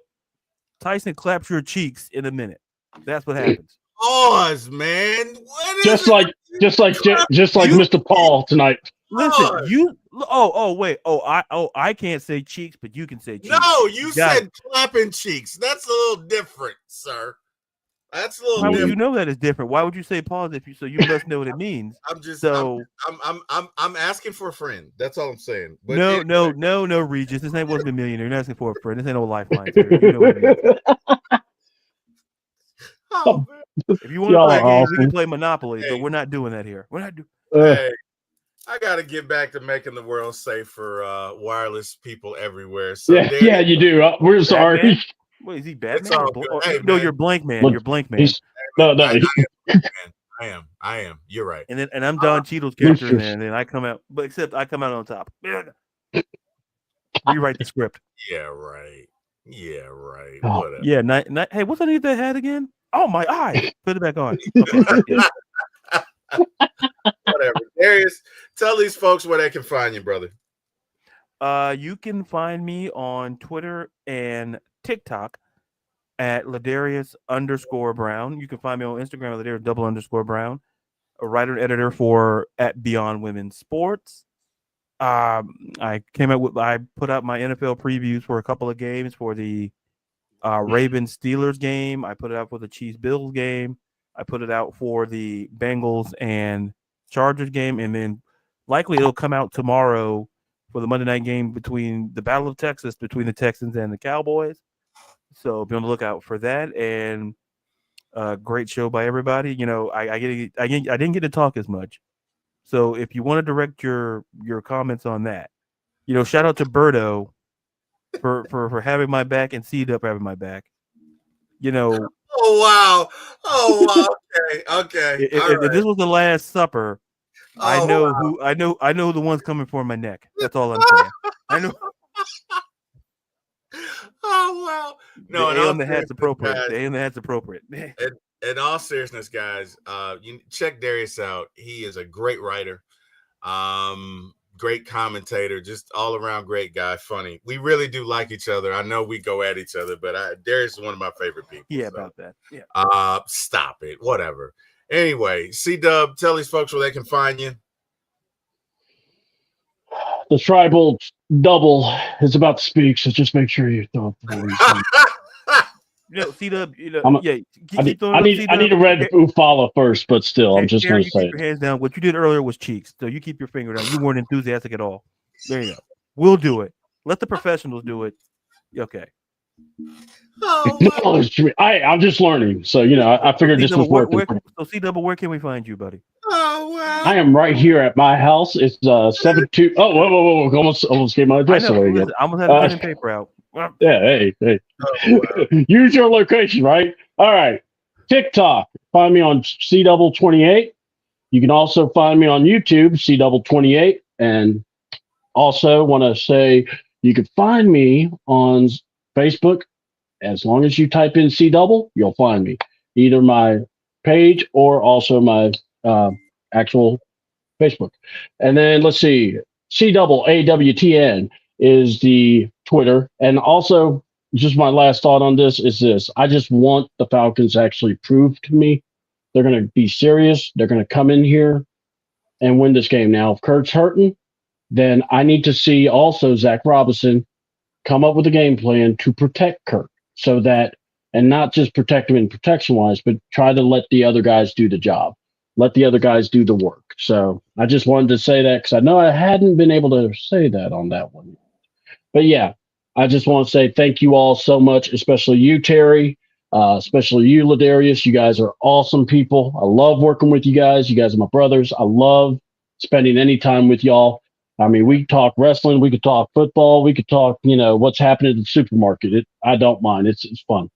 Tyson claps your cheeks in a minute. That's what happens. Pause, man. Just like Mr. Paul tonight. Listen, you. Wait. I can't say cheeks, but you can say cheeks. No, you said clapping cheeks. That's a little different, sir. That's a little different. How would you know that is different? Why would you say pause so you must know what it means? I'm asking for a friend. That's all I'm saying. But no, Regis. This ain't wasn't a millionaire. You're asking for a friend. This ain't no lifeline. Sir. You know what it means. Oh, if you want to play a game, we can play Monopoly, but we're not doing that here. We're not doing. Hey, I got to get back to making the world safe for wireless people everywhere. So yeah, you do. We're sorry. Batman? Wait, is he Batman? Hey, no, you're Blank Man. You're Blank Man. No. I am. You're right. And I'm Don Cheadle's character, and then I come out, but except I come out on top. Rewrite the script. Yeah, right. Whatever. Yeah, hey, what's underneath that hat again? Oh, my eye. Put it back on. Okay. Whatever. Darius, tell these folks where they can find you, brother. You can find me on Twitter and TikTok at Ladarius_Brown. You can find me on Instagram at Ladarius_Brown, a writer and editor for at Beyond Women's Sports. I put out my NFL previews for a couple of games for the Ravens Steelers game. I put it out for the Chiefs Bills game. I put it out for the Bengals and Chargers game, and then likely it'll come out tomorrow for the Monday night game between the Battle of Texas between the Texans and the Cowboys. So be on the lookout for that. And great show by everybody. I didn't get to talk as much. So if you want to direct your comments on that, shout out to Berto for having my back and C-Dub for having my back. Oh wow. Okay. If this was the Last Supper, I know the ones coming for my neck. That's all I'm saying. I know. Oh wow. No, the A on the hat's appropriate. The A on the hat's appropriate. In all seriousness, guys, you check Darius out. He is a great writer, great commentator, just all around great guy. Funny. We really do like each other. I know we go at each other, but Darius is one of my favorite people. Yeah, so. About that. Yeah. Stop it. Whatever. Anyway, C-Dub, tell these folks where they can find you. The tribal double is about to speak, so just make sure you throw it. C-Dub, I need a red Ufala first, but still, I'm just going to say keep your hands down. What you did earlier was cheeks, so you keep your finger down. You weren't enthusiastic at all. There you go. We'll do it. Let the professionals do it. Okay. No, I'm just learning. So, I figured this was working. So, C-Double, where can we find you, buddy? Oh, wow. I am right here at my house. It's 72. Oh, whoa. Almost gave my address away again. I almost had a pen and paper out. Yeah, hey. Oh, wow. Use your location, right? All right. TikTok. Find me on C-Double28. You can also find me on YouTube, C-Double28. And also want to say you can find me on Facebook. As long as you type in C-Double, you'll find me. Either my page or also my actual Facebook. And then let's see, C-Double-AWTN is the Twitter. And also, just my last thought on this is this. I just want the Falcons to actually prove to me they're going to be serious. They're going to come in here and win this game. Now, if Kurt's hurting, then I need to see also Zach Robinson come up with a game plan to protect Kurt so that, and not just protect him in protection-wise, but try to let the other guys do the job. Let the other guys do the work. So I just wanted to say that because I know I hadn't been able to say that on that one. But yeah, I just want to say thank you all so much, especially you, Terry, especially you, Ladarius. You guys are awesome people. I love working with you guys. You guys are my brothers. I love spending any time with y'all. I mean, we could talk wrestling, we could talk football, we could talk, what's happening at the supermarket. I don't mind. It's fun.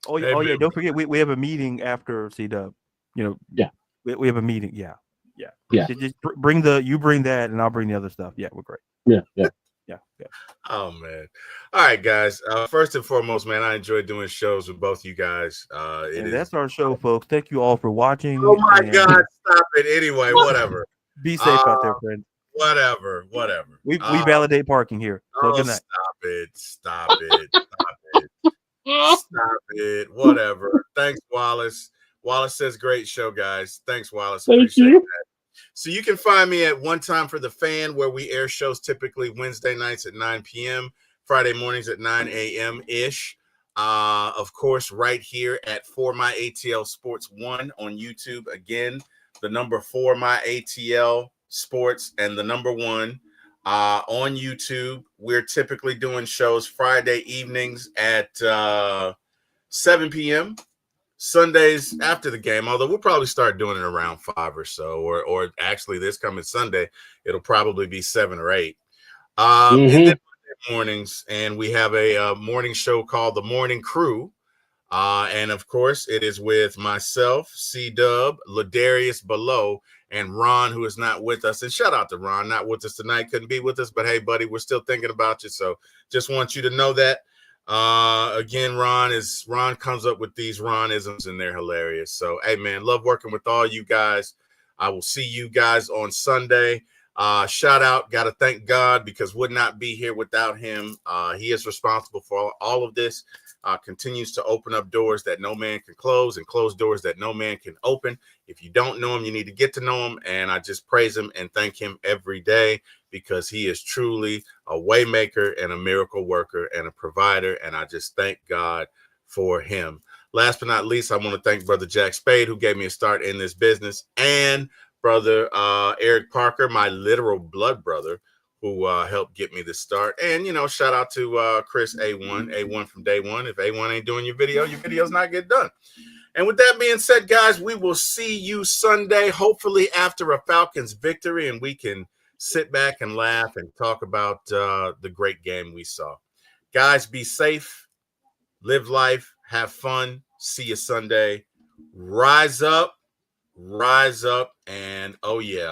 Oh yeah. Don't forget, we have a meeting after C-Dub. Yeah. We have a meeting. Yeah. Just bring that, and I'll bring the other stuff. Yeah, we're great. Yeah. Oh man! All right, guys. First and foremost, man, I enjoy doing shows with both you guys. That's our show, folks. Thank you all for watching. Oh my God! Stop it. Anyway, whatever. Be safe out there, friend. Whatever. We validate parking here. So good night. Stop it. Whatever. Thanks, Wallace. Wallace says, great show, guys. Thanks, Wallace. Thank you. That. So you can find me at One Time for the Fan, where we air shows typically Wednesday nights at 9 p.m., Friday mornings at 9 a.m.-ish. Of course, right here at For My ATL Sports 1 on YouTube. Again, the number 4 My ATL Sports and the number 1 on YouTube. We're typically doing shows Friday evenings at 7 p.m. Sundays after the game, although we'll probably start doing it around 5 or so, or actually this coming Sunday, it'll probably be 7 or 8. And then mornings, and we have a morning show called The Morning Crew. And of course, it is with myself, C-Dub, Ladarius below, and Ron, who is not with us. And shout out to Ron, not with us tonight, couldn't be with us, but hey, buddy, we're still thinking about you. So just want you to know that. Again, Ron comes up with these Ronisms and they're hilarious. So, hey, man, love working with all you guys. I will see you guys on Sunday. Shout out, got to thank God because would not be here without him. He is responsible for all of this. Continues to open up doors that no man can close and close doors that no man can open. If you don't know him, you need to get to know him. And I just praise him and thank him every day because he is truly a way maker and a miracle worker and a provider. And I just thank God for him. Last but not least, I want to thank Brother Jack Spade, who gave me a start in this business, and Brother Eric Parker, my literal blood brother, who helped get me this start. And, shout out to Chris A1 from day one. If A1 ain't doing your video's not get done. And with that being said, guys, we will see you Sunday, hopefully after a Falcons victory, and we can sit back and laugh and talk about the great game we saw. Guys, be safe, live life, have fun. See you Sunday. Rise up, and oh yeah.